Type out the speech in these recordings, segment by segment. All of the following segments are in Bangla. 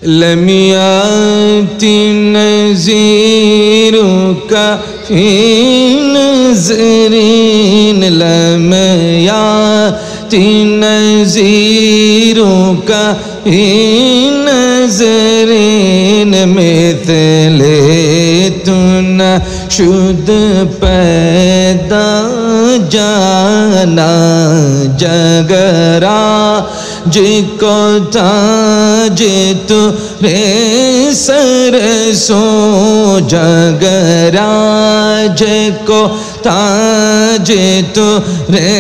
لم يأتِ نذيرك في نذرين لم يأتِ نذيرك في نذرين مثل शुद्ध पैदा जाना जगरा जिको ताज तु रे सरसो जगरा जिको ताज तु रे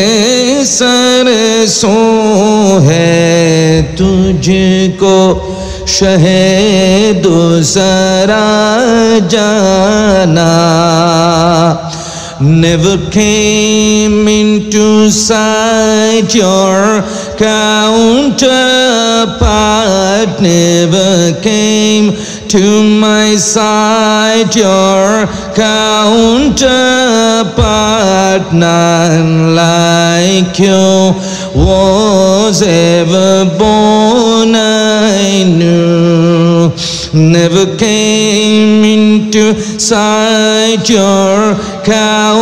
सरसो है तुझको शहीद सरा जाना never came into sight your counterpart never came to my side your counterpart none like you was ever born I knew never came into sight your counterpart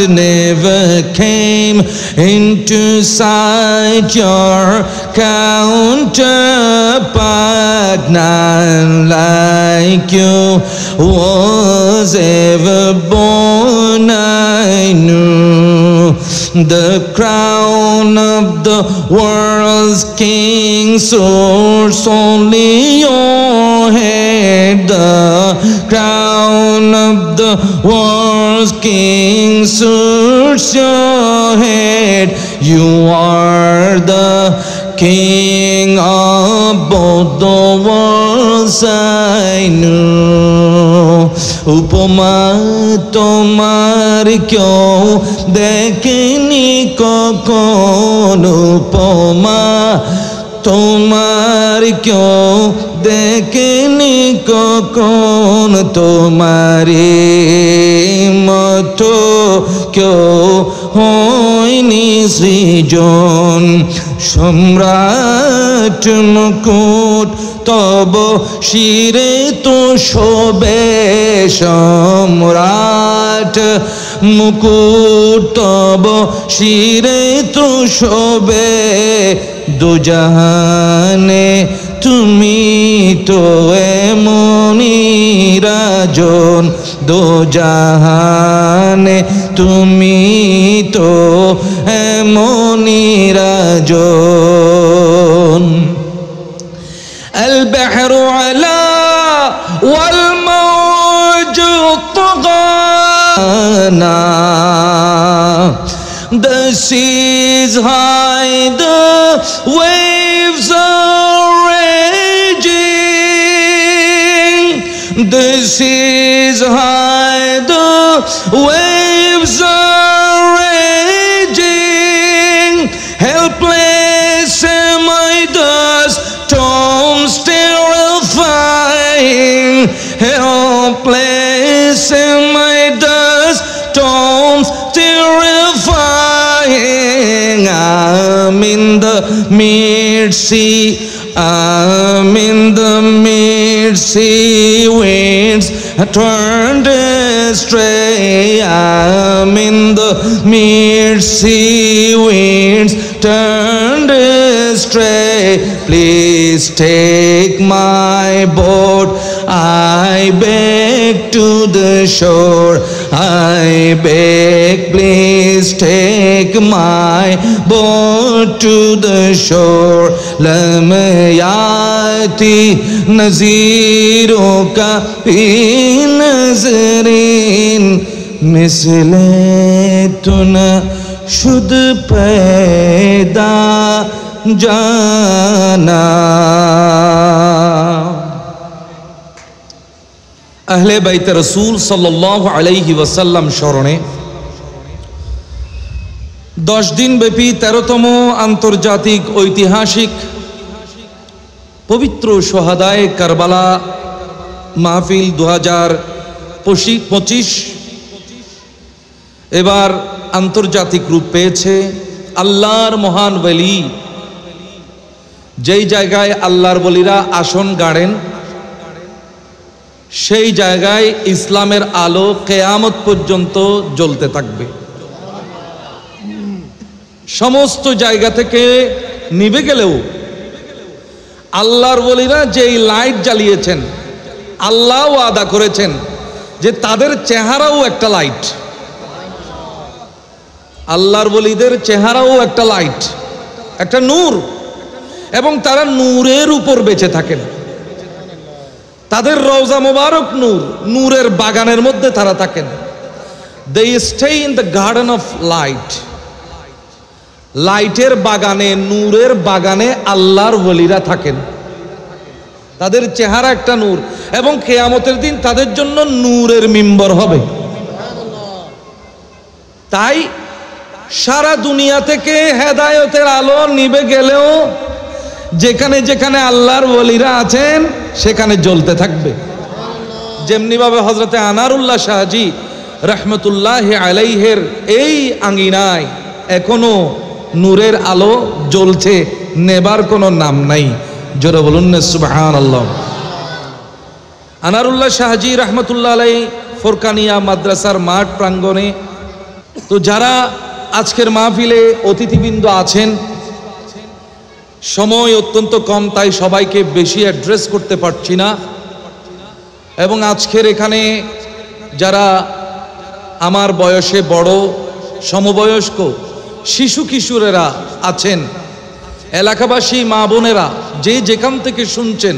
never came into sight your counterpart none like you was ever born I knew the crown of the world's king soars only your head the crown of the world's king soars your head you are the king of both the worlds I knew উপমা তোমার কেউ দেখেনি কখন উপমা তোমার কেউ দেখেনি কখন তোমারে মতো কেউ হয়নি সৃজন সম্রাট মুকুট তব শিরে তো শোবে সম্রাট মুকুট তব শিরে তো শোবে দুজাহানে তুমি তো এমনি রাজন দুজাহানে তুমি তো এমনি রাজন البحر على والموج طغانا the seas high the waves are raging the seas high the waves are raging helpless am I dust storms terrifying helpless am I dust storms terrifying I'm in the mid-sea I'm in the mid-sea winds turned astray I'm in the mid-sea winds turned astray please take my boat I beg to the shore I beg please take my boat to the shore lam yati naziruka fi nazrin misle tuna shud paida jana আহলে বাইতে রাসূল সাল্লাল্লাহু আলাইহি ওয়াসাল্লাম স্মরণে 10 দিন ব্যাপী 13তম আন্তর্জাতিক ঐতিহাসিক পবিত্র শহাদায়ে কারবালা মাহফিল 2025 এবার আন্তর্জাতিক রূপ পেয়েছে। আল্লাহর মহান ওলি যেই জায়গায় আল্লাহর বলিরা আসন গাড়েন সেই জায়গায় ইসলামের আলো কিয়ামত পর্যন্ত জ্বলতে থাকবে। সমস্ত জায়গা থেকে নিভে গেলেও আল্লাহর বলিরা যেই লাইট জ্বালিয়েছেন, আল্লাহ ওয়াদা করেছেন যে তাদের চেহারাও একটা লাইট, আল্লাহর বলিদের চেহারাও একটা লাইট, একটা নূর, এবং তারা নূরের উপর বেঁচে থাকেন। তাদের রওজা মোবারক নূর, নূরের বাগানের মধ্যে তারা থাকেন। They stay in the garden of light. লাইটের বাগানে, নূরের বাগানে আল্লাহর ওলিরা থাকেন। তাদের চেহারা একটা নূর, এবং কিয়ামতের দিন তাদের জন্য নূরের মিম্বর হবে। তাই সারা দুনিয়া থেকে হেদায়েতের আলো নিভে গেলেও যেখানে যেখানে আল্লাহর ওলিরা আছেন সেখানে জ্বলতে থাকবে। যেমনি ভাবে হযরতে আনারুল্লাহ শাহজি রহমতুল্লাহ আলাইহের এই আঙ্গিনায় এখনো নূরের আলো জ্বলছে, নেবার কোনো নাম নাই। জোরে বলুন না সুবহানাল্লাহ। আনারুল্লাহ শাহজি রহমতুল্লাহ আলাই ফোরকানিয়া মাদ্রাসার মাঠ প্রাঙ্গণে, তো যারা আজকের মাহফিলে অতিথিবৃন্দ আছেন, সময় অত্যন্ত কম, তাই সবাইকে বেশি অ্যাড্রেস করতে পারছি না। এবং আজকের এখানে যারা আমার বয়সে বড়, সমবয়স্ক শিশু কিশোরেরা আছেন, এলাকাবাসী মা বোনেরা যে যেখান থেকে শুনছেন,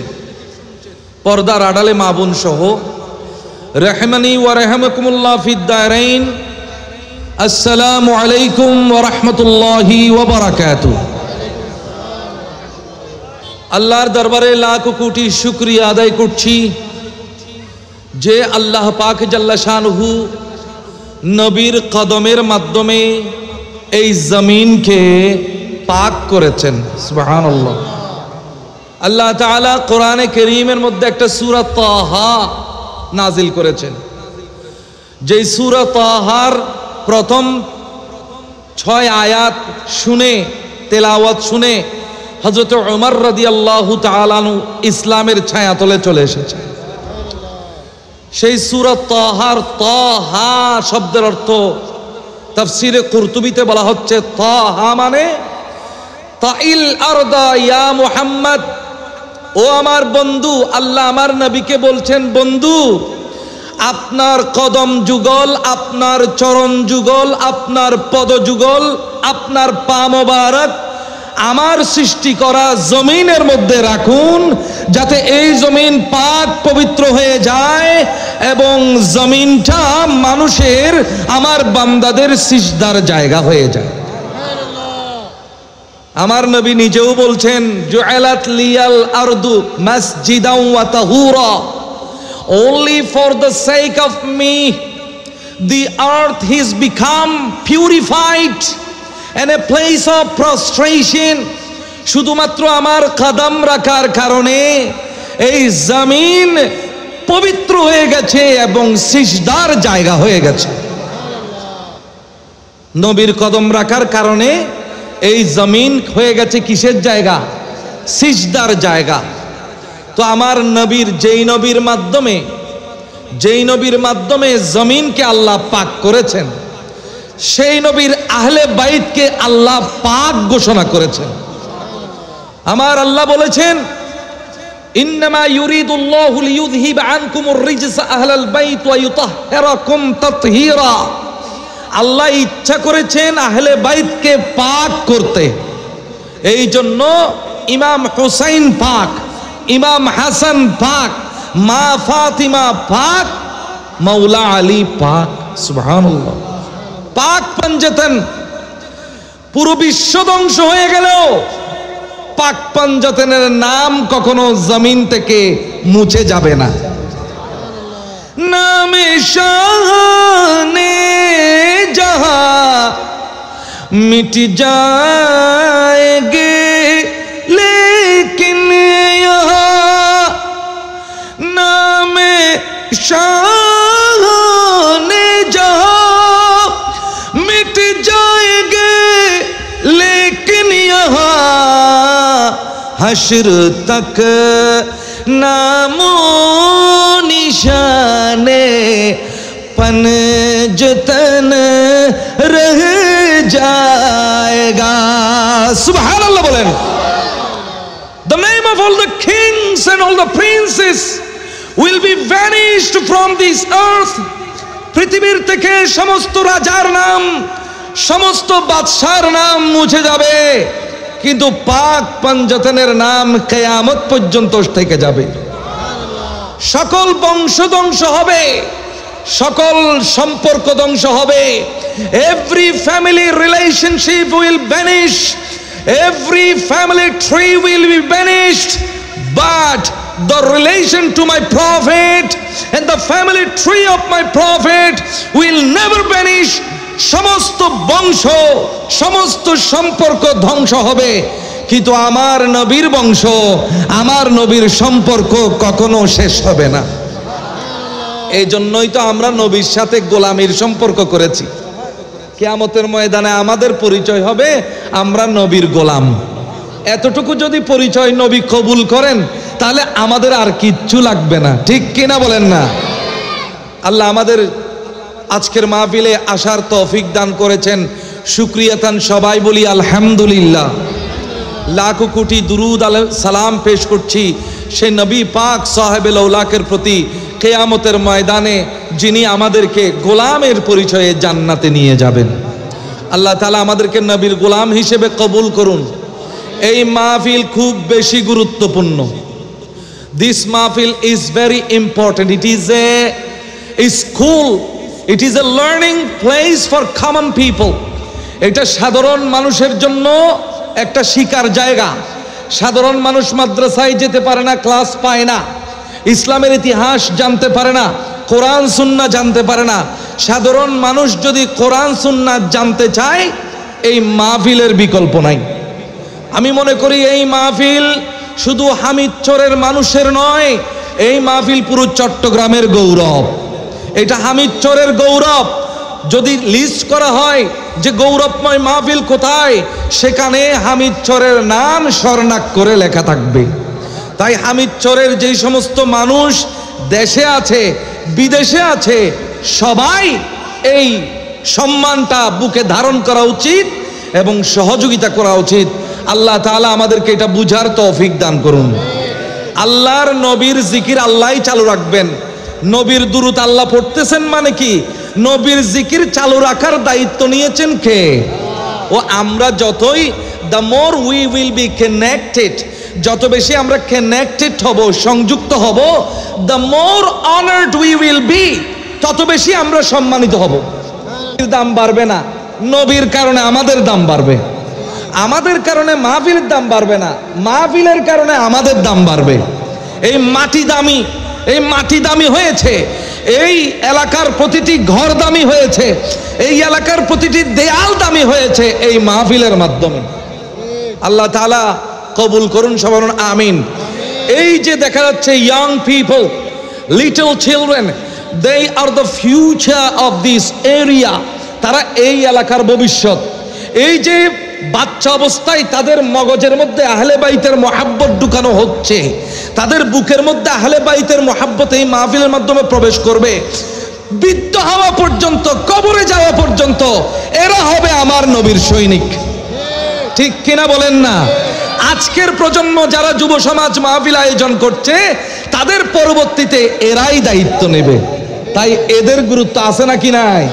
পর্দার আড়ালে মা বোন সহ, রহমানি ওয়া রাহমাকুমুল্লাহ ফিদ দারাইন, আসসালামু আলাইকুম ওয়া রাহমাতুল্লাহি ওয়া বারাকাতুহু। আল্লাহর দরবারে লাখ কোটি শুকরিয়া আদায় করছি যে আল্লাহ পাক জাল্লা শানুহু নবীর কদমের মাধ্যমে এই জমিনকে পাক করেছেন। সুবহানাল্লাহ। আল্লাহ তাআলা কোরআনে কারীমের মধ্যে একটা সূরা তাহা নাজিল করেছেন, যেই সূরা তাহার প্রথম 6 আয়াত শুনে, তেলাওয়াত শুনে হযরত ওমর রাদিয়াল্লাহু তাআলা আনহু ইসলামের ছায়াতলে চলে এসেছে। সেই সূরা তাহার তাহা শব্দের অর্থ তাফসীরে কুরতুবীতে বলা হচ্ছে, তাহা মানে তাইল আরদা ইয়া মুহাম্মদ, ও আমার বন্ধু। আল্লাহ আমার নবীকে বলছেন, বন্ধু আপনার কদম যুগল, আপনার চরণ যুগল, আপনার পদ যুগল, আপনার পা মোবারক আমার সৃষ্টি করা জমিনের মধ্যে রাখুন, যাতে এই জমিন পাক পবিত্র হয়ে যায় এবং জমিনটা মানুষের, আমার বান্দাদের সিজদার জায়গা হয়ে যায়। আমার নবী নিজেও বলছেন, জুআলাত লিয়াল আরদু মাসজিদাও ওয়া Tahura, only for the sake of me the earth has become purified and a place of prostration. শুধুমাত্র আমার কদম রাখার কারণে এই জমিন পবিত্র হয়ে গেছে এবং সিজদার জায়গা হয়ে গেছে। নবীর কদম রাখার কারণে এই জমিন হয়ে গেছে কিসের জায়গা? সিজদার জায়গা। তো আমার নবীর, যেই নবীর মাধ্যমে জমিনকে আল্লাহ পাক করেছেন, সেই নবীর আহলে বাইতকে আল্লাহ পাক ঘোষণা করেছেন। আমার আল্লাহ বলেছেন, ইন্নামা ইউরিদুল্লাহু লিইউযহিবা আনকুমুর রিজসা আহলাল বাইত ওয়া ইউতাহহিরাকুম তাতহীরা। আল্লাহ ইচ্ছা করেছেন আহলে বাইতকে পাক করতে। এই জন্য ইমাম হুসাইন পাক, ইমাম হাসান পাক, মা ফাতিমা পাক, মাওলা আলী পাক। সুবহানাল্লাহ। পাক পাঞ্জাতন। পুরো বিশ্ব ধ্বংস হয়ে গেল, পাক পাঞ্জাতনের নাম কখনো জমিন থেকে মুছে যাবে না। নামে শানে জাহাं মিট जाएंगे लेकिन यहाँ नामे शाने जहां मिट जाएंगे लेकिन यहाँ हश्र तक नामो निशाने पंजतन रह जाएगा। सुभान अल्लाह बोलें। The name of all the kings and all the princes will be vanished from this earth. পৃথিবীর থেকে সমস্ত রাজার নাম, সমস্ত বাদশার নাম মুছে যাবে, কিন্তু পাক পঞ্জতনের নাম কিয়ামত পর্যন্ত থেকে যাবে। সকল বংশ ধ্বংস হবে, সকল সম্পর্ক ধ্বংস হবে। Every family relationship will vanish, every family tree will be vanished, but the relation to my prophet and the family tree of my prophet will never vanish. সমস্ত বংশ, সমস্ত সম্পর্ক ধ্বংস হবে, কিন্তু আমার নবীর বংশ, আমার নবীর সম্পর্ক কখনো শেষ হবে না। এই জন্যই তো আমরা নবীর সাথে গোলামির সম্পর্ক করেছি। কিয়ামতের ময়দানে আমাদের পরিচয় হবে আমরা নবীর গোলাম। এতটুকু যদি পরিচয় নবী কবুল করেন, তাহলে আমাদের আর কিচ্ছু লাগবে না, ঠিক কিনা বলেন না? আল্লাহ আমাদের আজকের মাহফিলে আসার তৌফিক দান করেছেন, শুকরিয়াতান সবাই বলি আলহামদুলিল্লাহ। লাখো কোটি দুরুদ সালাম পেশ করছি সেই নবী পাক সাহেবুল আউলাকের প্রতি, কিয়ামতের ময়দানে যিনি আমাদেরকে গোলামের পরিচয়ে জান্নাতে নিয়ে যাবেন। আল্লাহ তাআলা আমাদেরকে নবীর গোলাম হিসেবে কবুল করুন। এই মাহফিল খুব বেশি গুরুত্বপূর্ণ। This mahfil is very important. It is a school. It is a learning place for common people. এটা সাধারণ মানুষের জন্য একটা শিকার জায়গা। সাধারণ মানুষ মাদ্রাসায় যেতে পারে না, ক্লাস পায় না, ইসলামের ইতিহাস জানতে পারে না, কোরআন সুন্নাহ জানতে পারে না। সাধারণ মানুষ যদি কোরআন সুন্নাহ জানতে চায়, এই মাহফিলের বিকল্প নাই। আমি মনে করি এই মাহফিল শুধু হামিদচরের মানুষের নয়, এই মাহফিল পুরো চট্টগ্রামের গৌরব। এটা হামিদচরের গৌরব। যদি লিস্ট করা হয় যে গৌরবময় মাহফিল কোথায়, সেখানে হামিদচরের নাম স্বর্ণাক্ষরে লেখা থাকবে। তাই হামিদচরের যেই সমস্ত মানুষ দেশে আছে, বিদেশে আছে, সবাই এই সম্মানটা বুকে ধারণ করা উচিত এবং সহযোগিতা করা উচিত। আল্লাহ তাআলা আমাদেরকে এটা বুঝার তৌফিক দান করুন। আল্লাহর নবীর জিকির আল্লাহই চালু রাখবেন। নবীর দুরূদ আল্লাহ পড়তেছেন মানে কি, নবীর জিকির চালু রাখার দায়িত্ব নিয়েছেন কে? ও আমরা যতই, the more we will be connected, যত বেশি আমরা কানেক্টেড হব, সংযুক্ত হব, the more honored we will be, তত বেশি আমরা সম্মানিত হব। দাম বাড়বে না, নবীর কারণে আমাদের দাম বাড়বে। আমাদের কারণে মাহফিলের দাম বাড়বে না, মাহফিলের কারণে আমাদের দাম বাড়বে। এই মাটি দামি, এই মাটি দামি হয়েছে, এই এলাকার প্রতিটি ঘর দামি হয়েছে, এই এলাকার প্রতিটি দেয়াল দামি হয়েছে এই মাহফিলের মাধ্যমে। আল্লাহ তাআলা কবুল করুন, সবাই আমিন। এই যে দেখা যাচ্ছে young people, little children, they are the future of this area. তারা এই এলাকার ভবিষ্যৎ। এই যে বাচ্চা অবস্থায় তাদের মগজের মধ্যে আহলে বাইতের মহাব্বত ঢুকানো হচ্ছে, তাদের বুকের মধ্যে আহলে বাইতের মহাব্বত এই মাহফিলের মাধ্যমে প্রবেশ করবে। বৃদ্ধ হওয়া পর্যন্ত, কবরে যাওয়া পর্যন্ত এরা হবে আমার নবীর সৈনিক, ঠিক কিনা বলেন না? আজকের প্রজন্ম যারা যুব সমাজ মাহফিল আয়োজন করছে, তাদের পরবর্তীতে এরাই দায়িত্ব নেবে। তাই এদের গুরুত্ব আছে নাকি নাই?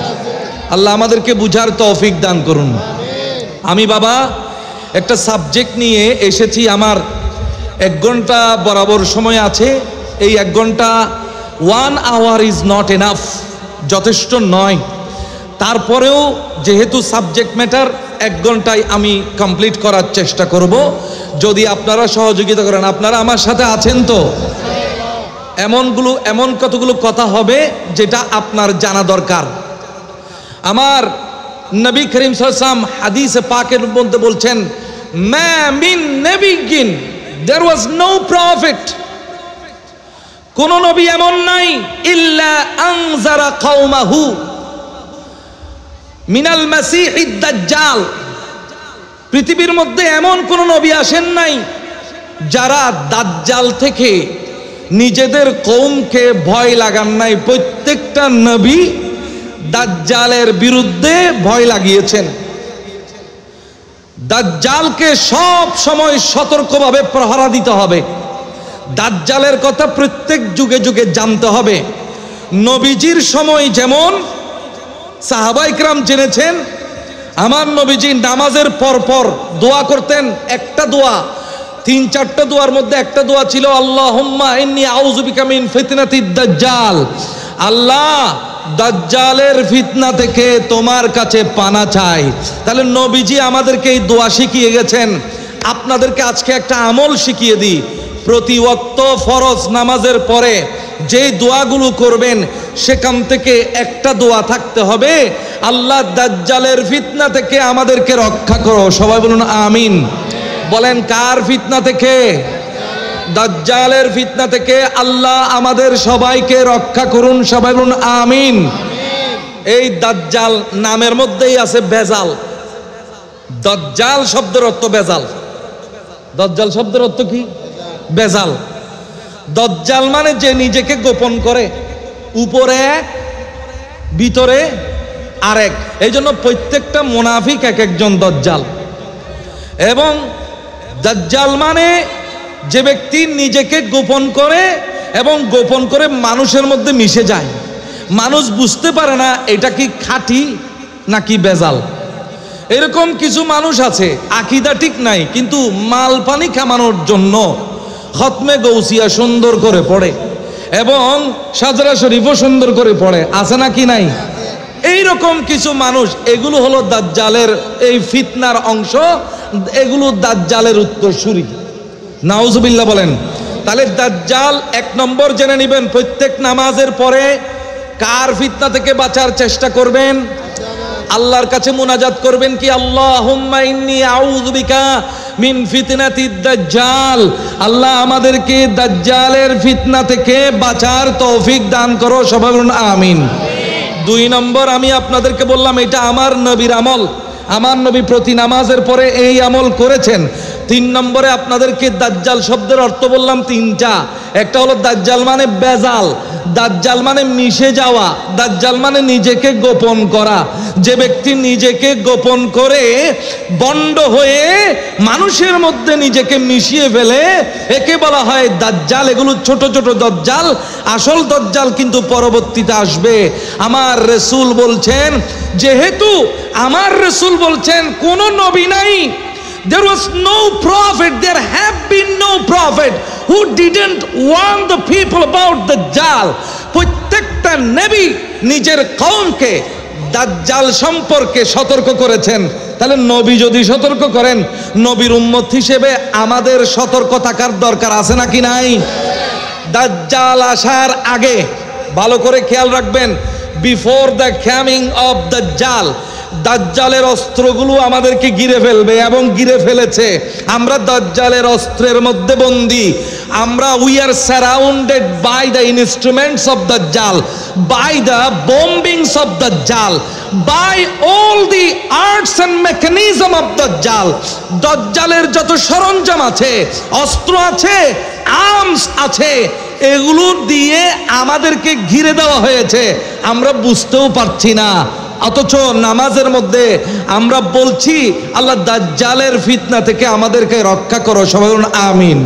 আল্লাহ আমাদেরকে বুঝার তৌফিক দান করুন। আমি বাবা একটা সাবজেক্ট নিয়ে এসেছি, আমার 1 ঘন্টা বরাবর সময় আছে। এই 1 ঘন্টা, 1 hour ইজ নট এনাফ, যথেষ্ট নয়। তারপরেও যেহেতু সাবজেক্ট ম্যাটার, 1 ঘন্টায় আমি কমপ্লিট করার চেষ্টা করব, যদি আপনারা সহযোগিতা করেন। আপনারা আমার সাথে আছেন তো? এমন কতগুলো কথা হবে যেটা আপনার জানা দরকার। আমার নবী করিম সাল্লাল্লাহু আলাইহি ওয়াসাল্লাম হাদিসে পাকের মধ্যে বলছেন, মা মিন নবিয়্যিন, there was no prophet, কোন নবী এমন নাই, ইল্লা আনজারা কওমাহু মিনাল মাসিহিদ দাজ্জাল। পৃথিবীর মধ্যে এমন কোন নবী আসেন নাই যারা দাজ্জাল থেকে নিজেদের কওমকে ভয় লাগান নাই, প্রত্যেকটা নবী দাজ্জালের বিরুদ্ধে ভয় লাগিয়েছেন। দাজ্জালকে সব সময় সতর্কভাবে প্রহরা দিতে হবে। দাজ্জালের কথা প্রত্যেক যুগে যুগে জানতে হবে। নবীজির সময় যেমন সাহাবায়ে কেরাম জেনেছেন, আমার নবীজি নামাজের পর পর দোয়া করতেন। একটা দোয়া, 3-4টা দোয়ার মধ্যে একটা দোয়া ছিল, আল্লাহুম্মা ইন্নী আউযু বিকা মিন ফিতনাতিদ দাজ্জাল। আল্লাহ, দাজ্জালের ফিতনা থেকে তোমার কাছে পানা চাই। তাহলে নবীজি আমাদেরকে এই দোয়া শিখিয়ে গেছেন। আপনাদেরকে আজকে একটা আমল শিখিয়ে দিই। প্রতি ওয়াক্ত ফরজ নামাজের পরে যে দোয়াগুলো করবেন সেখান থেকে একটা দোয়া থাকতে হবে, আল্লাহ দাজ্জালের ফিতনা থেকে আমাদেরকে রক্ষা করো। সবাই বলুন আমিন। বলেন, কার ফিতনা থেকে? দাজ্জালের ফিতনা থেকে আল্লাহ আমাদের সবাইকে রক্ষা করুন। সবাই বলুন আমিন। এই দাজ্জাল নামের মধ্যেই আছে বেজাল। দাজ্জাল শব্দের অর্থ বেজাল। দাজ্জাল শব্দের অর্থ কি? বেজাল। দাজ্জাল মানে যে নিজেকে গোপন করে, উপরে এক ভিতরে আরেক। এই জন্য প্রত্যেকটা মুনাফিক এক একজন দাজ্জাল। এবং দাজ্জাল মানে যে ব্যক্তি নিজেকে গোপন করে এবং গোপন করে মানুষের মধ্যে মিশে যায়। মানুষ বুঝতে পারে না এটা কি খাঁটি নাকি বেজাল। এরকম কিছু মানুষ আছে আকীদা ঠিক নাই, কিন্তু মাল পানি কামানোর জন্য খতমে গৌসিয়া সুন্দর করে পড়ে এবং সাজরা শরীফও সুন্দর করে পড়ে। আছে নাকি নাই? এইরকম কিছু মানুষ, এগুলো হলো দাজ্জালের এই ফিতনার অংশ। এগুলো দাজ্জালের উত্তরসূরি। নাউজুবিল্লাহ বলেন। তাহলে দাজ্জাল 1 নম্বর জেনে নেবেন, প্রত্যেক নামাজের পরে কার ফিতনা থেকে বাঁচার চেষ্টা করবেন? আল্লাহর কাছে মুনাজাত করবেন কি, আল্লাহুম্মা ইন্নী আউযু বিকা মিন ফিতনাতিদ দাজ্জাল। আল্লাহ আমাদেরকে দাজ্জালের ফিতনা থেকে বাঁচার তৌফিক দান করো। সবাই বলুন আমিন। 2 নম্বর আমি আপনাদেরকে বললাম, এটা আমার নবীর আমল। আমার নবী প্রতি নামাজের পরে এই আমল করেছেন। 3 নম্বরে আপনাদেরকে দাজ্জাল শব্দের অর্থ বললাম 3টা। একটা হলো দাজ্জাল মানে বেজাল, দাজ্জাল মানে মিশে যাওয়া, দাজ্জাল মানে নিজেকে গোপন করা। যে ব্যক্তি নিজেকে গোপন করে বন্ড হয়ে মানুষের মধ্যে নিজেকে মিশিয়ে ফেলে, একে বলা হয় দাজ্জাল। এগুলো ছোট ছোট দাজ্জাল, আসল দাজ্জাল কিন্তু পরবর্তীতে আসবে। আমার রাসূল বলছেন, যেহেতু আমার রাসূল বলছেন কোন নবী নাই, there was no prophet, there have been no prophet who didn't warn the people about দাজ্জাল। প্রত্যেকটা নবী নিজের কওমকে দাজ্জাল সম্পর্কে সতর্ক করেছেন। তাহলে নবী যদি সতর্ক করেন, নবীর উম্মত হিসেবে আমাদের সতর্ক থাকার দরকার আছে নাকি নাই? দাজ্জাল আসার আগে ভালো করে খেয়াল রাখবেন, before the coming of Dajjal, দাজ্জালের অস্ত্রগুলো আমাদেরকে ঘিরে ফেলবে এবং ঘিরে ফেলেছে। আমরা দাজ্জালের অস্ত্রের মধ্যে বন্দী। আমরা we are surrounded by the instruments of Dajjal, by the bombings of Dajjal, by all the arts and mechanism of Dajjal. দাজ্জালের যত সরঞ্জাম আছে, অস্ত্র আছে, আর্মস আছে, এগুলো দিয়ে আমাদেরকে ঘিরে দেওয়া হয়েছে। আমরা বুঝতেও পারছি না, অথচ নামাজের মধ্যে আমরা বলছি আল্লাহ দাজ্জালের ফিতনা থেকে আমাদেরকে রক্ষা করো। সবাই বলুন আমিন।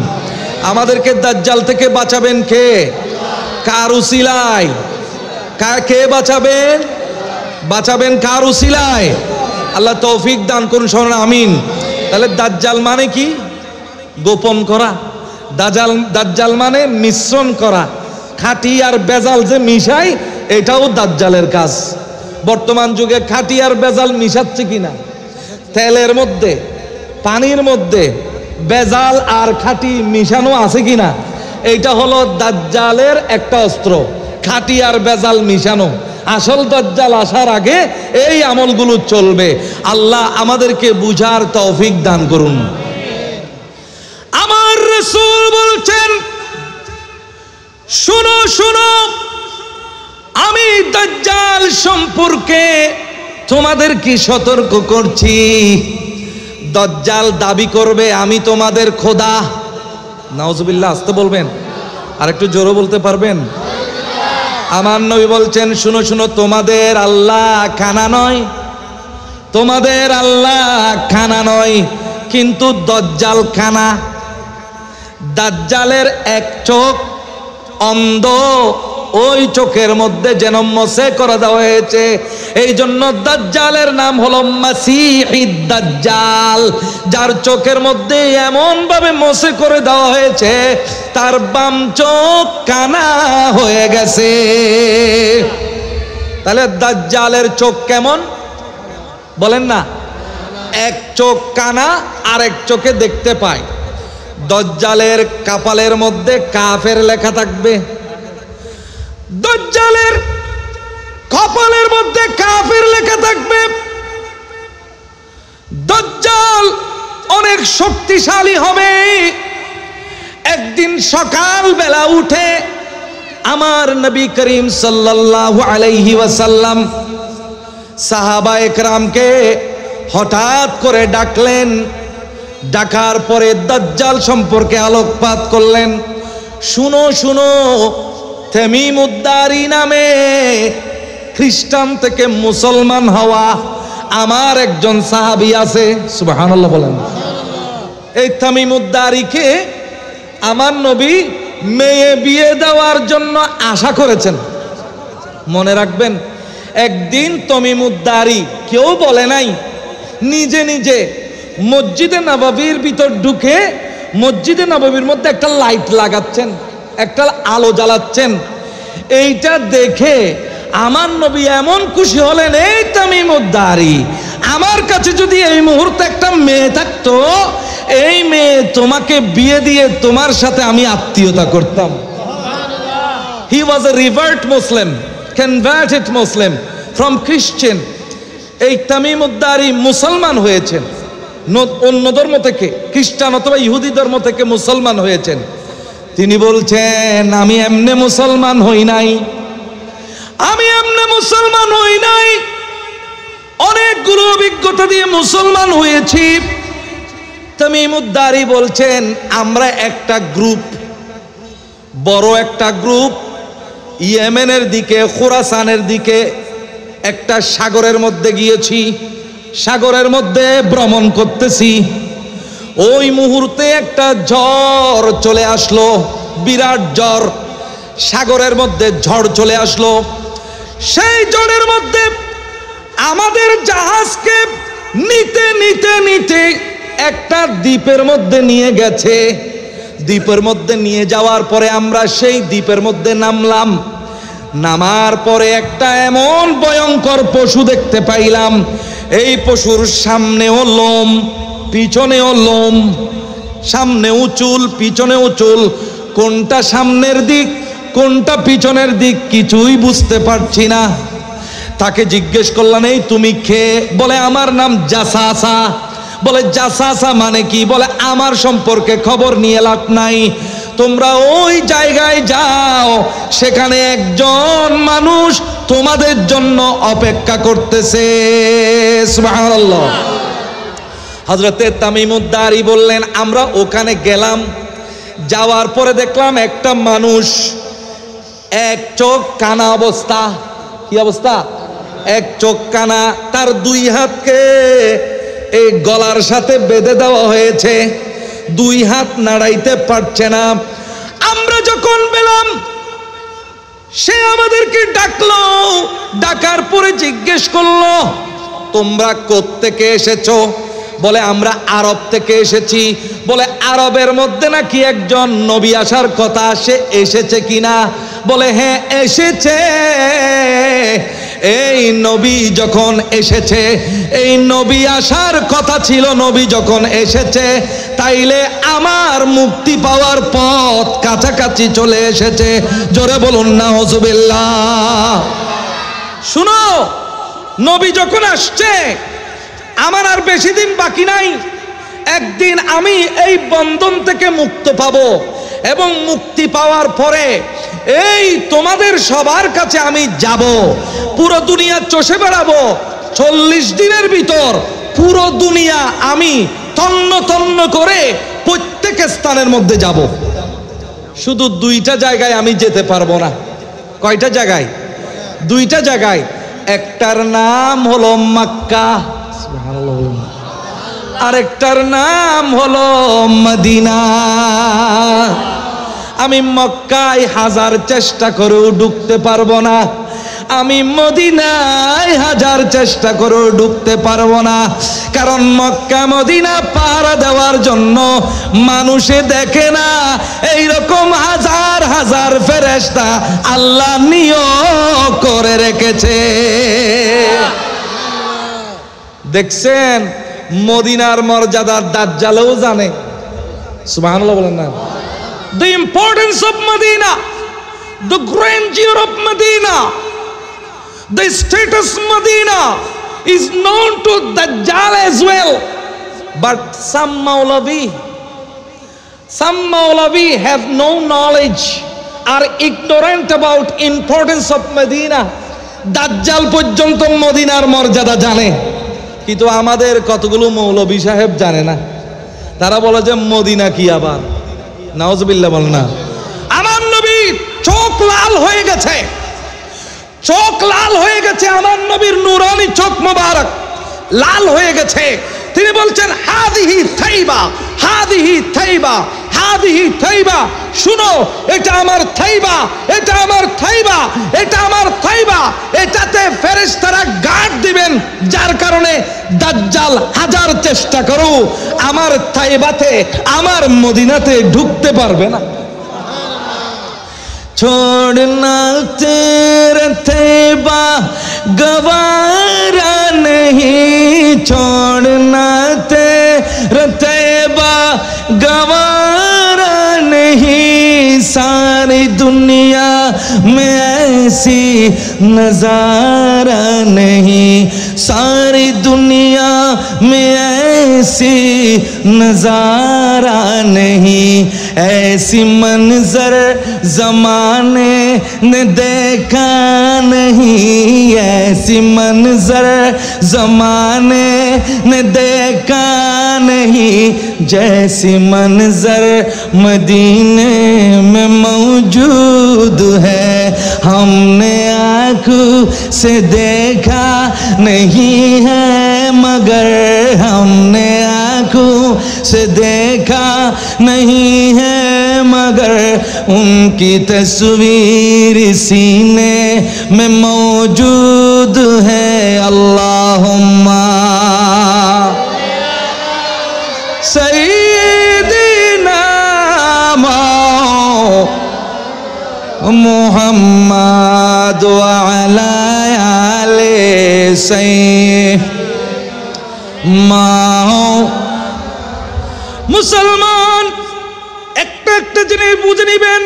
আমাদেরকে দাজ্জাল থেকে বাঁচাবেন কে? কার উসিলায়? কে বাঁচাবেন? বাঁচাবেন কার উসিলায়? আল্লাহ তৌফিক দান করুন। সবাই আমিন। তাহলে দাজ্জাল মানে কি? গোপন করা। দাজ্জাল মানে মিশ্রণ করা। খাঁটি আর বেজাল যে মিশাই, এটাও দাজ্জালের কাজ। বর্তমান যুগে খাঁটি আর বেজাল মিশাচ্ছে কিনা? তেলের মধ্যে, পানির মধ্যে বেজাল আর খাঁটি মিশানো আছে কিনা? এইটা হলো দাজ্জালের একটা অস্ত্র, খাঁটি আর বেজাল মিশানো। আসল দাজ্জাল আসার আগে এই আমলগুলো চলবে। আল্লাহ আমাদেরকে বুঝার তৌফিক দান করুন। আমার রাসূল বলছেন, শুনো শুনো, আমি দাজ্জাল সম্পর্কে তোমাদেরকে সতর্ক করছি। দাজ্জাল দাবি করবে আমি তোমাদের খোদা। নাউজুবিল্লাহ, আস্তে বলবেন, আর একটু জোরে বলতে পারবেন? আমার নবী বলছেন, শুনো শুনো, তোমাদের আল্লাহ খানা নয়, তোমাদের আল্লাহ খানা নয়, কিন্তু দজ্জাল খানা। দাজ্জালের এক চোখ অন্ধ, ওই চোখের মধ্যে যেন মসে করে দেওয়া হয়েছে, এই জন্য দাজ্জালের নাম হলো মাসিহিদ দাজ্জাল। যার চোখের মধ্যে এমন ভাবে মসে করে দেওয়া হয়েছে তার বাম চোখ কানা হয়ে গেছে। তাহলে দাজ্জালের চোখ কেমন বলেন না? এক চোখ কানা, আর এক চোখে দেখতে পায়। দাজ্জালের কপালের মধ্যে কাফের লেখা থাকবে, দাজ্জালের কপালের মধ্যে কাফের লেখা থাকবে। দাজ্জাল অনেক শক্তিশালী হবে। একদিন সকাল বেলা উঠে আমার নবী করিম সাল্লাল্লাহু আলাইহি ওয়াসাল্লাম সাহাবায়ে কেরামকে হঠাৎ করে ডাকলেন। ডাকার পরে দাজ্জাল সম্পর্কে আলোকপাত করলেন। শুনো শুনো, তামিমুদ্দারি নামে খ্রিস্টান থেকে মুসলমান হওয়া আমার একজন সাহাবী আছে, সুবহানাল্লাহ বলেন। এই তামিমুদ্দারিকে আমার নবী মেয়ে বিয়ে দেওয়ার জন্য আশা করেছেন। মনে রাখবেন, একদিন তামিমুদ্দারি, কেউ বলে নাই, নিজে নিজে মসজিদে নববীর ভিতর ঢুকে মসজিদে নববীর মধ্যে একটা লাইট লাগাচ্ছেন, একটা আলো জ্বালাচ্ছেন। এইটা দেখে আমার নবী এমন খুশি হলেন, এই তামিমুদ্দারি, আমার কাছে যদি এই মুহূর্তে একটা মেয়ে থাকতো, এই মেয়ে তোমাকে বিয়ে দিয়ে তোমার সাথে আমি আত্মীয়তা করতাম। He was a revert Muslim, converted Muslim from Christian. এই তামিমুদ্দারি মুসলমান হয়েছেন, অন্য ধর্ম থেকে, খ্রিস্টান অথবা ইহুদি ধর্ম থেকে মুসলমান হয়েছেন। তিনি বলছেন, আমি এমনে মুসলমান হই নাই, আমি এমনে মুসলমান হই নাই, অনেকগুলো অভিজ্ঞতা দিয়ে মুসলমান হয়েছি। তামিমুদ্দারি বলছেন, আমরা একটা গ্রুপ, বড় একটা গ্রুপ, ইয়েমেনের দিকে, খোরাসানের দিকে একটা সাগরের মধ্যে গিয়েছি, সাগরের মধ্যে ভ্রমণ করতেছি। ওই মুহূর্তে একটা ঝড় চলে আসলো, বিরাট ঝড়, সাগরের মধ্যে ঝড় চলে আসলো। সেই ঝড়ের মধ্যে আমাদের জাহাজকে নিতে নিতে নিতে একটা দ্বীপের মধ্যে নিয়ে গেছে। দ্বীপের মধ্যে নিয়ে যাওয়ার পরে আমরা সেই দ্বীপের মধ্যে নামলাম। নামার পরে একটা এমন ভয়ঙ্কর পশু দেখতে পাইলাম, এই পশুর সামনেও লোম, পিছনেও লোম, সামনেও চুল, পিছনেও চুল, কোনটা সামনের দিক কোনটা পিছনের দিক কিছুই বুঝতে পারছি না। তাকে জিজ্ঞেস করলাম, এই তুমি কে? বলে আমার নাম জাসাসা। বলে জাসাসা মানে কি? বলে আমার সম্পর্কে খবর নিয়ে লাভ নাই, তোমরা ওই জায়গায় যাও, সেখানে একজন মানুষ তোমাদের জন্য অপেক্ষা করতেছে। সুবহানাল্লাহ। হযরতে তামিমুদ্দারি বললেন, আমরা ওখানে গেলাম, যাওয়ার পরে দেখলাম একটা মানুষ, এক চোখ কানা অবস্থা। কি অবস্থা? এক চোখ কানা, তার দুই হাতকে এই গলার সাথে বেঁধে দেওয়া হয়েছে, দুই হাত নাড়াইতে পারছে না। আমরা যখন পেলাম, সে আমাদেরকে ডাকলো, ডাকার পরে জিজ্ঞেস করলো, তোমরা কোত্থেকে এসেছো? বলে আমরা আরব থেকে এসেছি। বলে আরবের মধ্যে নাকি একজন নবী আসার কথা, সে এসেছে কিনা? বলে হ্যাঁ এসেছে। এই নবী যখন এসেছে, এই নবী আসার কথা ছিল, নবী যখন এসেছে, তাইলে আমার মুক্তি পাওয়ার পথ কাছাকাছি চলে এসেছে। জোরে বলুন নাউজুবিল্লাহ। শুনো, নবী যখন আসছে, আমার আর বেশি দিন বাকি নাই। একদিন আমি এই বন্ধন থেকে মুক্ত পাবো, এবং মুক্তি পাওয়ার পরে এই তোমাদের সবার কাছে আমি যাব, পুরো দুনিয়া চষে বেড়াবো। 40 দিনের ভিতর পুরো দুনিয়া আমি তন্ন তন্ন করে প্রত্যেক প্রত্যেক স্থানের মধ্যে যাব, শুধু দুইটা জায়গায় আমি যেতে পারবো না। কয়টা জায়গায়? দুইটা জায়গায়। একটার নাম হলো মক্কা, আরেকটার নাম হলো মদিনা। আমি মক্কায় হাজার চেষ্টা করেও ঢুকতে পারবো না, আমি মদিনায় হাজার চেষ্টা করেও ঢুকতে পারবো না। কারণ মক্কা মদিনা পাহারা দেওয়ার জন্য মানুষে দেখে না, এইরকম হাজার হাজার ফেরেশতা আল্লাহ নিয়োগ করে রেখেছে। দেখছেন মদিনার মর্যাদা দাজ্জালও জানে। সুবহানাল্লাহ বলেন না? The importance of Medina, the grandeur of Medina, the status of Medina is known to Dajjal as well. But some Maulavi have no knowledge, are ignorant about importance of Medina. দাজ্জাল পর্যন্ত মদিনার মর্যাদা জানে, কিন্তু আমাদের কতগুলো মৌলভী সাহেব জানে না। তারা বলে যে মদিনা কি আবার, নাউজুবিল্লাহ বল না। আমার নবী চোখ লাল হয়ে গেছে, চোখ লাল হয়ে গেছে, আমার নবীর নূরানি চোখ মোবারক লাল হয়ে গেছে। তিনি বলছেন হাদিহি থাইবা, হাদিহি থাইবা, হাদিহি থাইবা। শুনো, এটা আমার থাইবা, এটা আমার থাইবা, এটা আমার থাইবা। এটাতে ফেরেশতারা গার্ড দিবেন, যার কারণে দাজ্জাল হাজার চেষ্টা করো আমার থাইবাতে, আমার মদিনাতে ঢুকতে পারবে না। छोड़ना तेरा तैबा गवारा नहीं, छोड़ना तेरा तैबा गवारा नहीं, सारी दुनिया में ऐसी नजारा नहीं, सारी दुनिया में ऐसी नजारा नहीं, ऐसी मंजर जमाने ने देखा नहीं, ऐसी मंजर जमाने ने देखा नहीं, जैसी मंजर मदीने में मौजूद है, हमने आँखों से देखा नहीं है, मगर हमने आँखों से देखा नहीं है, मगर उनकी तस्वीर सीने में मौजूद है। अल्लाहुम्मा सय्यिदना मुहम्मद व अला आले सय्यिदना। मुसलमान একটা একটা জিনিস বুঝে নিবেন,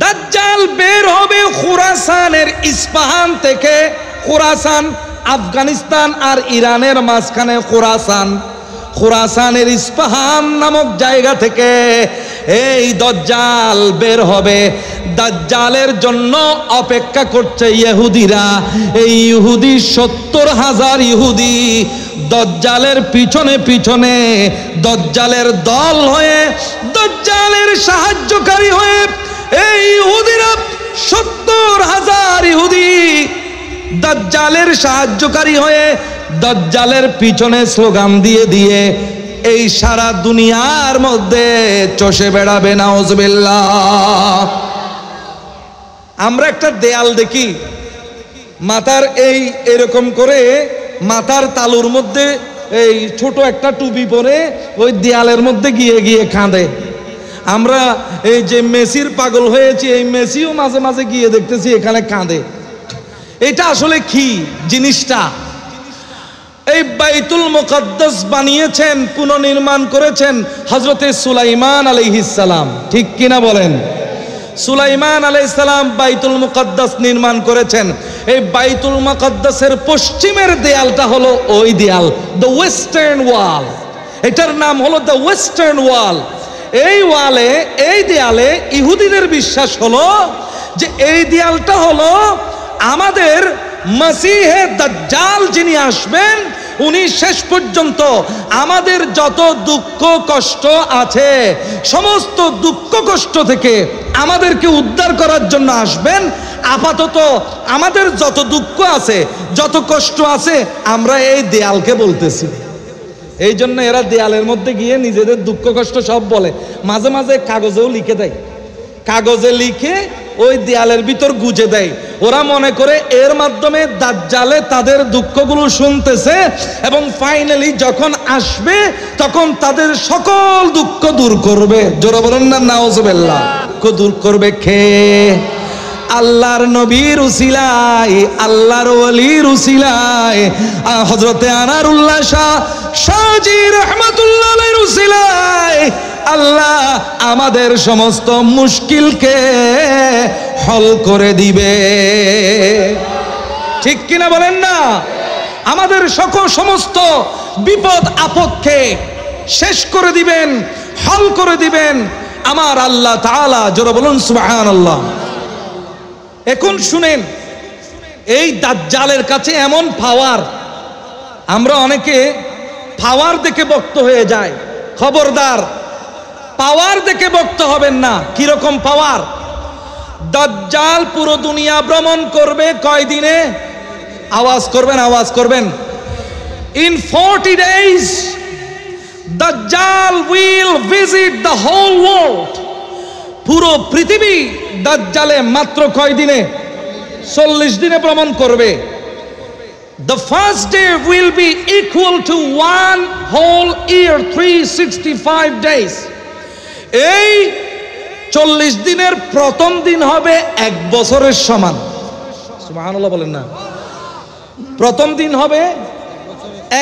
দাজ্জাল বের হবে খুরাসানের ইস্পাহান থেকে। খুরাসান আফগানিস্তান আর ইরানের মাঝখানে খুরাসান, খুরাসানের ইস্পাহান নামক জায়গা থেকে এই দাজ্জাল বের হবে। দাজ্জালের জন্য অপেক্ষা করছে ইহুদিরা। এই ইহুদি 70,000 ইহুদি দাজ্জালের পিছনে পিছনে, দাজ্জালের দল হয়ে, দাজ্জালের সাহায্যকারী হয়ে, এই ইহুদিরা 70,000 ইহুদি দাজ্জালের সাহায্যকারী হয়ে, দাজ্জালের পিছনে স্লোগান দিয়ে দিয়ে এই সারা দুনিয়ার মধ্যে চষে বেড়াবে। নাউজুবিল্লাহ। আমরা একটা দেয়াল দেখি, মাথার এরকম করে মাথার তালুর মধ্যে এই ছোট একটা টুপি পরে ওই দেয়ালের মধ্যে গিয়ে গিয়ে কাঁদে। আমরা এই যে মেসির পাগল হয়েছি, এই মেসিও মাঝে মাঝে গিয়ে দেখতেছি এখানে কাঁদে। এটা আসলে কি জিনিসটা? এই বাইতুল মুকাদ্দাস বানিয়েছেন, পুনর্নির্মাণ করেছেন হযরতে সুলাইমান আলাইহিস সালাম, ঠিক কিনা বলেন? সুলাইমান আলাইহিস সালাম বাইতুল মুকাদ্দাস নির্মাণ করেছেন। এই বাইতুল মুকাদ্দাসের পশ্চিমের দেয়ালটা হলো ওই দেয়াল, দ্য ওয়েস্টার্ন ওয়াল। এটার নাম হলো দ্য ওয়েস্টার্ন ওয়াল। এই ওয়ালে, এই দেয়ালে ইহুদিদের বিশ্বাস হলো যে এই দেয়ালটা হলো আমাদের মসিহে দাজ্জাল যিনি আসবেন, উনি শেষ পর্যন্ত আমাদের যত দুঃখ কষ্ট আছে সমস্ত দুঃখ কষ্ট থেকে আমাদেরকে উদ্ধার করার জন্য আসবেন। আপাতত আমাদের যত দুঃখ আছে যত কষ্ট আছে আমরা এই দেয়ালকে বলতেছি। এই জন্য এরা দেয়ালের মধ্যে গিয়ে নিজেদের দুঃখ কষ্ট সব বলে, মাঝে মাঝে কাগজেও লিখে দেয়, কাগজে লিখে ওই দেয়ালের ভিতর গুজে দেয়। ওরা মনে করে এর মাধ্যমে দাজ্জালে তাদের দুঃখগুলো শুনতেছে এবং ফাইনালি যখন আসবে তখন তাদের সকল দুঃখ দূর করবে। জোরে বলুন না নাউজুবিল্লাহ। দূর করবে কে? আল্লাহর নবীর উসিলায়, আল্লাহর ওলির উসিলায়, হযরতে আনারুল্লাহ শাহ শাহজি রাহমাতুল্লাহ আলাইহির উসিলায় আল্লাহ আমাদের সমস্ত মুশকিলকে হল করে দিবে। ঠিক কিনা বলেন না? আমাদের সমস্ত বিপদ আপদকে শেষ করে দিবেন, হল করে দিবেন আমার আল্লাহ তাআলা। জোরে বলুন সুবহানাল্লাহ। এখন শুনেন, এই দাজ্জালের কাছে এমন পাওয়ার, আমরা অনেকে পাওয়ার দেখে বক্ত হয়ে যায়। খবরদার, পাওয়ার দেখে বক্ত হবেন না। কিরকম পাওয়ার? দাজ্জাল পুরো দুনিয়া ভ্রমণ করবে কয় দিনে? আওয়াজ করবেন, আওয়াজ করবেন। In 40 days দাজ্জাল will visit the whole world. পুরো পৃথিবী দাজ্জালে মাত্র কয় দিনে? 40 দিনে ভ্রমণ করবে। The first day will be equal to one whole year, 365 days. এই 40 দিনের প্রথম দিন হবে 1 বছরের সমান। সুবহানাল্লাহ বলেন না? প্রথম দিন হবে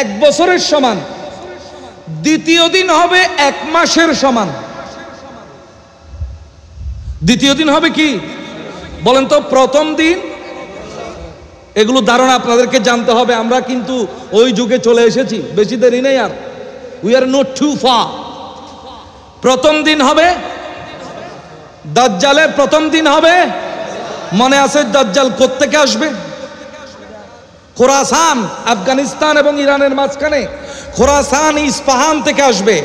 1 বছরের সমান, দ্বিতীয় দিন হবে 1 মাসের সমান। দ্বিতীয় দিন হবে কি বলেন তো? প্রথম দিন, এগুলো ধারণা আপনাদেরকে জানতে হবে। আমরা কিন্তু ওই যুগে চলে এসেছি, বেশি দেরি নেই আর। We are not too far. প্রথম দিন হবে দাজ্জালের, প্রথম দিন হবে, মনে আছে দাজ্জাল কোত্থেকে আসবে? খোরাসান, আফগানিস্তান এবং ইরানের মাঝখানে খোরাসান ইস্পাহান থেকে আসবে।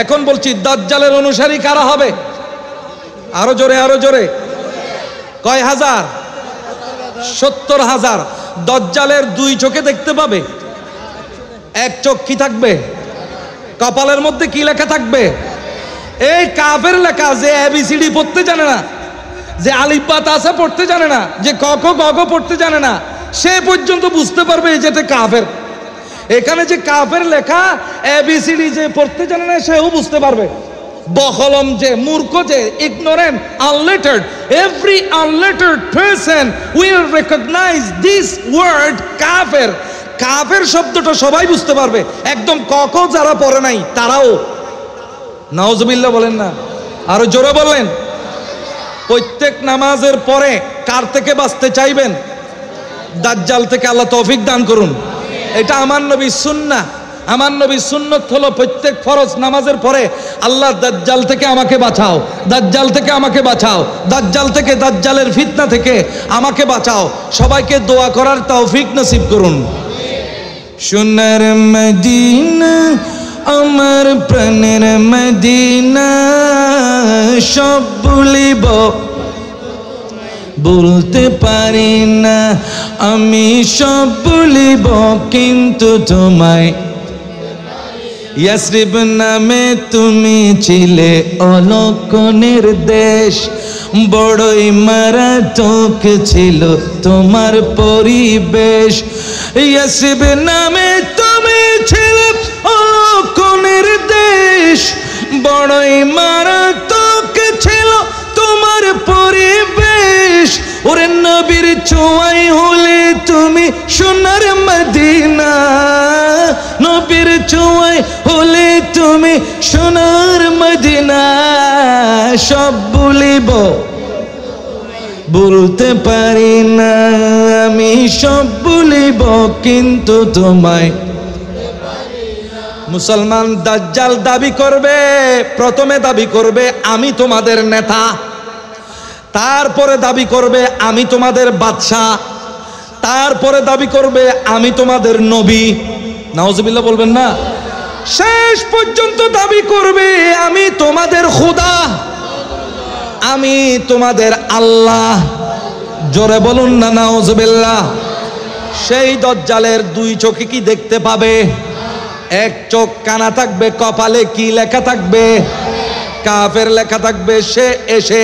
এখন বলছি দাজ্জালের অনুসারী কারা হবে? আরো জোরে, আরো জোরে। কয় হাজার? 70,000। দাজ্জালের 2 চোখে দেখতে পাবে, 1 চোখ কি থাকবে? কপালের মধ্যে কি লেখা থাকবে? এই কাফের লেখা। যে ABCD পড়তে জানে না, যে আলিফ বা তাসা পড়তে জানে না, যে ক খ গ ঘ পড়তে জানে না, সে পর্যন্ত বুঝতে পারবে যেটা কাফের। এখানে যে কাফের লেখা, ABCD যে পড়তে জানে না সেও বুঝতে পারবে। বহলম যে, মূর্খ যে, ignorant, unlettered, every unlettered person will recognize this word কাফের। কাফের শব্দটা সবাই বুঝতে পারবে, একদম ক খ যারা পড়ে নাই তারাও। নাউজুবিল্লাহ বলেন না? আরো জোরে বলেন। প্রত্যেক নামাজের পরে কার থেকে বাঁচতে চাইবেন? দাজ্জাল থেকে। আল্লাহ তৌফিক দান করুন। এটা আমার নবীর সুন্নাহ। আমার নবীর সুন্নত হলো প্রত্যেক ফরজ নামাজের পরে আল্লাহ দাজ্জাল থেকে আমাকে বাঁচাও, দাজ্জাল থেকে আমাকে বাঁচাও, দাজ্জাল থেকে, দাজ্জালের ফিতনা থেকে আমাকে বাঁচাও। সবাইকে দোয়া করার তৌফিক নসিব করুন। সোনার মদিনা আমার প্রাণের মদিনা, সব ভুলিব বলতে পারি না আমি, সব ভুলিব কিন্তু তোমায়। ইয়াসরিব নামে তুমি ছিলে অলক্ষণের দেশ, বড়ই মারাত্মক ছিল তোমার পরিবেশ। ইয়াসরিব নামে তুমি ছিলে অলক্ষণের দেশ, বড়ই মারাত্মক ছিল তোমার পরিবেশ। ওরে নবীর ছোঁয়ায় হলে তুমি সোনার মদিনা, নবীর ছোঁয়ায় হলে তুমি সোনার মদিনা। সব ভুলিব বলতে পারি না আমি, সব ভুলিব কিন্তু তোমায়। মুসলমান দাজ্জাল দাবি করবে, প্রথমে দাবি করবে আমি তোমাদের নেতা, তারপরে দাবি করবে আমি তোমাদের বাদশা, তারপরে দাবি করবে আমি তোমাদের নবী। নাউজুবিল্লাহ বলবেন না। শেষ পর্যন্ত দাবি করবে আমি তোমাদের খোদা, আমি তোমাদের আল্লাহ। জোরে বলুন না নাউজুবিল্লাহ। সেই দাজ্জালের দুই চোখে কি দেখতে পাবে? এক চোখ কানা থাকবে, কপালে কি লেখা থাকবে? কাফের লেখা থাকবে। সে এসে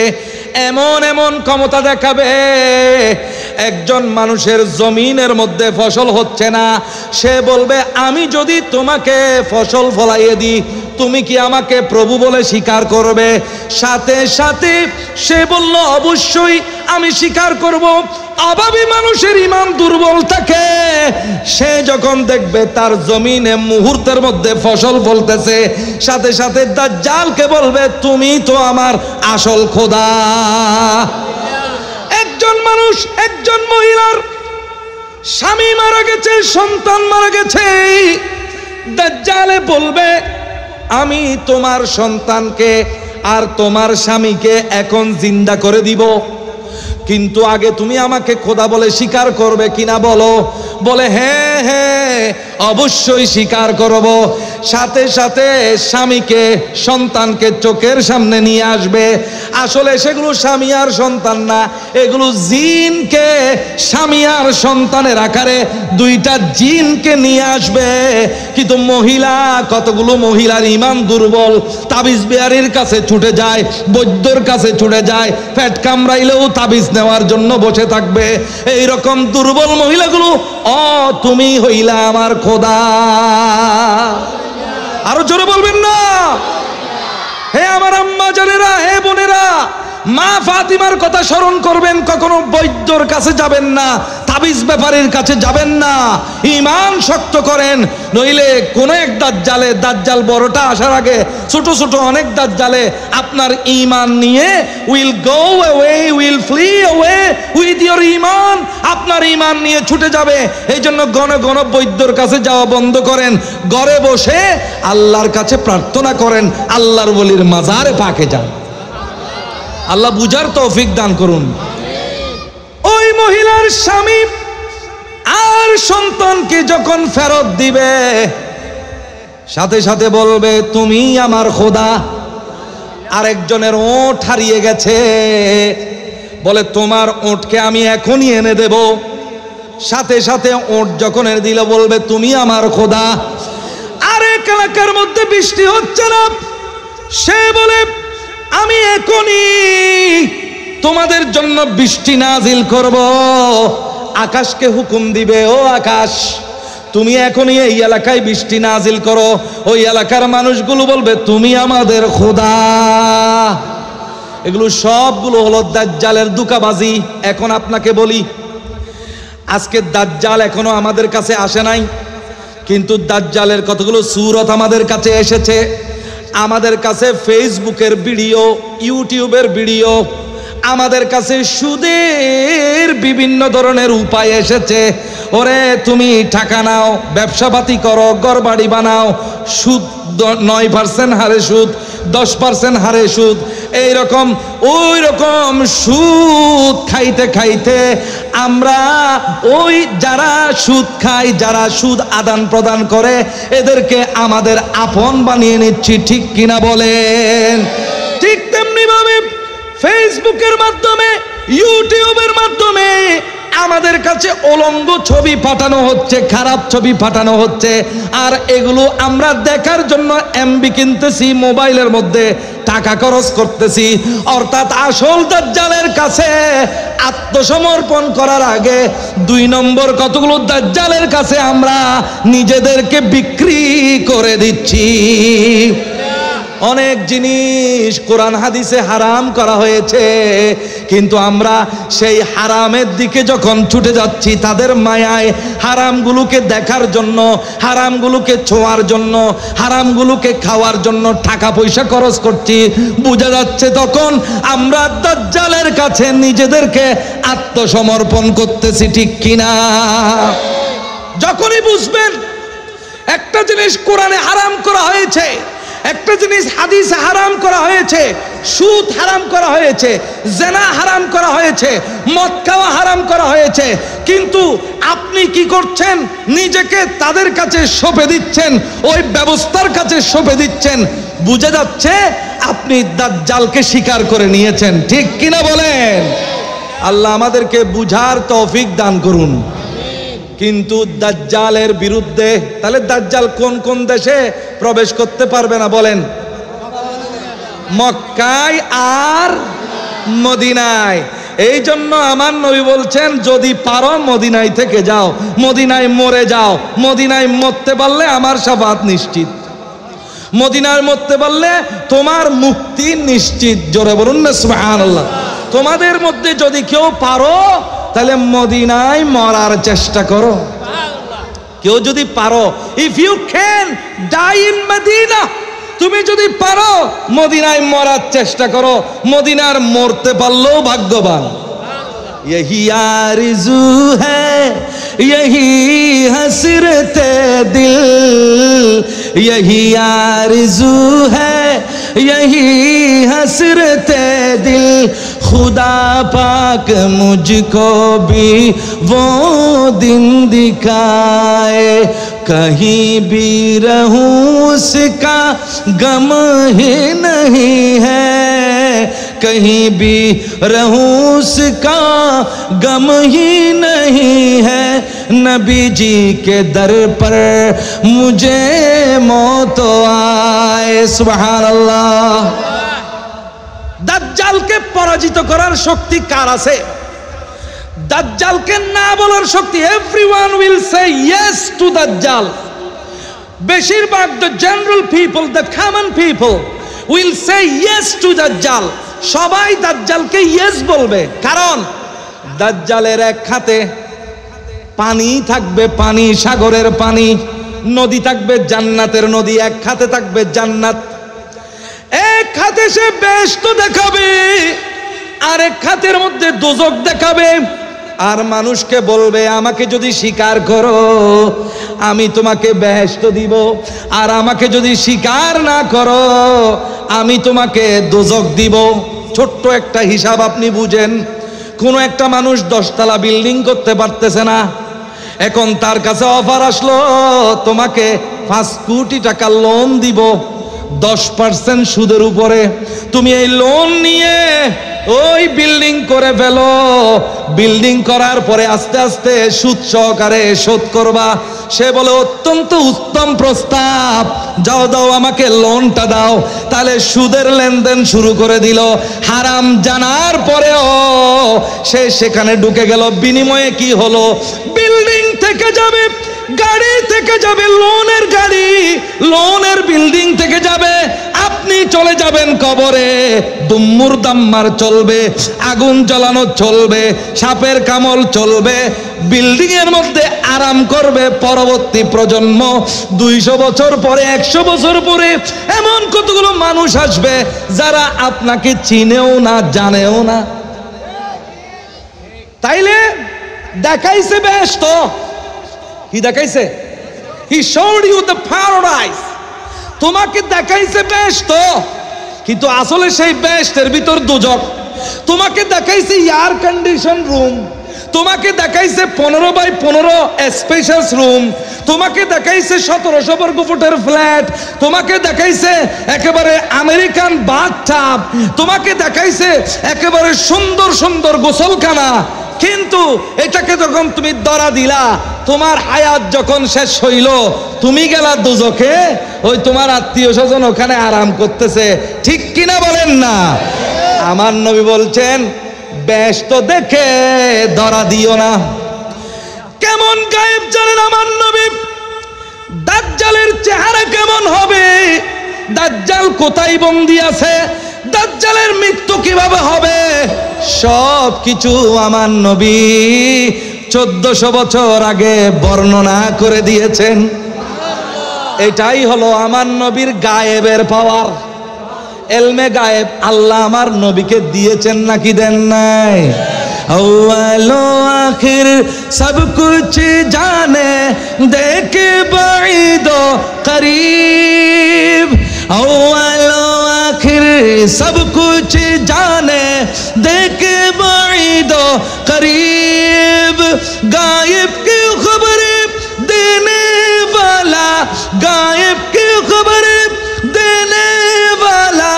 এমন এমন ক্ষমতা দেখাবে, একজন মানুষের জমিনের মধ্যে ফসল হচ্ছে না, সে বলবে আমি যদি তোমাকে ফসল ফলাইয়ে দিই তুমি কি আমাকে প্রভু বলে স্বীকার করবে? সাথে সাথে সে বলল অবশ্যই আমি স্বীকার করব। অভাবী মানুষের ঈমান দুর্বল থাকে, সে যখন দেখবে তার জমিনে মুহূর্তের মধ্যে ফসল ফলতেছে, সাথে সাথে দাজ্জালকে বলবে তুমি তো আমার আসল খোদা। একজন মানুষ, একজন মহিলার স্বামী মারা গেছে, সন্তান মারা গেছে, দাজ্জালে বলবে আমি তোমার সন্তানকে আর তোমার স্বামীকে এখন জিন্দা করে দিব, কিন্তু আগে তুমি আমাকে খোদা বলে স্বীকার করবে কিনা বলো। বলে হ্যাঁ হ্যাঁ অবশ্যই স্বীকার করব। সাথে সাথে স্বামীকে সন্তানকে চোখের সামনে নিয়ে আসবে। আসলে সেগুলো স্বামী আর সন্তান না, এগুলো জিনকে স্বামী আর সন্তানের আকারে দুইটা জিনকে নিয়ে আসবে। কিন্তু মহিলা, কতগুলো মহিলার ঈমান দুর্বল, তাবিজ বিহারীর কাছে ছুটে যায়, বৈদ্যর কাছে ছুটে যায়, পেট কামড়াইলেও তাবিজ নেওয়ার জন্য বসে থাকবে। এই রকম দুর্বল মহিলাগুলো ও তুমি হইলা আমার খোদা। আরো জোরে বলবেন না। হে আমার আম্মা জানেরা, হে বোনেরা, মা ফাতিমার কথা স্মরণ করবেন, কখনো বৈদ্যর কাছে যাবেন না, তাবিজ ব্যাপারীর কাছে যাবেন না, ঈমান শক্ত করেন, নইলে কোন এক দাজ্জালে, দাজ্জাল বড়টা আসার আগে ছোট ছোট অনেক দাজ্জালে আপনার ঈমান নিয়ে will go away, will flee away with your ঈমান, আপনার ঈমান নিয়ে ছুটে যাবে। এই জন্য ঘন ঘন বৈদ্যর কাছে যাওয়া বন্ধ করেন, ঘরে বসে আল্লাহর কাছে প্রার্থনা করেন, আল্লাহর ওলির মাজারে পাকে যান। আল্লাহ বুঝার তৌফিক দান করুন। ওই মহিলার স্বামী আর সন্তানকে যখন ফেরত দিবে, সাথে সাথে বলবে তুমি আমার খোদা। আরেকজনের ওট হারিয়ে গেছে, বলে তোমার ওটকে আমি এখনই এনে দেব। সাথে সাথে ওট যখন এনে দিল বলবে তুমি আমার খোদা। আরেক এলাকার মধ্যে বৃষ্টি হচ্ছে না, সে বলে আমি এখনই তোমাদের জন্য বৃষ্টি নাজিল করব। আকাশকে হুকুম দিবে, ও আকাশ তুমি এখনই এই এলাকায় বৃষ্টি নাজিল করো। ওই এলাকার মানুষগুলো বলবে তুমি আমাদের খোদা। এগুলো সবগুলো হলো দাজ্জালের দুকাবাজি। এখন আপনাকে বলি, আজকে দাজ্জাল এখনো আমাদের কাছে আসে নাই, কিন্তু দাজ্জালের কতগুলো সূরত আমাদের কাছে এসেছে। আমাদের কাছে ফেসবুকের ভিডিও, ইউটিউবের ভিডিও, আমাদের কাছে সুদের বিভিন্ন ধরনের উপায় এসেছে। ওরে তুমি টাকা নাও, ব্যবসাপাতি করো, ঘরবাড়ি বানাও, সুদ 9% হারে সুদ, 10% হারে সুদ, এইরকম ওই রকম সুদ খাইতে খাইতে আমরা ওই যারা সুদ খায়, যারা সুদ আদান প্রদান করে, এদেরকে আমাদের আপন বানিয়ে নিচ্ছি। ঠিক কিনা বলেন? ঠিক তেমনি ভাবে ফেসবুকের মাধ্যমে, ইউটিউবের মাধ্যমে আমাদের কাছে উলঙ্গ ছবি পাঠানো হচ্ছে, খারাপ ছবি পাঠানো হচ্ছে, আর এগুলো আমরা দেখার জন্য এমবি কিনতেছি, মোবাইলের মধ্যে টাকা খরচ করতেছি। অর্থাৎ আসল দাজ্জালের কাছে আত্মসমর্পণ করার আগে 2 নম্বর কতগুলো দাজ্জালের কাছে আমরা নিজেদেরকে বিক্রি করে দিচ্ছি। অনেক জিনিস কোরআন হাদিসে হারাম করা হয়েছে, কিন্তু আমরা সেই হারামের দিকে যখন ছুটে যাচ্ছি, তাদের মায়ায় হারামগুলোকে দেখার জন্য, হারামগুলোকে ছোঁয়ার জন্য, হারামগুলোকে খাওয়ার জন্য টাকা পয়সা খরচ করছি, বোঝা যাচ্ছে তখন আমরা দাজ্জালের কাছে নিজেদেরকে আত্মসমর্পণ করতেছি। ঠিক কিনা? যখনই বুঝবেন একটা জিনিস কোরআনে হারাম করা হয়েছে, একটা জিনিস হাদিসে হারাম করা হয়েছে, সুদ হারাম করা হয়েছে, জেনা হারাম করা হয়েছে, মদ খাওয়া হারাম করা হয়েছে, কিন্তু আপনি কি করছেন? নিজেকে তাদের কাছে সঁপে দিচ্ছেন, ওই ব্যবস্থার কাছে সঁপে দিচ্ছেন। বুঝা যাচ্ছে আপনি দাজ্জালকে স্বীকার করে নিয়েছেন। ঠিক কিনা বলেন? আল্লাহ আমাদেরকে বুঝার তৌফিক দান করুন। কিন্তু দাজ্জালের বিরুদ্ধে, তাহলে দাজ্জাল কোন কোন দেশে প্রবেশ করতে পারবে না বলেন? মক্কায় আর মদিনায়। এই জন্য আমার নবী বলছেন, যদি পারো মদিনায় থেকে যাও, মদিনায় মরে যাও। মদিনায় মরতে পারলে আমার শাফাত নিশ্চিত, মদিনায় মরতে পারলে তোমার মুক্তি নিশ্চিত। জোরে বলুন না সুবহানাল্লাহ। তোমাদের মধ্যে যদি কেউ পারো তাহলে মদিনায় মরার চেষ্টা করো। কেউ যদি পারো, if you can die in Medina, তুমি যদি পারো মদিনায় মরার চেষ্টা করো। মদিনার মরতে পারলেও ভাগ্যবান। यही आरज़ू है, यही हसरते दिल, यही आरज़ू है, यही हसरते दिल, खुदा पाक मुझको भी वो दिन दिखाए, कहीं भी रहूं उसका गम ही नहीं है, कहीं भी रहूं उसका गम ही नहीं है, नबी जी के दर पर मुझे मौत आए। सुभान अल्लाह। দাজ্জালকে পরাজিত করার শক্তি কার আছে? দাজ্জালকে না বলার শক্তি, everyone will say yes to দাজ্জাল। বেশিরভাগ the general people, the common people will say yes to দাজ্জাল। সবাই দাজ্জালকে ইয়েস বলবে, কারণ দাজ্জালের এক হাতে পানি থাকবে, পানি সাগরের পানি, নদী থাকবে জান্নাতের নদী, এক হাতে থাকবে জান্নাত, এক হাতে সে বেহেশত দেখাবে, আর এক হাতের মধ্যে দোজখ দেখাবে। আর মানুষকে বলবে, আমাকে যদি স্বীকার করো আমি তোমাকে বেহেশত দিব, আর আমাকে যদি স্বীকার না করো আমি তোমাকে দোজখ দিব। ছোট্ট একটা হিসাব আপনি বুঝেন, কোনো একটা মানুষ 10 তলা বিল্ডিং করতে পারতেছে না, এখন তার কাছে অফার আসলো, তোমাকে 5 কোটি টাকা লোন দিব 10% সুদের উপরে, তুমি এই লোন নিয়ে ওই বিল্ডিং করে ফেলো, বিল্ডিং করার পরে আস্তে আস্তে সুদ সহকারে শোধ করবা। সে বলে, অত্যন্ত উত্তম প্রস্তাব, যাও দাও আমাকে লোনটা দাও। তাহলে সুদের লেনদেন শুরু করে দিল। হারাম জানার পরেও সে সেখানে ঢুকে গেল। বিনিময়ে কি হলো? বিল্ডিং থেকে যাবে, গাড়ি থেকে যাবে, লোনের গাড়ি, লোনের বিল্ডিং থেকে যাবে, আপনি চলে যাবেন কবরে। দুম্মুর দাম্মার চলবে, আগুন জ্বালানো চলবে, সাপের কামড় চলবে, বিল্ডিং এর মধ্যে আরাম করবে পরবর্তী প্রজন্ম। 200 বছর পরে, 100 বছর পরে এমন কতগুলো মানুষ আসবে যারা আপনাকে চিনেও না, জানেও না। তাইলে দেখাইছে বেহেশত, কি দেখাইছে? He showed you the paradise, তোমাকে দেখাইছে বেহেশত, কিন্তু আসলে সেই বেহেশতের ভিতর দোজখ। তোমাকে দেখাইছে এয়ার কন্ডিশন রুম, তোমাকে দেখাইছে 15x15 স্পেশাস রুম, তোমাকে দেখাইছে 1700 বর্গ ফুটের ফ্ল্যাট, তোমাকে দেখাইছে একেবারে আমেরিকান বাথটাব, তোমাকে দেখাইছে একেবারে সুন্দর সুন্দর গোসলখানা। কিন্তু এটাকে যখন তুমি ধরা দিলা, তোমার হায়াত যখন শেষ হইল, তুমি গেলা দোজখে, ওই তোমার আত্মীয় স্বজন ওখানে আরাম করতেছে। ঠিক কিনা বলেন না? আমার নবী বলছেন, বেহেশত দেখে ধরা দিও না। কেমন গায়েব জানেন আমার নবী? দাজ্জালের চেহারা কেমন হবে, দাজ্জাল কোথায় বন্দী আছে, দাজ্জালের মৃত্যু কিভাবে হবে, সব কিছু আমার নবী 1400 বছর আগে বর্ণনা করে দিয়েছেন। এটাই হলো আমার নবীর গায়েবের পাওয়ার। এলমে গায়েব আল্লাহ আমার নবীকে দিয়েছেন নাকি দেন নাই? अव्वल आखिर सब कुछ जाने, देखे बाइदो करीब, अव्वल आखिर सब कुछ जाने, देखे बाइदो करीब, गायब की खबर देने वाला, गायब की खबर देने वाला,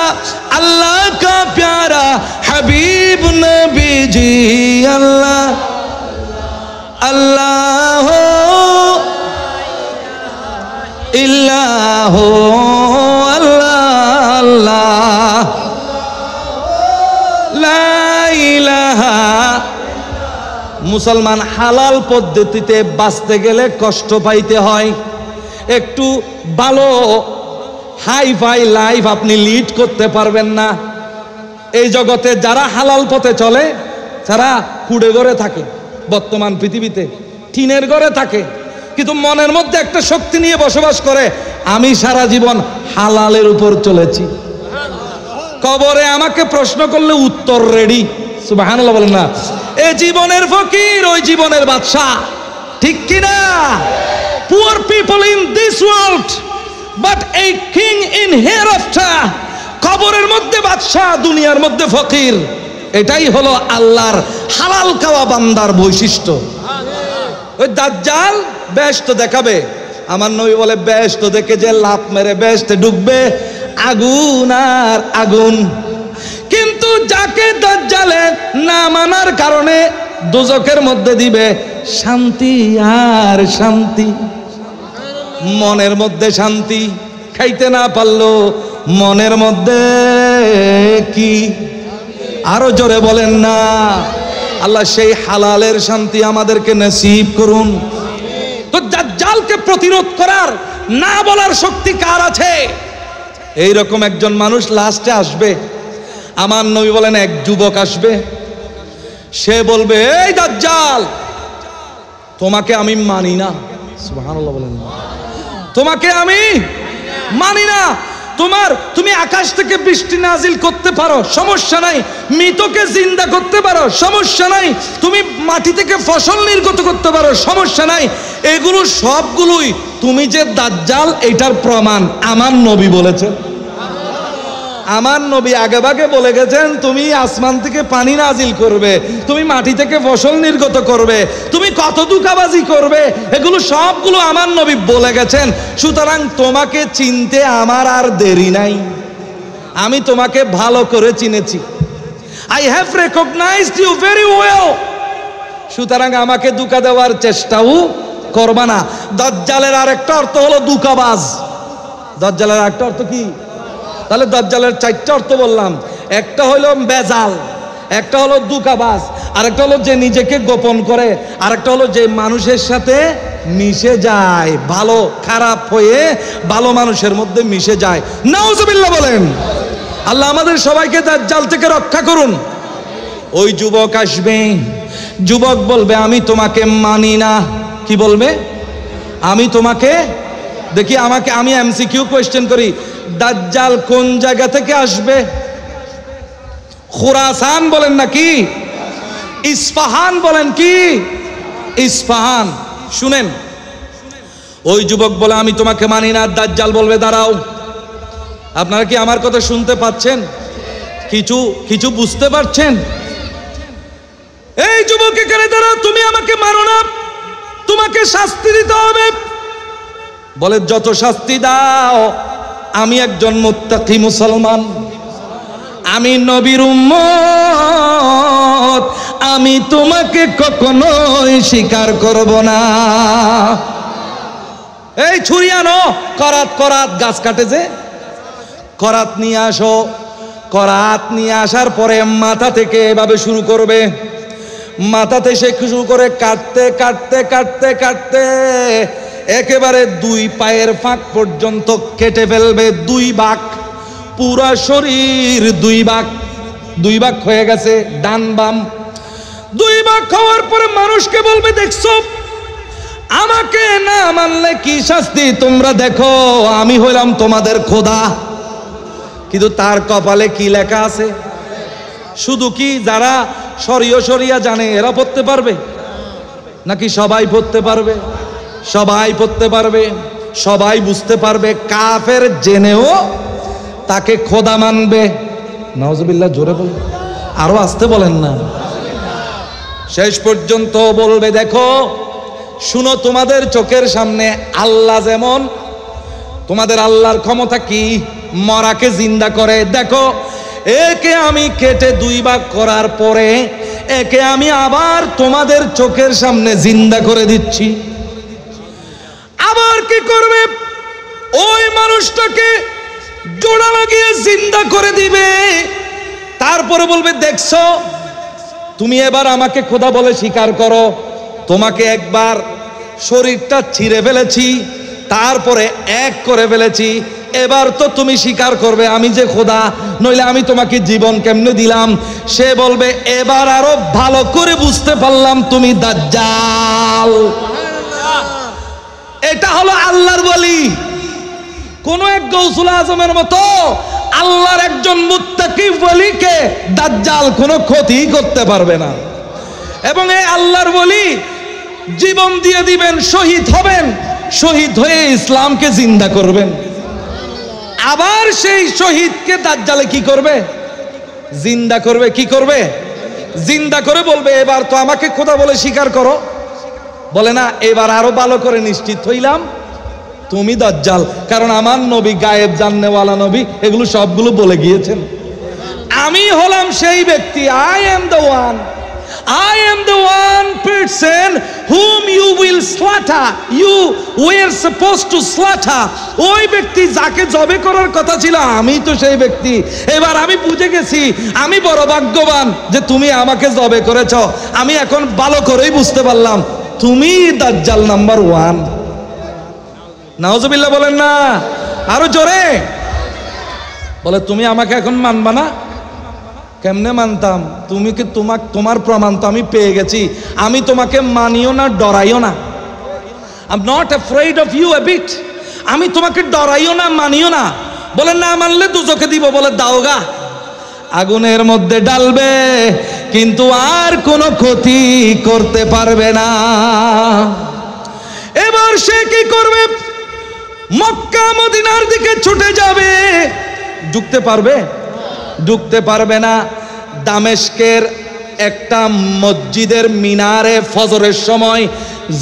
अल्लाह का प्यारा हबीब नबी जी। अल्लाह अल्लाह हो इल्लाह हो अल्लाह अल्लाह ला इलाहा। মুসলমান হালাল পদ্ধতিতে বাঁচতে গেলে কষ্ট পাইতে হয়, একটু ভালো হাই ফাই লাইফ আপনি লিড করতে পারবেন না। এই জগতে যারা হালাল পথে চলে তারা কুড়ে ঘরে থাকে, বর্তমান পৃথিবীতে টিনের ঘরে থাকে, কিন্তু মনের মধ্যে একটা শক্তি নিয়ে বসবাস করে, আমি সারা জীবন হালালের উপর চলেছি। কবরে আমাকে প্রশ্ন করলে উত্তর রেডি। সুবহানাল্লাহ বলেন না? এই জীবনের ফকির ওই জীবনের বাদশা, ঠিক কি না? Poor people in this world but a king in hereafter. কবরের মধ্যে বাদশা, দুনিয়ার মধ্যে ফকির। এটাই হলো আল্লাহর হালাল খাওয়া বান্দার বৈশিষ্ট্য। ওই দাজ্জাল বেহেশত দেখাবে, আমার নবী বলে বেহেশত দেখে যে লাফ মেরে বেহেশতে ঢুকবে, আগুন আর আগুন। কিন্তু যাকে দাজ্জালে না মানার কারণে দোজখের মধ্যে দিবে শান্তি আর শান্তি, মনের মধ্যে শান্তি। খাইতে না পারলো মনের মধ্যে কি? আরো জোরে বলেন না? আল্লাহ সেই হালালের শান্তি আমাদেরকে নসিব করুন। তো দাজ্জালকে প্রতিরোধ করার না বলার শক্তি কার আছে? এইরকম একজন মানুষ লাস্টে আসবে। আমার নবী বলেন এক যুবক আসবে, সে বলবে এই দাজ্জাল তোমাকে আমি মানি না। সুবহানাল্লাহ বলেন না? তোমাকে আমি মানি না। তুমি আকাশ থেকে বৃষ্টি নাজিল করতে পারো, সমস্যা নাই। মৃতকে জিন্দা করতে পারো, সমস্যা নাই। তুমি মাটি থেকে ফসল নির্গত করতে পারো, সমস্যা নাই। এগুলো সবগুলোই তুমি যে দাজ্জাল এটার প্রমাণ আমার নবী বলেছেন। আমার নবী আগেভাগে বলে গেছেন তুমি আসমান থেকে পানি নাজিল করবে, তুমি মাটি থেকে ফসল নির্গত করবে, তুমি কত দুকাবাজি করবে, এগুলো সবগুলো আমার নবী বলে গেছেন। সুতরাং তোমাকে চিনতে আমার আর দেরি নাই, আমি তোমাকে ভালো করে চিনেছি। I have recognised you very well. সুতরাং আমাকে দুকা দেওয়ার চেষ্টাও করবা না। দাজ্জালের আরেকটা অর্থ হলো দুকাবাজ। দাজ্জালের আরেকটা অর্থ কি? তাহলে দাজ্জালের চারটা অর্থ বললাম। একটা হলো বেজাল, একটা হলো দুকাবাজ, আরেকটা হলো যে নিজেকে গোপন করে, আরেকটা হলো যে মানুষের সাথে মিশে যায়, ভালো খারাপ হয়ে ভালো মানুষের মধ্যে মিশে যায়। নাউজুবিল্লাহ বলেন। আল্লাহ আমাদের সবাইকে দাজ্জাল থেকে রক্ষা করুন। ওই যুবক আসবে, যুবক বলবে আমি তোমাকে মানি না। কি বলবে? আমি তোমাকে, দেখি আমাকে, আমি এমসিকিউ কোয়েশ্চেন করি, দাজ্জাল কোন জায়গা থেকে আসবে? খুরাসান বলেন নাকি ইস্পাহান বলেন? কি ইস্পাহান? শুনেন, ওই যুবক বলে আমি তোমাকে মানি না। দাজ্জাল বলবে দাঁড়াও। আপনারা কি আমার কথা শুনতে পাচ্ছেন? কিছু কিছু বুঝতে পারছেন? এই যুবক এখানে দাঁড়াও, তুমি আমাকে মানো না, তোমাকে শাস্তি দিতে হবে। বলে যত শাস্তি দাও, আমি একজন মুত্তাকি মুসলমান, আমি নবীর উম্মত, আমি তোমাকে কখনোই স্বীকার করব না। এই ছুরি আনো, করাত করাত, গাছ কাটে যে করাত নিয়ে আসো। করাত নিয়ে আসার পরে মাথা থেকে এভাবে শুরু করবে, মাথাতে সে শুরু করে কাটতে কাটতে কাটতে কাটতে একেবারে দুই পায়ের ফাঁক পর্যন্ত কেটে ফেলবে। দুই ভাগ, পুরা শরীর দুই ভাগ, দুই ভাগ হয়ে গেছে, ডান বাম দুই ভাগ হওয়ার পরে মানুষকে বলবে দেখছো, আমাকে না মানলে কি শাস্তি তোমরা দেখো, আমি হইলাম তোমাদের খোদা। কিন্তু তার কপালে কি লেখা আছে? শুধু কি যারা শরিয়া জানে এরা পড়তে পারবে নাকি সবাই পড়তে পারবে? সবাই পড়তে পারবে, সবাই বুঝতে পারবে। কাফের জেনেও তাকে খোদা মানবে। নাউজুবিল্লাহ, জোরে বলেন, আরো আসতে বলেন না। শেষ পর্যন্ত বলবে, দেখো শুনো, তোমাদের চোখের সামনে আল্লাহ যেমন, তোমাদের আল্লাহর ক্ষমতা কি, মরাকে জিন্দা করে। দেখো একে আমি কেটে 2 ভাগ করার পরে একে আমি আবার তোমাদের চোখের সামনে জিন্দা করে দিচ্ছি। আবার কি করবে, ওই মানুষটাকে জোড়া লাগিয়ে জিন্দা করে দিবে। তারপরে বলবে, দেখছো তুমি এবার আমাকে খোদা বলে স্বীকার করো, তোমাকে একবার শরীরটা ছিঁড়ে ফেলেছি, তারপরে এক করে ফেলেছি, এবার তো তুমি স্বীকার করবে আমি যে খোদা, নইলে আমি তোমাকে জীবন কেমনে দিলাম। সে বলবে, এবার আরো ভালো করে বুঝতে পারলাম তুমি দাজ্জাল। এটা হলো আল্লাহর ওলি। কোন এক গৌসুল আজমের মতো আল্লাহর একজন মুত্তাকি ওলিকে দাজ্জাল কোনো ক্ষতি করতে পারবে না। এবং এই আল্লাহর ওলি জীবন দিয়ে দিবেন, শহীদ হবেন, শহীদ হয়ে ইসলামকে জিন্দা করবেন। আবার সেই শহীদকে দাজ্জালে কি করবে, জিন্দা করবে। কি করবে, জিন্দা করে বলবে, এবার তো আমাকে খোদা বলে স্বীকার করো। বলে না, এবার আরো ভালো করে নিশ্চিত হইলাম তুমি দাজ্জাল, কারণ আমার নবী গায়েব জাননেওয়ালা নবী, এগুলো সবগুলো বলে গিয়েছেন। আমি হলাম সেই ব্যক্তি, I am the one person whom you will slaughter, you were supposed to slaughter। ওই ব্যক্তি যাকে জবে করার কথা ছিল, আমি তো সেই ব্যক্তি। এবার আমি বুঝে গেছি, আমি বড় ভাগ্যবান যে তুমি আমাকে জবে করেছ। আমি এখন ভালো করেই বুঝতে পারলাম তুমি দাজ্জাল নাম্বার 1। নাউজুবিল্লাহ বলেন না, আরো জোরে বলে, তুমি আমাকে এখন মানবা না? কেমনে মানতাম, তুমি কি তোমার প্রমাণ তো আমি পেয়ে গেছি। আমি তোমাকে মানিও না, ডরাইও না। I'm not afraid of you a bit। আমি তোমাকে ডরাইও না, মানিও না। বলে না মানলে দুজকে দিব। বলে দাওগা, আগুনের মধ্যে ডালবে, কিন্তু আর কোনো ক্ষতি করতে পারবে না। এবার সে কি করবে, মক্কা মদিনার দিকে ছুটে যাবে। ঢুকতে পারবে না। দামেস্কের একটা মসজিদের মিনারে ফজরের সময়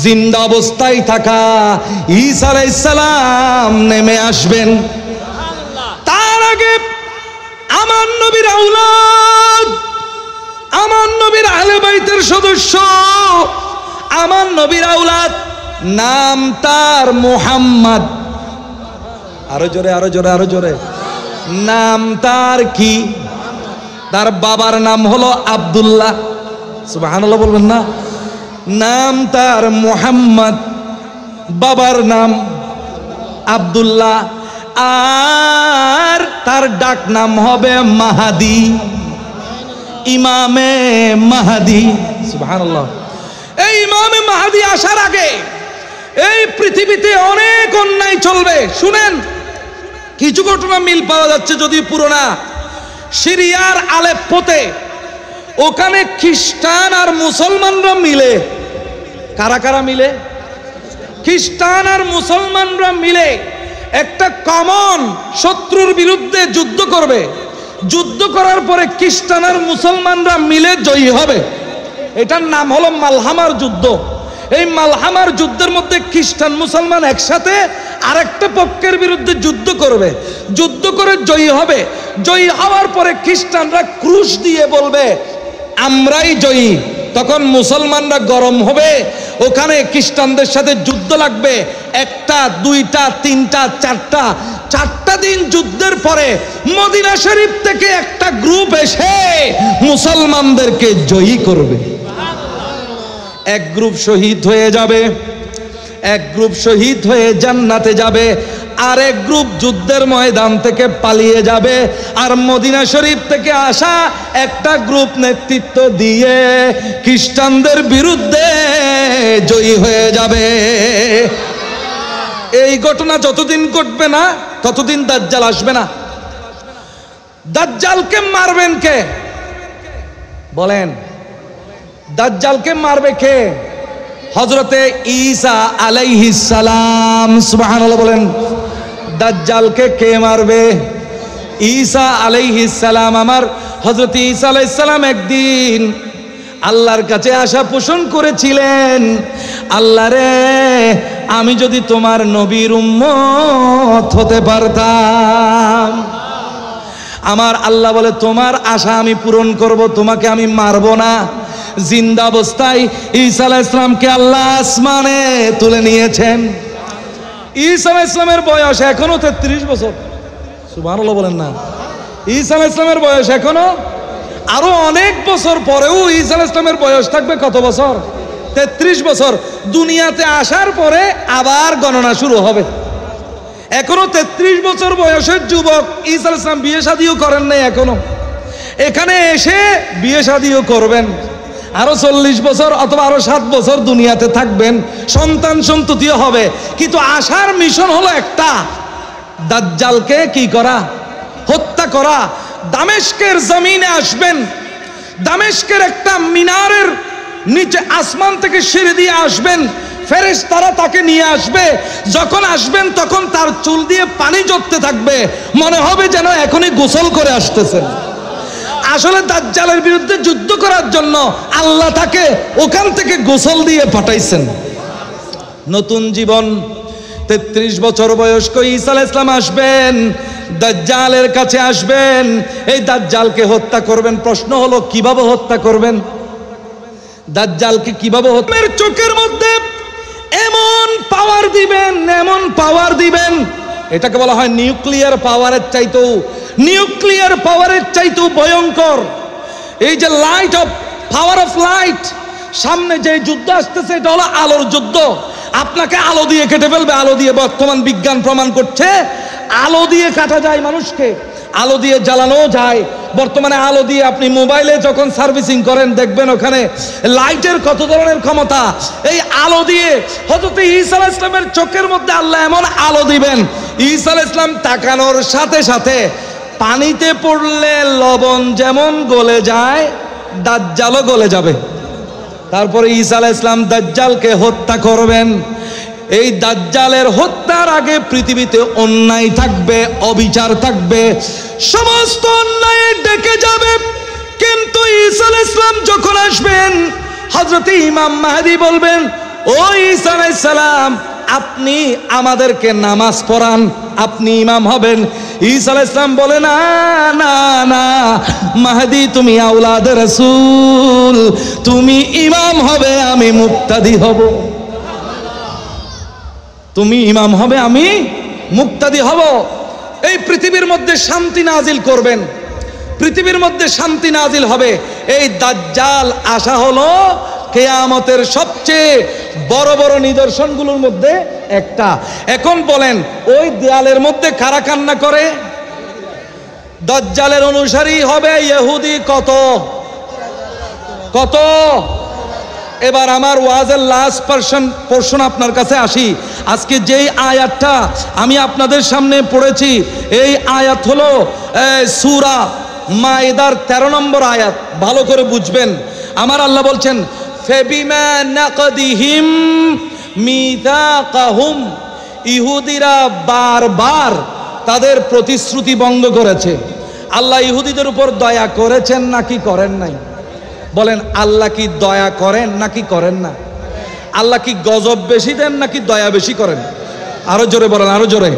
জিন্দা অবস্থায় থাকা ঈসা আলাইহিস সালাম নেমে আসবেন। তার আগে আমার নবীর আওলাদ, আমার নবীর আহলে বাইতের সদস্য, আমার নবীর আওলাদ, নাম তার মুহাম্মদ। আরো জোরে। নাম তার কি? তার বাবার নাম হলো আব্দুল্লাহ। সুবহানাল্লাহ বলবেন না? নাম তার মুহাম্মদ, বাবার নাম আব্দুল্লাহ, আর তার ডাক নাম হবে মাহাদি, ইমামে মাহাদি। সুবহানাল্লাহ। এই ইমামে মাহাদি আসার আগে এই পৃথিবীতে অনেক অন্যায় চলবে। শুনেন, কিছু ঘটনা মিল পাওয়া যাচ্ছে, যদি পুরো না। সিরিয়ার আলেপ্পোতে, ওখানে খ্রিস্টান আর মুসলমানরা মিলে, কারা মিলে? খ্রিস্টান আর মুসলমানরা মিলে একটা কমন শত্রুর বিরুদ্ধে যুদ্ধ করবে। যুদ্ধ করার পরে খ্রিস্টান আর মুসলমানরা মিলে জয়ী হবে। এটার নাম হলো মালহামার যুদ্ধ। এই মালহামার যুদ্ধের মধ্যে খ্রিস্টান মুসলমান একসাথে আরেকটা পক্ষের বিরুদ্ধে যুদ্ধ করবে। যুদ্ধ করে জয়ী হবে। জয়ী হওয়ার পরে খ্রিস্টানরা ক্রুশ দিয়ে বলবে আমরাই জয়ী। তখন মুসলমানরা গরম হবে, ওখানে খ্রিস্টানদের সাথে যুদ্ধ লাগবে। 1টা 2টা 3টা 4টা দিন যুদ্ধের পরে মদিনা শরীফ থেকে একটা গ্রুপ এসে মুসলমানদেরকে জয়ী করবে। এক গ্রুপ শহীদ হয়ে যাবে, এক গ্রুপ শহীদ হয়ে জান্নাতে যাবে, আর এক গ্রুপ যুদ্ধের ময়দান থেকে পালিয়ে যাবে। আর মদিনা শরীফ থেকে আসা একটা গ্রুপ নেতৃত্ব দিয়ে খ্রিস্টানদের বিরুদ্ধে জয়ী হয়ে যাবে। এই ঘটনা যতদিন ঘটবে না ততদিন দাজ্জাল আসবে না। দাজ্জালকে মারবেন কে? বলেন, দাজ্জালকে মারবে কে? হযরতে ঈসা আলাইহিস সালাম। সুবহানাল্লাহ বলেন। দাজ্জালকে কে মারবে? ঈসা আলাইহিস সালাম, আমার হযরত ঈসা আলাইহিস সালাম একদিন আল্লাহর কাছে আশা পোষণ করেছিলেন, আল্লাহ রে আমি যদি তোমার নবীর উম্মত হতে পারতাম। আমার আল্লাহ বলে তোমার আশা আমি পূরণ করব, তোমাকে আমি মারব না। জিন্দা অবস্থায় ঈসা আলাইহিস সালামকে আল্লাহ আসমানে তুলে নিয়েছেন। ঈসা আলাইহিস সালামের বয়স এখনো 33 বছর। সুবহানাল্লাহ বলেন না। ঈসা আলাইহিস সালামের বয়স এখনো, আরো অনেক বছর পরেও ঈসা আলাইহিস সালামের বয়স থাকবে কত বছর? 33 বছর। দুনিয়াতে আসার পরে আবার গণনা শুরু হবে। এখনো 33 বছর বয়সের যুবক ঈসা আলাইহিস সালাম বিয়ে শাদিও করেন নাই এখনো। এখানে এসে বিয়ে শাদিও করবেন, আরো 40 বছর অথবা আরো 7 বছর দুনিয়াতে থাকবেন, সন্তান সন্ততিও হবে। কিন্তু আসার মিশন হলো একটা, দাজ্জালকে কি করা? হত্যা করা। দামেস্কের জমিনে আসবেন, দামেস্কের একটা মিনারের নিচে আসমান থেকে সিঁড়ি দিয়ে আসবেন, ফেরেশতারা তাকে নিয়ে আসবে। যখন আসবেন তখন তার চুল দিয়ে পানি ঝরতে থাকবে, মনে হবে যেন এখনই গোসল করে আসতেছেন। আসলে দাজ্জালের বিরুদ্ধে যুদ্ধ করার জন্য আল্লাহ তাকে ওখান থেকে গোসল দিয়ে পাঠাইছেন। নতুন জীবন। 33 বছর বয়স্ক ঈসা আলাইহিস সালাম আসবেন, দাজ্জালের কাছে আসবেন, এই দাজ্জালকে হত্যা করবেন। প্রশ্ন হলো কিভাবে হত্যা করবেন? দাজ্জালকে কিভাবে হত্যা? চোখের মধ্যে এমন পাওয়ার দিবেন, এমন পাওয়ার দিবেন, এটাকে বলা হয় নিউক্লিয়ার পাওয়ারের চাইতেও, নিউক্লিয়ার পাওয়ারের চাইতেও ভয়ঙ্কর। এই যে light of power of light, সামনে যে যুদ্ধ আসতেছে এটা হলো আলোর যুদ্ধ। আপনাকে আলো দিয়ে কেটে ফেলবে, আলো দিয়ে। বর্তমান বিজ্ঞান প্রমাণ করছে আলো দিয়ে কাটা যায় মানুষকে, আলো দিয়ে জ্বালানো যায়। বর্তমানে আলো দিয়ে আপনি মোবাইলে যখন সার্ভিসিং করেন দেখবেন ওখানে লাইটের কত ধরনের ক্ষমতা। এই আলো দিয়ে হযরত ঈসা আলাইহিস সালামের চোখের মধ্যে আল্লাহ এমন আলো দিবেন, ঈসা আলাইহিস সালাম তাকানোর সাথে সাথে পানিতে পড়লে লবণ যেমন গলে যায়, দাজ্জালও গলে যাবে। তারপরে ঈসা আলাইহিস সালাম দাজ্জালকে হত্যা করবেন। এই দাজ্জালের হত্যার আগে পৃথিবীতে অন্যায় থাকবে, অবিচার থাকবে, সমস্ত অন্যায় ডেকে যাবে। কিন্তু ঈসা আলাইহিস সালাম যখন আসবেন, হযরত ইমাম মাহদী বলবেন, ও ঈসা আলাইহিস সালাম আপনি আমাদেরকে নামাজ পড়ান, আপনি ইমাম হবেন। ঈসা আলাইহিস সালাম বলে না না না মাহদী তুমি আওলাদে রাসূল, তুমি ইমাম হবে, আমি মুক্তাদি হব। তুমি ইমাম হবে, আমি মুক্তাদি হব। এই পৃথিবীর মধ্যে শান্তি নাজিল করবেন, পৃথিবীর মধ্যে শান্তি নাজিল হবে। এই দাজ্জাল আসা হলো কিয়ামতের সবচেয়ে বড় বড় নিদর্শনগুলোর মধ্যে একটা। এখন বলেন ওই দেয়ালের মধ্যে কারা কান্না করে? দাজ্জালের অনুসারী হবে ইহুদি কত কত? এবার আমার ওয়াজের লাস্ট পোরশন আপনার কাছে আসি। আজকে যেই আয়াতটা আমি আপনাদের সামনে পড়েছি, এই আয়াত হলো সূরা মাইদার 13 নম্বর আয়াত। ভালো করে বুঝবেন। আমার আল্লাহ বলছেন ফাবিমা নাকদিহিম মিথাকাহুম, ইহুদিরা বারবার তাদের প্রতিশ্রুতি ভঙ্গ করেছে। আল্লাহ ইহুদিদের উপর দয়া করেছেন নাকি করেন নাই? বলেন আল্লাহ কি দয়া করেন নাকি করেন না? আল্লাহ কি গজব বেশি দেন নাকি দয়া বেশি করেন? আরো জোরে বলেন, আরো জোরে।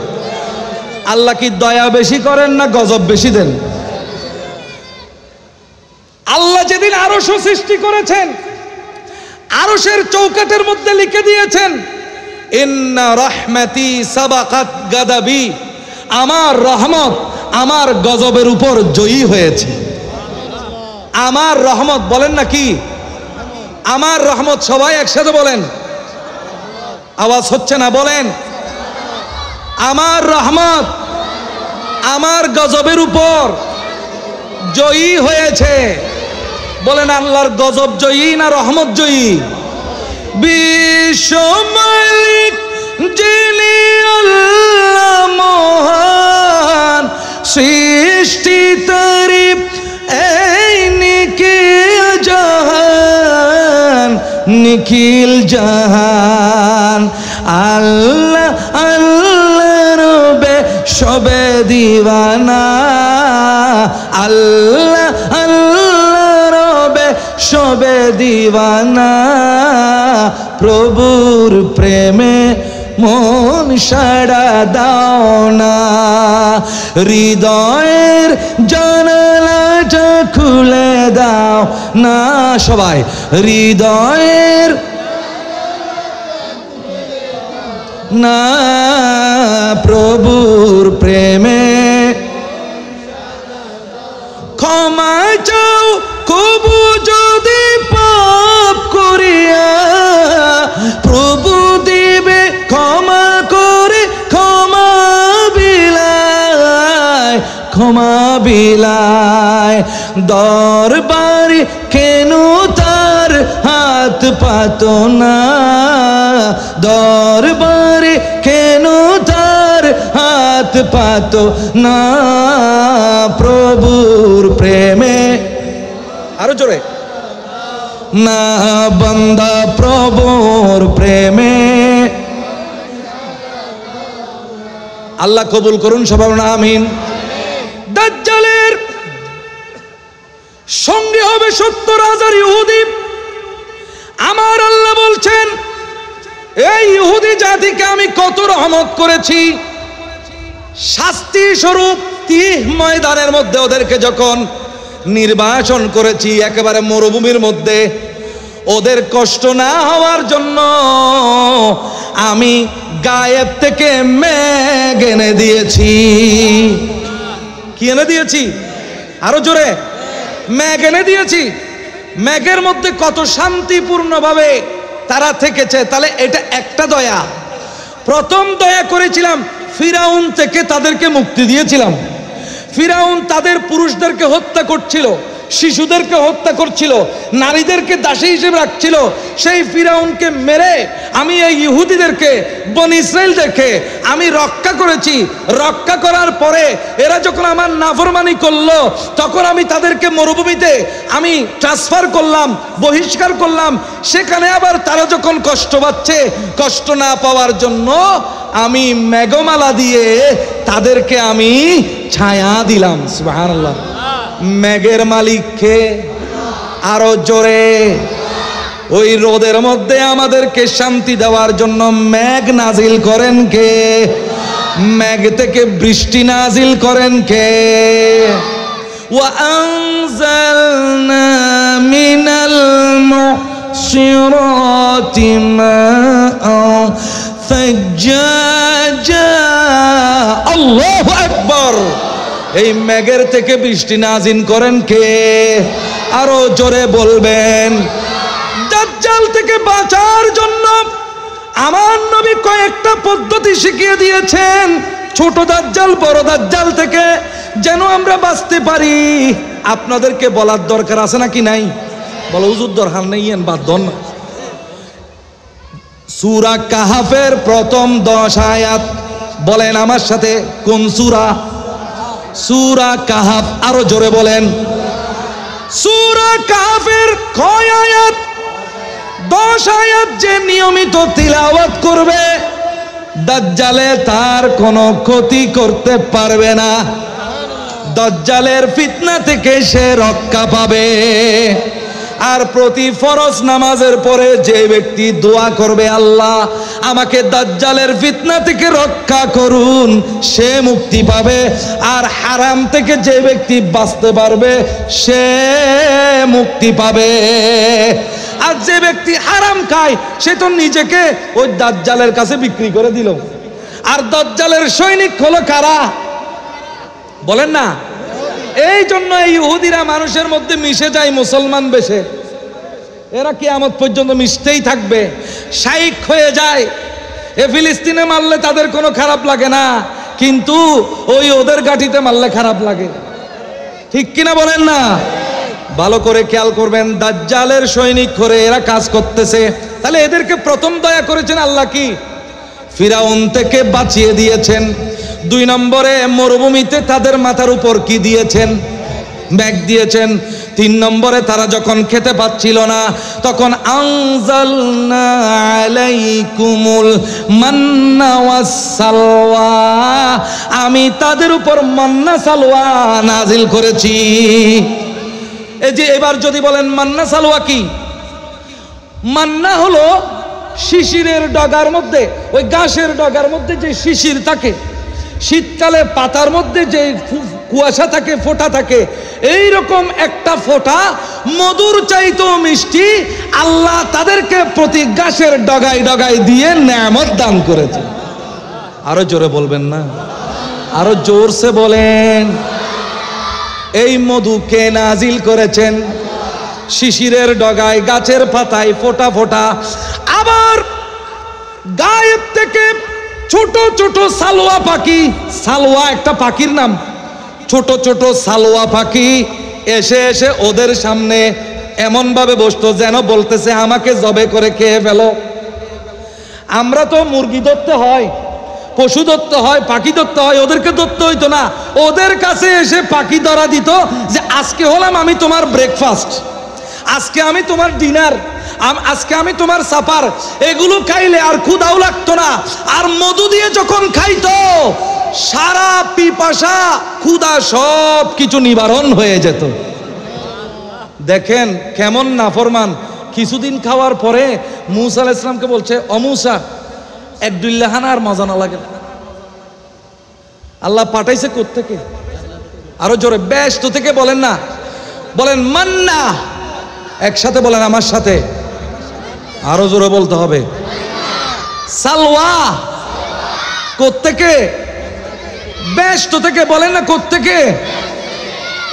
আল্লাহ কি দয়া বেশি করেন না গজব বেশি দেন? আল্লাহ যেদিন আরশ সৃষ্টি করেছেন, আরশের চৌকাঠের মধ্যে লিখে দিয়েছেন ইন্না রাহমাতি সাবাকাত গাদাবি, আমার রহমত আমার গজবের উপর জয়ী হয়েছে। আমার রহমত, বলেন না কি? আমার রহমত, সবাই একসাথে বলেন। আওয়াজ হচ্ছে না, বলেন আমার রহমত আমার গজবের উপর জয়ী হয়েছে। বলেন আল্লাহর গজব জয়ী না রহমত জয়ী? বিশ্ব মালিক যিনি আল্লাহ মহান, সৃষ্টি তারিফ এই নিখিল জাহান, নিখিল জাহান। আল্লাহ আল্লাহ রবে সবে দিওয়ানা, আল্লাহ আল্লাহ রবে সবে দিওয়ানা, প্রভুর প্রেমে মন সাড়া দাও না, হৃদয়ের জানালাটা খুলে দাও না, সবাই হৃদয়ের না, প্রভুর প্রেমে ক্ষমা চাও কবু যদি পাপ করিয়া, প্রভু দিবে ক্ষমা করে ক্ষমা বিলায়, ক্ষমা বিলায়, দরবারে কেন তার হাত পাতো না, দরবারে কেন তার হাত পাতো না, প্রভুর প্রেমে আরো জোরে না, বান্দা প্রভুর প্রেমে। আল্লাহ কবুল করুন সবাই না আমিন। দাজ্জালের সঙ্গে হবে 70,000 ইহুদি। আমার আল্লাহ বলছেন এই ইহুদি জাতিকে আমি কত রহমত করেছি, শাস্তি স্বরূপ তিহ ময়দানের মধ্যে ওদেরকে যখন নির্বাচন করেছি, একেবারে মরুভূমির মধ্যে, ওদের কষ্ট না হওয়ার জন্য আমি গায়েব থেকে মেঘ এনে দিয়েছি। কি এনে দিয়েছি? আরো জোরে, মেঘ এনে দিয়েছি। মেঘের মধ্যে কত শান্তিপূর্ণভাবে তারা থেকেছে। তাহলে এটা একটা দয়া। প্রথম দয়া করেছিলাম, ফিরাউন থেকে তাদেরকে মুক্তি দিয়েছিলাম। ফিরাউন তাদের পুরুষদেরকে হত্যা করছিল, শিশুদেরকে হত্যা করছিল, নারীদেরকে দাসী হিসেবে রাখছিল। সেই ফিরাউনকে মেরে আমি এই ইহুদিদেরকে, বনি ইসরাইলদেরকে আমি রক্ষা করেছি। রক্ষা করার পরে এরা যখন আমার নাফরমানি করলো, তখন আমি তাদেরকে মরুভূমিতে আমি ট্রান্সফার করলাম, বহিষ্কার করলাম। সেখানে আবার তারা যখন কষ্ট পাচ্ছে, কষ্ট না পাওয়ার জন্য আমি মেঘমালা দিয়ে তাদেরকে আমি ছায়া দিলাম। সুবহানাল্লাহ। মেঘের মালিক কে? আরো জোরে। ওই রোদের মধ্যে আমাদেরকে শান্তি দেওয়ার জন্য মেঘ নাজিল করেন কে? মেঘ থেকে বৃষ্টি নাজিল করেন কে? ওয়া আনজালনা মিনাল মুসিরাতি মাআন ফাজ্জাজা। আল্লাহু আকবার। এই মেঘের থেকে বৃষ্টি নাজিল করেন কে? আরো জোরে বলবেন। দাজ্জাল থেকে বাঁচার জন্য আমার নবী কয়েকটা পদ্ধতি শিখিয়ে দিয়েছেন, ছোট দাজ্জাল বড় দাজ্জাল থেকে যেন আমরা বাঁচতে পারি। আপনাদেরকে বলার দরকার আছে নাকি নাই? বলো হুজুর দরকার নেই, বাদ দন না। সূরা কাহাফের প্রথম 10 আয়াত বলেন আমার সাথে, কোন সূরা? সূরা কাহাফ। আরো জোরে বলেন। সূরা কাহাফের কয় আয়াত? 10 আয়াত। যে নিয়মিত তিলাওয়াত করবে, দাজ্জালে তার কোনো ক্ষতি করতে পারবে না। দাজ্জালের ফিতনা থেকে সে রক্ষা পাবে। আর প্রতি ফরজ নামাজের পরে যে ব্যক্তি দোয়া করবে, আল্লাহ আমাকে দাজ্জালের ফিতনা থেকে রক্ষা করুন, সে মুক্তি পাবে। আর হারাম থেকে যে ব্যক্তি বাঁচতে পারবে, সে মুক্তি পাবে। আর যে ব্যক্তি হারাম খায়, সে তো নিজেকে ওই দাজ্জালের কাছে বিক্রি করে দিল। আর দাজ্জালের সৈনিক হলো কারা? বলেন না। এই জন্য এই ইহুদিরা মানুষের মধ্যে মিশে যায় মুসলমান বেশে। এরা কিয়ামত পর্যন্ত মিশতেই থাকবে, শাইখ হয়ে যায়। এ ফিলিস্তিনে মারলে তাদের কোনো খারাপ লাগে না, কিন্তু ওই ওদের গাঠিতে মারলে খারাপ লাগে। ঠিক কিনা বলেন না? ভালো করে খেয়াল করবেন। দাজ্জালের সৈনিক করে এরা কাজ করতেছে। তাহলে এদেরকে প্রথম দয়া করেছেন আল্লাহ কি? ফিরাউন থেকে বাঁচিয়ে দিয়েছেন। 2 নম্বরে মরুভূমিতে তাদের মাথার উপর কি দিয়েছেন? ব্যাগ দিয়েছেন। 3 নম্বরে তারা যখন খেতে পাচ্ছিল না তখন আনজালনা আলাইকুমুল মান্না ওয়াস সালওয়া, আমি তাদের উপর মান্না সালওয়া নাজিল করেছি। এই যে এবার যদি বলেন মান্না সালওয়া কি? মান্না হলো শিশিরের ডগার মধ্যে, ওই গাছের ডগার মধ্যে যে শিশির থাকে, শীতকালে পাতার মধ্যে যে কুয়াশা থাকে, ফোঁটা থাকে, এই রকম একটা ফোঁটা মধুর চাইতেও মিষ্টি আল্লাহ তাদেরকে প্রতি গাছের ডগায় ডগায় দিয়ে নেয়ামত দান করেছে। আরো জোরে বলবেন না? আরো জোরসে বলেন। এই মধু কে নাজিল করেছেন? শিশিরের ডগায়, গাছের পাতায় ফোঁটা ফোঁটা। আবার গায়েব থেকে ছোট ছোট সালোয়া পাখি, সালোয়া একটা পাখির নাম, ছোট ছোট সালোয়া পাখি এসে এসে ওদের সামনে এমন ভাবে বসতো যেন বলতেছে আমাকে জবে করে খেয়ে ফেলো। আমরা তো মুরগি ধরতে হয়, পশু ধরতে হয়, পাখি ধরতে হয়, ওদেরকে ধরতে হইতো না। ওদের কাছে এসে পাখি ধরা দিত যে আজকে হলাম আমি তোমার ব্রেকফাস্ট, আজকে আমি তোমার ডিনার, আজকে আমি তোমার সাপার। এগুলো খাইলে আর ক্ষুধাও লাগতো না। আর মধু দিয়ে যখন খাইতো সারা পিপাসা ক্ষুধা সব কিছু নিবারণ হয়ে যেত। দেখেন কেমন নাফরমান। কিছুদিন খাওয়ার পরে মূসা আলাইহিস সালামকে বলছে, ও মূসা, এক দুইল্লাহানা আর মজা না লাগে। আল্লাহ পাঠাইছে কোত্থেকে? আরো জোরে ব্যস্ত থেকে বলেন না, বলেন মান্না, একসাথে বলেন আমার সাথে, আরো জোরে বলতে হবে। সালওয়া কোত্থেকে? ব্যস্ত থেকে বলেন না কোত্থেকে?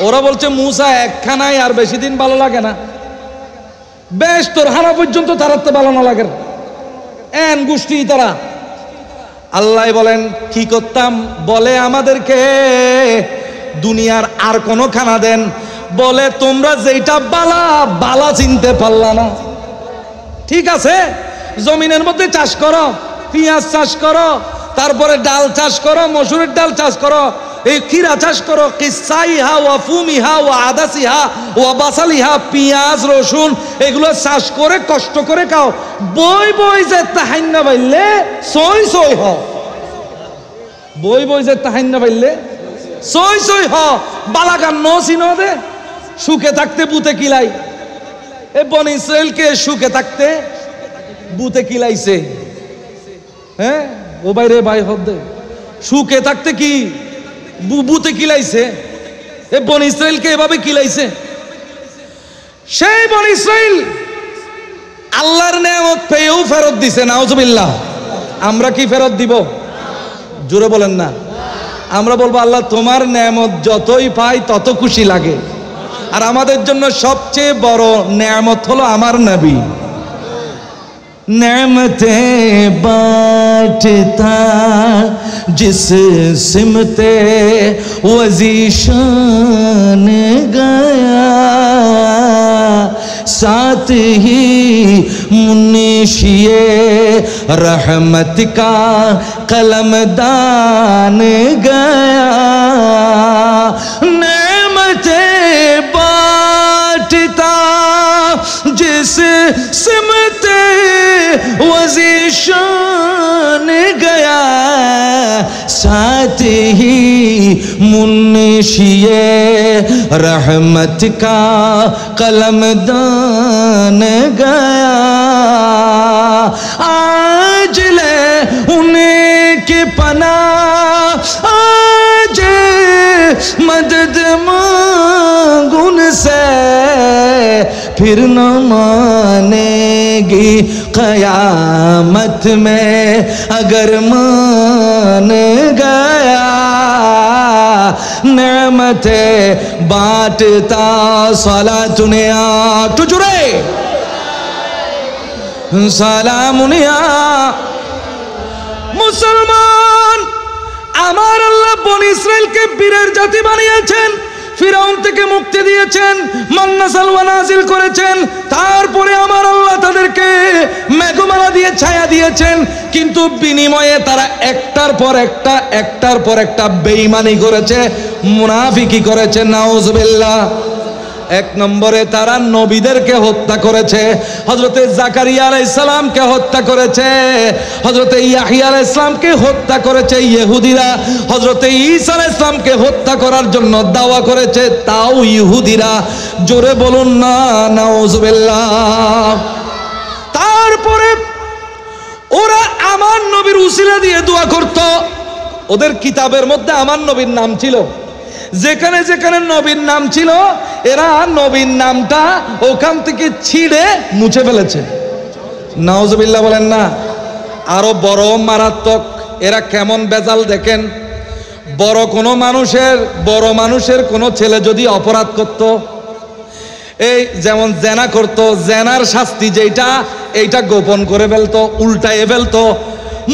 ওরা বলছে মূসা একখানাই আর বেশি দিন ভালো লাগে না, ব্যস্তর হানা পর্যন্ত তারাতে ভালো না লাগে, এন গোষ্ঠী তারা। আল্লাহ বলেন কি করতাম? বলে আমাদেরকে দুনিয়ার আর কোন খানা দেন, বলে তোমরা যেটা বালা বালা চিনতে পারলা না। ঠিক আছে, জমিনের মধ্যে চাষ করো, পেঁয়াজ চাষ করো, তারপরে ডাল চাষ করো, মসুরের ডাল চাষ করো, এই খিরা চাষ করো, কিসাইহা ওয়া ফুমিহা ওয়া আদাসিহা ওয়া বাসালিহা, পেঁয়াজ রসুন এগুলো চাষ করে কষ্ট করে খাও। বই বই যে তাহাইন্না বাইলে সই সই হ, বই বই যে তাহাইন্না বাইলে সই সই হ। বালাগান ন চিনো দে, সুখে থাকতে বুতে কিলাই। এ বনি ইসরাইলকে সুখে থাকতে বুতে কিলাইছে। হ্যাঁ ও বাইরে ভাই হদ্দে সুখে থাকতে কি বুতে কিলাইছে। এ বনি ইসরাইলকে এভাবে কিলাইছে। সেই বনি ইসরাইল আল্লাহর নেয়ামত পেয়েও ফেরত দিছে, নাউজুবিল্লাহ। আমরা কি ফেরত দিব? জোরে বলেন না। আমরা বলবো আল্লাহ তোমার নেয়ামত যতই পাই তত খুশি লাগে। আর আমাদের জন্য সবচেয়ে বড় নেয়ামত হলো আমার নবী। नेमते बांटता जिस सिमते वजीशान गया, साथ ही मुनीशिए रहमत का कलमदान गया। नेमते बांटता जिस सिमते वजीशान गया, साथ ही मुन्शिए रहमत का कलमदान गया। आज ले उनके पना, आज मदद मांगू उनसे, फिर न मानेगी क़यामत में अगर मान गया। नेमते बांटता सलातुनिया टुजुरे सालामुनिया। मुसलमान আমার আল্লাহ বনি ইসরাইলকে বীরের জাতি বানিয়েছেন, ফিরাউন থেকে মুক্তি দিয়েছেন, মান্না সালওয়া নাজিল করেছেন। তারপরে আমার আল্লাহ তাদেরকে মেঘমালা দিয়ে ছায়া দিয়েছেন, কিন্তু বিনিময়ে তারা একটার পর একটা বেঈমানি করেছে, মুনাফিকি করেছে। নাউজুবিল্লাহ। এক নম্বরে তারা নবীদেরকে হত্যা করেছে। হযরতে জাকারিয়া আলাইহিস সালামকে হত্যা করেছে, হযরতে ইয়াহইয়া আলাইহিস সালামকে হত্যা করেছে ইহুদিরা, হযরতে ঈসা আলাইহিস সালামকে হত্যা করার জন্য দাওয়া করেছে, তাও ইহুদিরা। জোরে বলুন না নাউজুবিল্লাহ। তারপরে ওরা আমার নবীর উসিলা দিয়ে দোয়া করত। ওদের কিতাবের মধ্যে আমার নবীর নাম ছিল, যেখানে যেখানে নবীর নাম ছিল এরা নবীর নামটা ওখান থেকে ছিঁড়ে মুছে ফেলেছে। নাউজুবিল্লাহ বলেন না। আরো বড় মারাত্মক, এরা কেমন বেজাল দেখেন। বড় মানুষের কোনো ছেলে যদি অপরাধ করত, এই যেমন জেনা করত, জেনার শাস্তি যেটা এইটা গোপন করে ফেলতো, উল্টায়ে ফেলতো,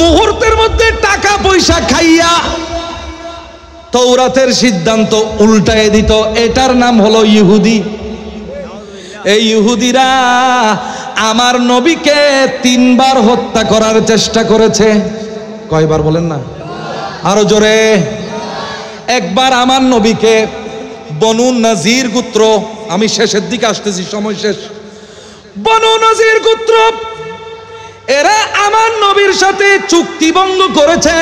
মুহূর্তের মধ্যে টাকা পয়সা খাইয়া তৌরাতের সিদ্ধান্ত উল্টায়ে দিত। এটার নাম হলো ইহুদি। এই ইহুদিরা আমার নবীকে 3 বার হত্যা করার চেষ্টা করেছে। কয়বার বলেন না, আরো জোরে। একবার আমার নবীকে বনু নজির গোত্র, আমি শেষের দিকে আসতেছি, সময় শেষ। বনু নজির গোত্র এরা আমার নবীর সাথে চুক্তি ভঙ্গ করেছে।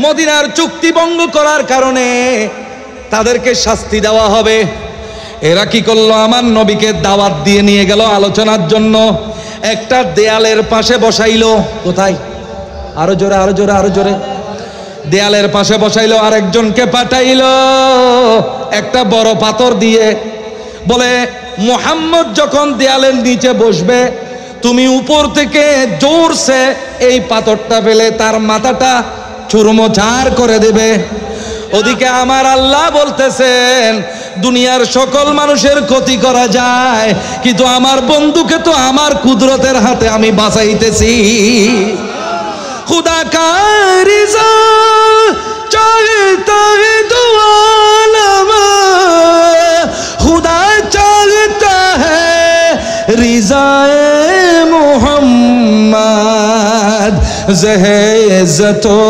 মদিনার চুক্তি ভঙ্গ করার কারণে তাদেরকে শাস্তি দেওয়া হবে। এরা কি করলো, আমার নবীকে দাওয়াত দিয়ে নিয়ে গেল আলোচনার জন্য। একটা দেয়ালের পাশে বসাইলো। কোথায়? আরো জোরে, আরো জোরে, আরো জোরে। দেয়ালের পাশে বসাইলো। আরেকজনকে পাঠাইলো একটা বড় পাথর দিয়ে, বলে মুহাম্মদ যখন দেয়ালের নিচে বসবে তুমি উপর থেকে জোরসে এই পাথরটা ফেলে তার মাথাটা চুরমোচার করে দেবে। ওদিকে আমার আল্লাহ বলতেছেন দুনিয়ার সকল মানুষের ক্ষতি করা যায়, কিন্তু আমার বন্ধুকে তো আমার কুদরতের হাতে আমি বাঁচাইতেছি। खुदा का रिज़ा चाहता है दो आलम, खुदा चाहता है रिज़ाए मोहम्मद, ज़हज़तो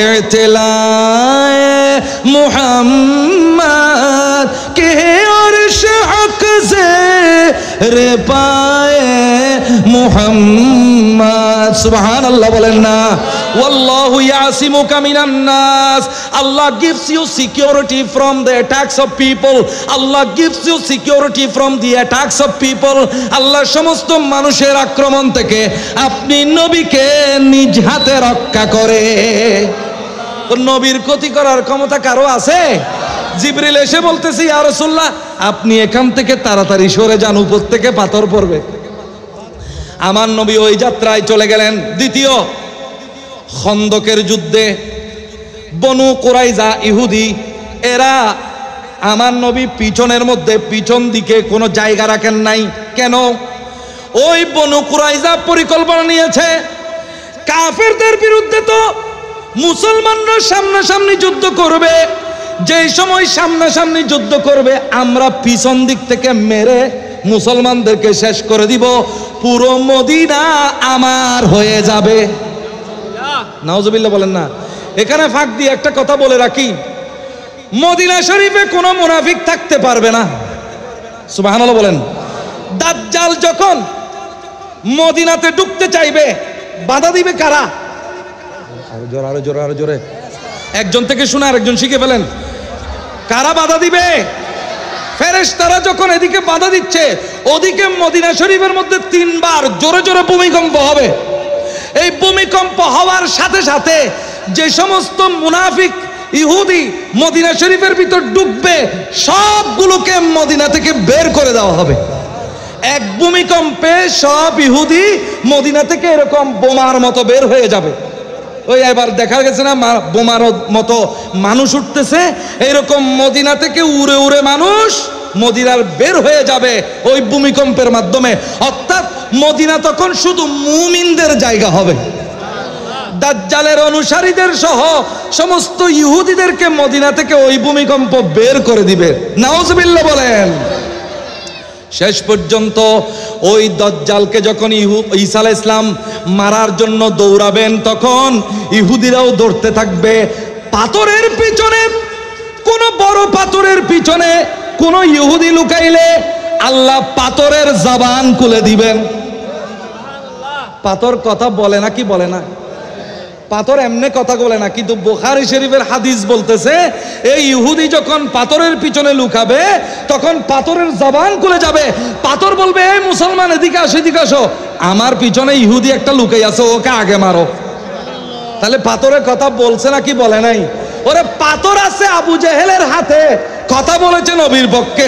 इत्तलाए मोहम्मद के अर्श हक से रे पाए मुहम्मद। सुबहानल्लाह बोलें ना। वल्लाहु यासिमुका मिनान नास। Allah gives you security from the attacks of people. Allah gives you security from the attacks of people. আল্লাহ সমস্ত মানুষের আক্রমণ থেকে আপনি নবীকে নিজ হাতে রক্ষা করে। নবীর ক্ষতি করার ক্ষমতা কারো আছে? জিবরিল এসে বলতেছে ইয়া রাসূলুল্লাহ আপনি এখান থেকে তাড়াতাড়ি সরে যান, উপর থেকে পাথর পড়বে। আমার নবী ওই যাত্রায় চলে গেলেন। দ্বিতীয় খন্দকের যুদ্ধে বনু কুরাইজা ইহুদি এরা আমার নবী পিছনের মধ্যে পিছন দিকে কোনো জায়গা রাখেন নাই। কেন? ওই বনু কুরাইজা পরিকল্পনা নিয়েছে কাফেরদের বিরুদ্ধে তো মুসলমানরা সামনাসামনি যুদ্ধ করবে, যেই সময় সামনাসামনি যুদ্ধ করবে আমরা পিছন দিক থেকে মেরে মুসলমানদেরকে শেষ করে দিব, পুরো মদিনা আমার হয়ে যাবে। নাউজুবিল্লাহ বলেন না। এখানে ফাঁক দিয়ে একটা কথা বলে রাখি, মদিনা শরীফে কোনো মুনাফিক থাকতে পারবে না। সুবহানাল্লাহ বলেন। দাজ্জাল যখন মদিনাতে ঢুকতে চাইবে বাধা দিবে কারা? আরো জোরে, আরো জোরে, আরো জোরে। একজন থেকে শুনে আরেকজন শিখে ফেলেন। কারা বাধা দিবে? ফেরেশতারা যখন এদিকে বাধা দিচ্ছে, ওদিকে মদিনা শরীফের মধ্যে 3 বার জোরে জোরে ভূমিকম্প হবে। এই ভূমিকম্প হওয়ার সাথে সাথে যে সমস্ত মুনাফিক ইহুদি মদিনা শরীফের ভিতর ঢুকবে সবগুলোকে মদিনা থেকে বের করে দেওয়া হবে। এক ভূমিকম্পে সব ইহুদি মদিনা থেকে এরকম বোমার মতো বের হয়ে যাবে। ওই এবার দেখা গেছে না বোমার মতো মানুষ উঠতেছে, এইরকম মদিনা থেকে উড়ে উড়ে মানুষ মদিনার বের হয়ে যাবে ওই ভূমিকম্পের মাধ্যমে। অর্থাৎ মদিনা তখন শুধু মুমিনদের জায়গা হবে। দাজ্জালের অনুসারীদের সহ সমস্ত ইহুদিদেরকে মদিনা থেকে ওই ভূমিকম্প বের করে দিবে। নাউজুবিল্লাহ বলেন। শেষ পর্যন্ত ওই দাজ্জালকে যখন ঈসা আলাইহিস সালাম মারার জন্য দৌড়াবেন, তখন ইহুদিরাও দৌড়তে থাকবে। পাথরের পিছনে, কোন বড় পাথরের পিছনে কোন ইহুদি লুকাইলে আল্লাহ পাথরের জবান খুলে দিবেন। পাথর কথা বলে না, কি বলে না? পাথর এমনি কথা বলে না, কিন্তু বুখারী শরীফের হাদিস বলতেছে এই ইহুদি যখন পাথরের পিছনে লুকাবে তখন পাথরের জবান খুলে যাবে। পাথর বলবে, এই মুসলমান এদিকে আসো, এদিকে আসো, আমার পিছনে ইহুদি একটা লুকাই আছে, ওকে আগে মারো। তাহলে পাথরের কথা বলছে না, কি বলে নাই? ওরে পাথর আছে আবু জেহেলের হাতে, কথা বলেছে নবীর পক্ষে।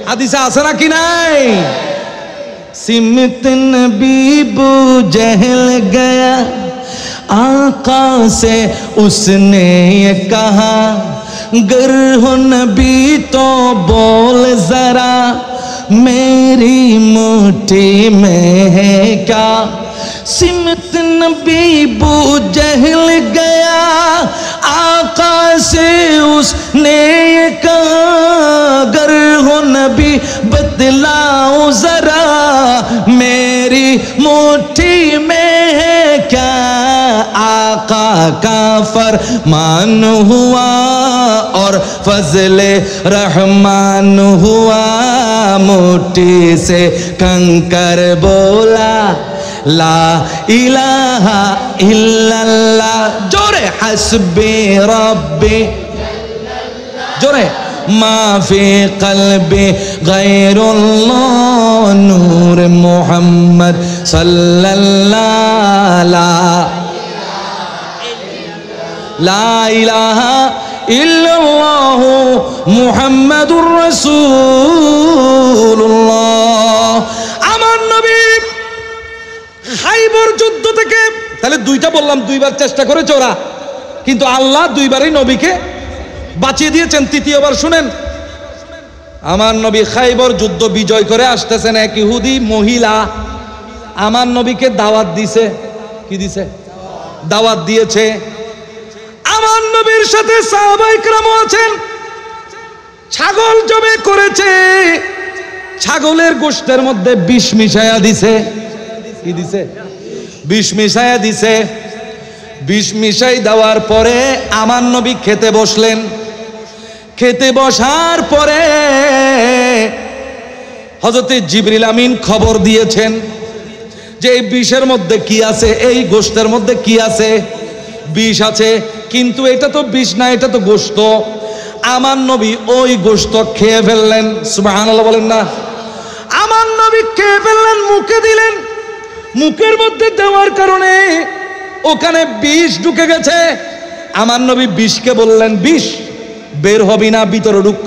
হাদিসে আছে না কি নাই? सिमत नबी बू जहल गया आका से उसने ये कहा गर हो नबी तो बोल जरा मेरी मुट्ठी में है क्या। सिमत नबी बू जहल गया आका से उसने ये कहा गर हो नबी बतलाओ जरा मेरी मुट्ठी में है क्या। आका का फरमान हुआ और फजले रहमान हुआ मुट्ठी से कंकर बोला ला इलाहा इल्लल्लाह। जोरे हस्बी रब्बी, जोरे माफी कल्बी गैरुल्लाह नूर मोहम्मद सल्लल्लाहु ला इलाहा इल्लल्लाह मुहम्मदुर রাসূলুল্লাহ। আমার নবী খাইবর যুদ্ধ থেকে, তাহলে দুইটা বললাম, দুইবার চেষ্টা করেছে ওরা, কিন্তু আল্লাহ দুইবারই নবীকে বাঁচিয়ে দিয়েছেন। তৃতীয়বার শুনেন, আমার নবী খাইবর যুদ্ধ বিজয় করে আসতেছেন, এক ইহুদি মহিলা আমার নবীকে দাওয়াত দিছে। কি দিছে? দাওয়াত দিয়েছে। আমার নবীর সাথে সাহাবায়ে কেরামও আছেন। ছাগল জবে করেছে, ছাগলের গোশতের মধ্যে বিষ মিশায়া দিছে। কি দিছে? বিষ মিশায়া দিছে। বিষ মিশাই দেওয়ার পরে আমার নবী খেতে বসলেন। খেতে বসার পরে হযরত জিবরিল আমিন খবর দিয়েছেন যে এই বিষের মধ্যে কি আছে, এই গোশতের মধ্যে কি আছে? বিষ আছে, কিন্তু এটা তো বিষ না, এটা তো গোশত। আমার নবী ওই গোশত খেয়ে ফেললেন। সুবহানাল্লাহ বলেন না। আমার নবী খেয়ে ফেললেন, মুখে দিলেন। মুখের মধ্যে দেওয়ার কারণে ওখানে বিষ ঢুকে গেছে। আমার নবী বিষকে বললেন, বিষ বের হবি না, ভিতরে ঢুক,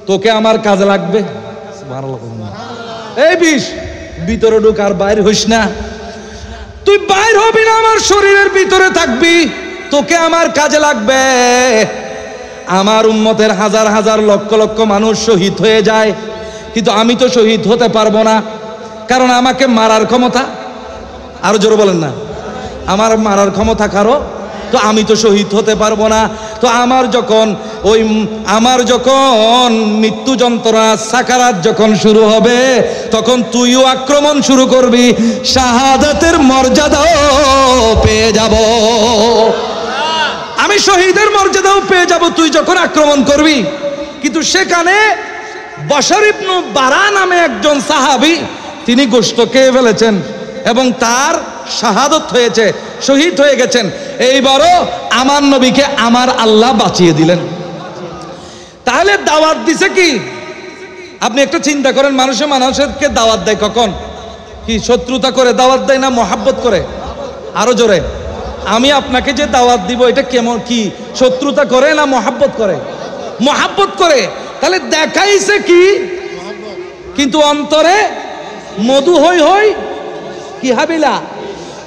তোকে আমার কাজে লাগবে। এই বিষ ভিতরে ঢুক, আর বাইর হইস না, তুই বাইর হবি না, আমার শরীরের ভিতরে থাকবি, তোকে আমার কাজে লাগবে। আমার উম্মতের হাজার হাজার লক্ষ লক্ষ মানুষ শহীদ হয়ে যায়, কিন্তু আমি তো শহীদ হতে পারবো না, কারণ আমাকে মারার ক্ষমতা, আরো জোরে বলেন না, আমার মারার ক্ষমতা কারো, তো আমি তো শহীদ হতে পারবো না। তো আমার যখন মৃত্যু যন্ত্রণা সাকারাত যখন শুরু হবে, তখন তুইও আক্রমণ শুরু করবি, শাহাদাতের মর্যাদাও পেয়ে যাব, আমি শহীদের মর্যাদাও পেয়ে যাব তুই যখন আক্রমণ করবি। কিন্তু সেখানে বশর ইবনু বারা নামে একজন সাহাবী, তিনি গোশত খেয়ে ফেলেছেন এবং তার শাহাদত হয়েছে, শহীদ হয়ে গেছেন। এইবারও আমার নবীকে আমার আল্লাহ বাঁচিয়ে দিলেন। তাহলে দাওয়াত দিছে কি? আপনি একটা চিন্তা করেন, মানুষকে দাওয়াত দেয় কখন? কি শত্রুতা করে দাওয়াত দেয় না মহাব্বত করে? আরো জোরে, আমি আপনাকে যে দাওয়াত দিব এটা কেমন, কি শত্রুতা করে না মহাব্বত করে? মহাব্বত করে। তাহলে দেখাইছে কি? কিন্তু অন্তরে মধু হই হই কি হাবিলা,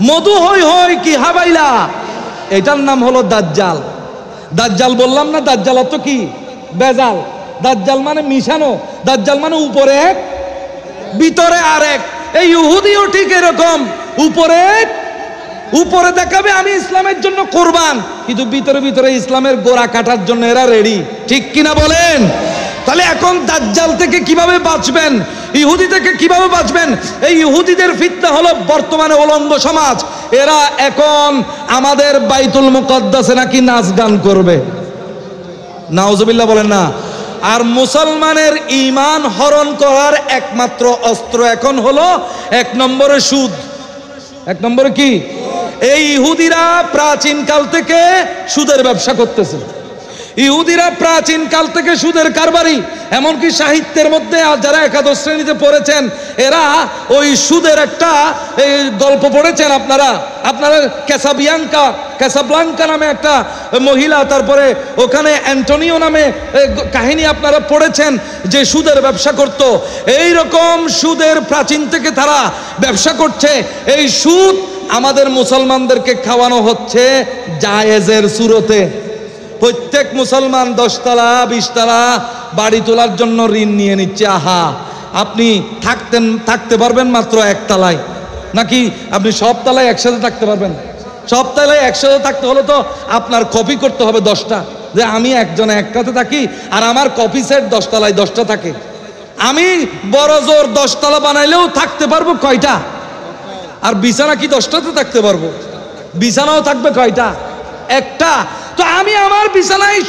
মধু হই হই কি হাবাইলা। এটার নাম হলো দাজ্জাল। দাজ্জাল বললাম না, দাজ্জাল অর্থ কি? বেজাল। দাজ্জাল মানে মিশানো, দাজ্জাল মানে উপরে এক ভিতরে আরেক। এই ইহুদিও ঠিক এরকম, উপরে দেখাবে আমি ইসলামের জন্য কোরবান, কিন্তু ভিতরে ভিতরে ইসলামের গোড়া কাটার জন্য এরা রেডি। ঠিক কিনা বলেন? তাহলে এখন দাজ্জাল থেকে কিভাবে বাঁচবেন, ইহুদি থেকে কিভাবে বাঁচবেন? এই ইহুদিদের ফিতনা হলো বর্তমানে উলঙ্গ সমাজ। এরা এখন আমাদের বাইতুল মুকদ্দাসে নাকি নাচ গান করবে, নাউজুবিল্লাহ বলেন না। আর মুসলমানের ঈমান হরণ করার একমাত্র অস্ত্র এখন হলো 1 নম্বরে সুদ। 1 নম্বরে কি? এই ইহুদিরা প্রাচীন কাল থেকে সুদের ব্যবসা করতেছে। ইহুদিরা প্রাচীন কাল থেকে সুদের কারবারি। এমনকি সাহিত্যের মধ্যে যারা একাদশ শ্রেণীতে পড়েছেন এরা ওই সুদের একটা গল্প পড়েছেন আপনারা ক্যাসাব্লাঙ্কা নামে একটা মহিলা, তারপরে ওখানে অ্যান্টোনিও নামে কাহিনী আপনারা পড়েছেন, যে সুদের ব্যবসা করত। এই রকম সুদের প্রাচীন থেকে তারা ব্যবসা করছে। এই সুদ আমাদের মুসলমানদেরকে খাওয়ানো হচ্ছে জায়েজের সুরতে। প্রত্যেক মুসলমান 10 তলা 20 তলা বাড়ি তোলার জন্য ঋণ নিয়ে নিচ্ছে। আহা, আপনি থাকতে পারবেন মাত্র 1 তলায়, নাকি আপনি সব তলায় একসাথে থাকতে পারবেন? সব তলায় একসাথে থাকতে হলে তো আপনার কপি করতে হবে 10টা, যে আমি একজনে একটাতে থাকি আর আমার কপি সেট 10 তলায় 10টা থাকে। আমি বড় জোর 10 তলা বানাইলেও থাকতে পারবো কয়টা? আর বিছানা কি 10টাতে থাকতে পারবো? বিছানাও থাকবে কয়টা? একটা। তো আমি আমার বিছানায়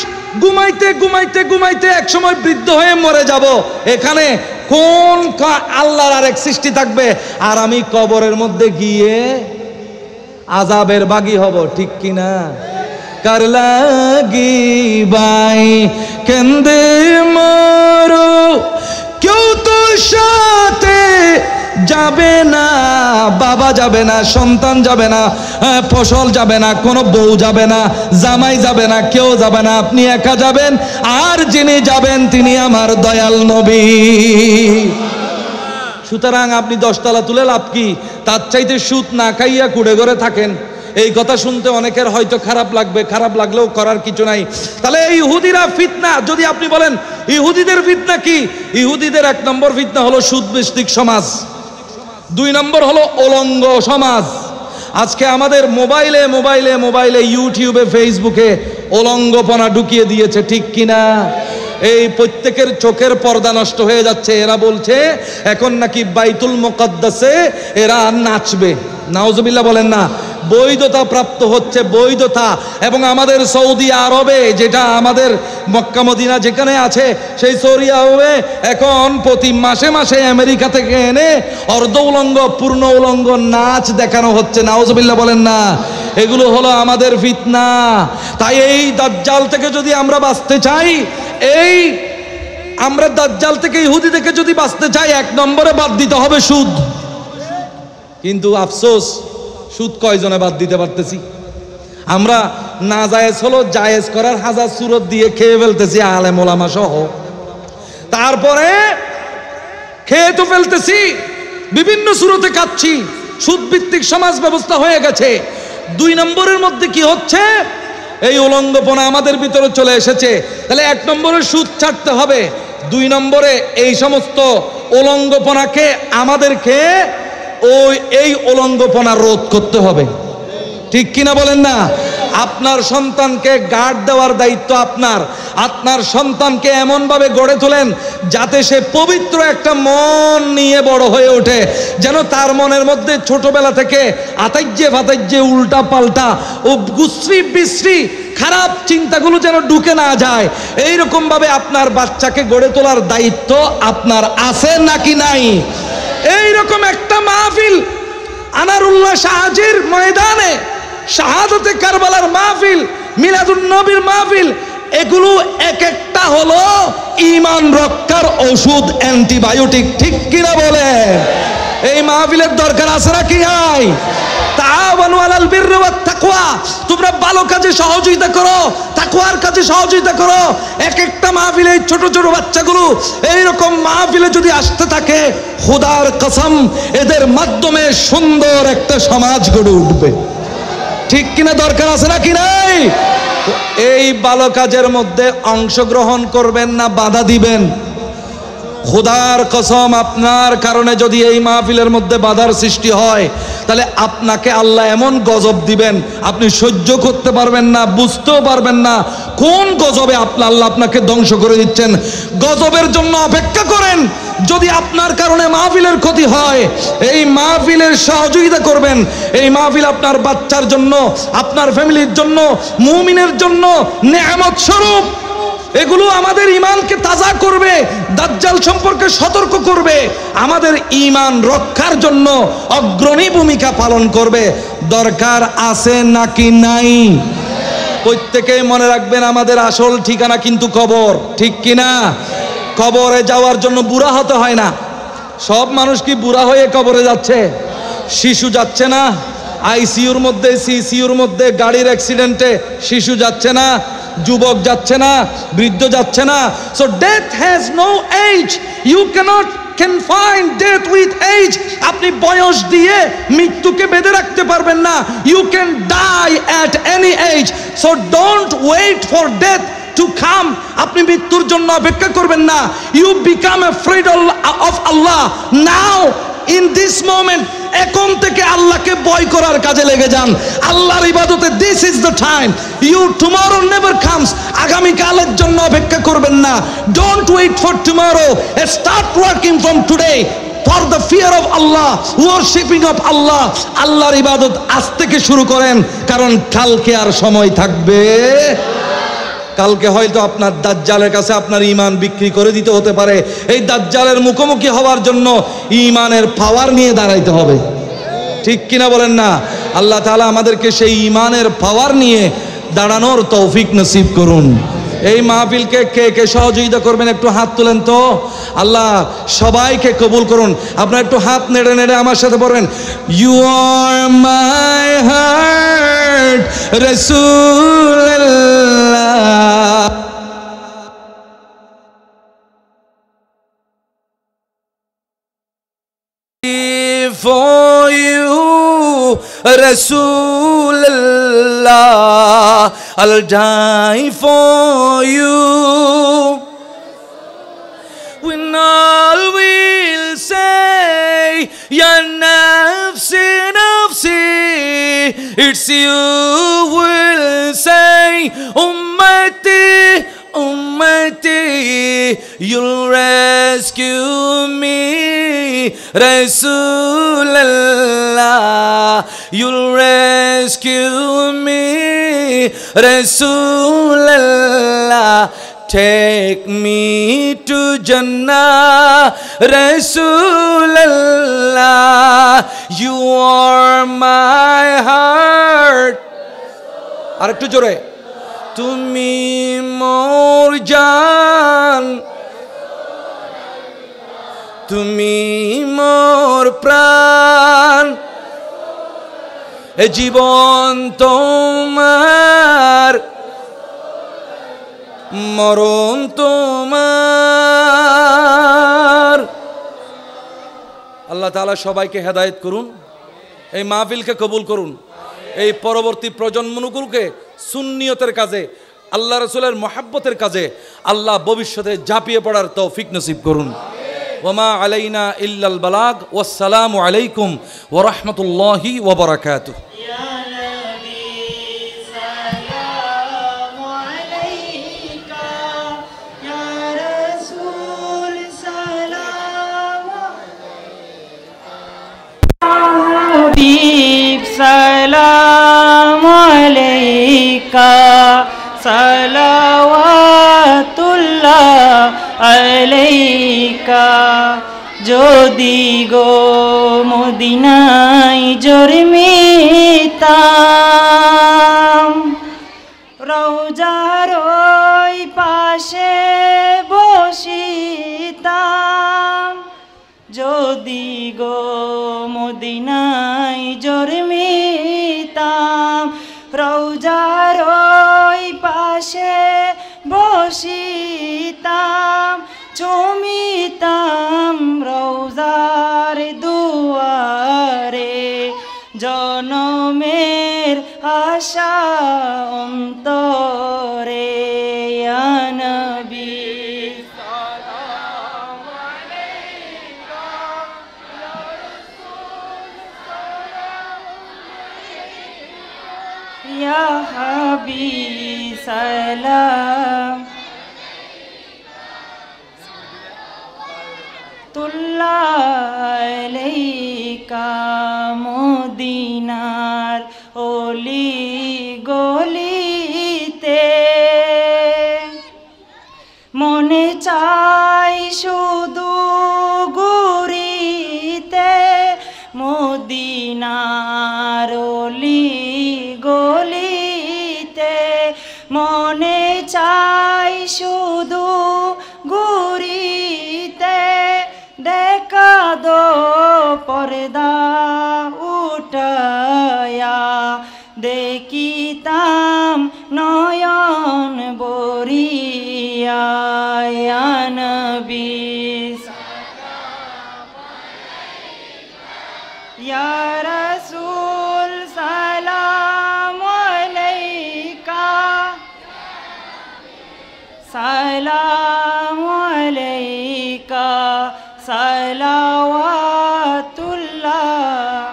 ঘুমাইতে ঘুমাইতে ঘুমাইতে এক সময় বৃদ্ধ হয়ে মরে যাব। এখানে কোন আল্লাহর আরেক সৃষ্টি থাকবে? আর আমি কবরের মধ্যে গিয়ে আযাবের বাগী হব, ঠিক কিনা? কার লাগি বাই কেন্দে মরো, কেউ তো সাথে যাবে না, বাবা যাবে না, সন্তান যাবে না, ফসল যাবে না, কোনো বউ যাবে না, জামাই যাবে না, কেউ যাবে না, আপনি একা যাবেন। আর যিনি যাবেন তিনি আমার দয়াল নবী। সুতরাং আপনি 10 তলা তুলে লাভ কি? তার চাইতে সুদ না খাইয়া কুড়ে ঘরে থাকেন। এই কথা শুনতে অনেকের হয়তো খারাপ লাগবে, খারাপ লাগলেও করার কিছু নাই। তাহলে এই ইহুদিরা ফিতনা, যদি আপনি বলেন ইহুদিদের ফিতনা কি? ইহুদিদের 1 নম্বর ফিতনা হলো সুদ ভিত্তিক সমাজ, 2 নম্বর হলো উলঙ্গ সমাজ। আজকে আমাদের মোবাইলে মোবাইলে মোবাইলে ইউটিউবে ফেসবুকে উলঙ্গপনা ঢুকিয়ে দিয়েছে, ঠিক কিনা? এই প্রত্যেকের চোখের পর্দা নষ্ট হয়ে যাচ্ছে। এরা বলছে এখন নাকি বাইতুল মুকদ্দাসে এরা নাচবে, নাউজুবিল্লাহ বলেন না। বৈধতা প্রাপ্ত হচ্ছে, বৈধতা। এবং আমাদের সৌদি আরবে, যেটা আমাদের মক্কা মদিনা যেখানে আছে, সেই সৌদি আরবে এখন প্রতি মাসে মাসে আমেরিকা থেকে এনে অর্ধ উলঙ্গ পূর্ণ উলঙ্গ নাচ দেখানো হচ্ছে, নাউজুবিল্লাহ বলেন না। এগুলো হলো আমাদের ফিতনা। তাই এই দাজ্জাল থেকে যদি আমরা বাঁচতে চাই, আমরা দাজ্জাল থেকে ইহুদি থেকে যদি বাঁচতে চাই, 1 নম্বরে বাদ দিতে হবে সুদ। কিন্তু আফসোস, সুদ কয়জনে বাদ দিতে পারতেছি? আমরা না জায়েজ হলো জায়েজ করার হাজার সুরত দিয়ে খেয়ে ফেলতেছি, আলেম ওলামা সহ। তারপরে খেয়ে তো ফেলতেছি, বিভিন্ন সুরতে খাচ্ছি, সুদ ভিত্তিক সমাজ ব্যবস্থা হয়ে গেছে। 2 নম্বরের মধ্যে কি হচ্ছে? এই উলঙ্গপনা আমাদের ভিতরে চলে এসেছে। তাহলে 1 নম্বরে সুদ ছাড়তে হবে, 2 নম্বরে এই সমস্ত উলঙ্গপনাকে আমাদেরকে এই উলঙ্গপনা রোধ করতে হবে, ঠিক কিনা বলেন না? আপনার সন্তানকে গার্ড দেওয়ার দায়িত্ব আপনার। আপনার সন্তানকে এমন ভাবে গড়ে তোলেন যাতে সে পবিত্র একটা মন নিয়ে বড় হয়ে ওঠে, যেন তার মনের মধ্যে ছোটবেলা থেকে আতাইজ্যে ফাতাইজ্যে উল্টা পাল্টা ও গুশ্রী বিশ্রী খারাপ চিন্তাগুলো যেন ঢুকে না যায়। এইরকম ভাবে আপনার বাচ্চাকে গড়ে তোলার দায়িত্ব আপনার আছে নাকি নাই? এইরকম একটা মাহফিল আনারুল্লাহ শাহজির ময়দানে, শাহাদাতে কারবালার মাহফিল, মিলাদুন নবীর মাহফিল, এগুলো এক একটা হলো ঈমান রক্ষার ওষুধ, অ্যান্টিবায়োটিক, ঠিক কিনা বলে? এই মাহফিলের দরকার আছে নাকি নাই? তাআওয়ানু আলাল বিররি ওয়াত তাকওয়া, তোমরা ভালো কাজে সহযোগিতা করো, তাকওয়ার কাজে সহযোগিতা করো। এক একটা মাহফিলে ছোট ছোট বাচ্চাগুলো এইরকম মাহফিলে যদি আসতে থাকে, খোদার কসম এদের মাধ্যমে সুন্দর একটা সমাজ গড়ে উঠবে, ঠিক কিনা? দরকার আছে নাকি নাই? এই ভালো কাজের মধ্যে অংশগ্রহণ করবেন না বাধা দিবেন? খোদার কসম, আপনার কারণে যদি এই মাহফিলের মধ্যে বাধার সৃষ্টি হয়, তাহলে আপনাকে আল্লাহ এমন গজব দিবেন, আপনি সহ্য করতে পারবেন না, বুঝতেও পারবেন না কোন গজবে আল্লাহ আপনাকে ধ্বংস করে দিচ্ছেন। গজবের জন্য অপেক্ষা করেন। যদি আপনার কারণে মাহফিলের ক্ষতি হয়, এই মাহফিলের সহযোগিতা করবেন। এই মাহফিল আপনার বাচ্চার জন্য, আপনার ফ্যামিলির জন্য, মুমিনের জন্য নেয়ামত স্বরূপ। এগুলো আমাদের ঈমানকে তাজা করবে, দাজ্জাল সম্পর্কে সতর্ক করবে, আমাদের ঈমান রক্ষার জন্য অগ্রণী ভূমিকা পালন করবে। দরকার আছে নাকি নাই? প্রত্যেকেই মনে রাখবেন, আমাদের আসল ঠিকানা কিন্তু কবর, ঠিক কিনা? কবরে যাওয়ার জন্য বুড়া হতে হয় না। সব মানুষ কি বুড়া হয়ে কবরে যাচ্ছে? শিশু যাচ্ছে না? আইসিইউর মধ্যে, সিসিইউর মধ্যে গাড়ির অ্যাক্সিডেন্টে শিশু যাচ্ছে না? যুবক যাচ্ছে না? বৃদ্ধ যাচ্ছে না? So death has no age. You cannot confine death with age. আপনি বয়স দিয়ে মৃত্যুকে বেঁধে রাখতে পারবেন না। You can die at any age. So don't wait for death to come. আপনি মৃত্যুর জন্য অপেক্ষা করবেন না। You become afraid of Allah now, in this moment. এখন থেকে আল্লাহকে ভয় করার কাজে লেগে যান, আল্লাহর ইবাদতে। This is the time. You tomorrow never comes. আগামী কালের জন্য অপেক্ষা করবেন না। Don't wait for tomorrow. Start working from today for the fear of Allah, worshiping of Allah. আল্লাহর ইবাদত আজ থেকে শুরু করেন, কারণ কালকে আর সময় থাকবে। কালকে হয়তো আপনার দাজ্জালের কাছে আপনার ঈমান বিক্রি করে দিতে হতে পারে। এই দাজ্জালের মুখোমুখি হওয়ার জন্য ঈমানের পাওয়ার নিয়ে দাঁড়াইতে হবে, ঠিক কিনা বলেন না? আল্লাহ তাআলা আমাদেরকে সেই ঈমানের পাওয়ার নিয়ে দাঁড়ানোর তৌফিক নসিব করুন। এই মাহফিলকে কে কে সহযোগিতা করবেন একটু হাত তুলেন তো। আল্লাহ সবাইকে কবুল করুন। আপনারা একটু হাত নেড়ে নেড়ে আমার সাথে বলবেন, you are my heart Rasulullah. For you, Rasulullah, I'll die for you. When all will say, Ya nafsi, nafsi, it's you will say, Ummati, Ummati, you'll rescue me, Rasulullah, you'll rescue me, Rasulullah, take me to Jannah, Rasulullah, you are my heart. আর একটু জোরে, তুমি মোর জান, তুমি মোর প্রাণ, এ জীবন তোমার, মরণ তোমার। আল্লাহ তাআলা সবাইকে হেদায়েত করুন, এই মাহফিলকে কবুল করুন, এই পরবর্তী প্রজন্মগুলোকে সুন্নিয়তের কাজে, আল্লাহ রাসূলের মহব্বতের কাজে আল্লাহ ভবিষ্যতে ঝাঁপিয়ে পড়ার তৌফিক নসিব করুন। ওমা আলাইনা ইল্লাল বালাগ। ওয়াসসালামু আলাইকুম ওয়া রাহমাতুল্লাহি ওয়া বারাকাতুহু। সালামু আলাইকা সালাওয়াতুল্লাহ আলাইকা। যদি গো মদিনায় জন্মিতাম, রওজার ওই পাশে বসিতাম। যদি গো মদিনায় জন্মিতাম, রওজার ওই পাশে বসিতাম। চুমিতাম রওজার দুয়ারে, জনমের আশা অন্তরে। ইয়া নবী সালাম या हबीब सलाम तुल्लाइका मदिनार ओली गलिते मने चाই শুধু ঘুরিতে মদিনার অলি গলিতে মনে চাই শুধু ঘুরিতে দেখা দো পর্দা উঠায়া দেখিতাম নয়ন বরিয়া ইয়া নবী ইয়া রাসূল সালাম আলাইকা সালাম আলাইকা সালাওয়াতুল্লাহ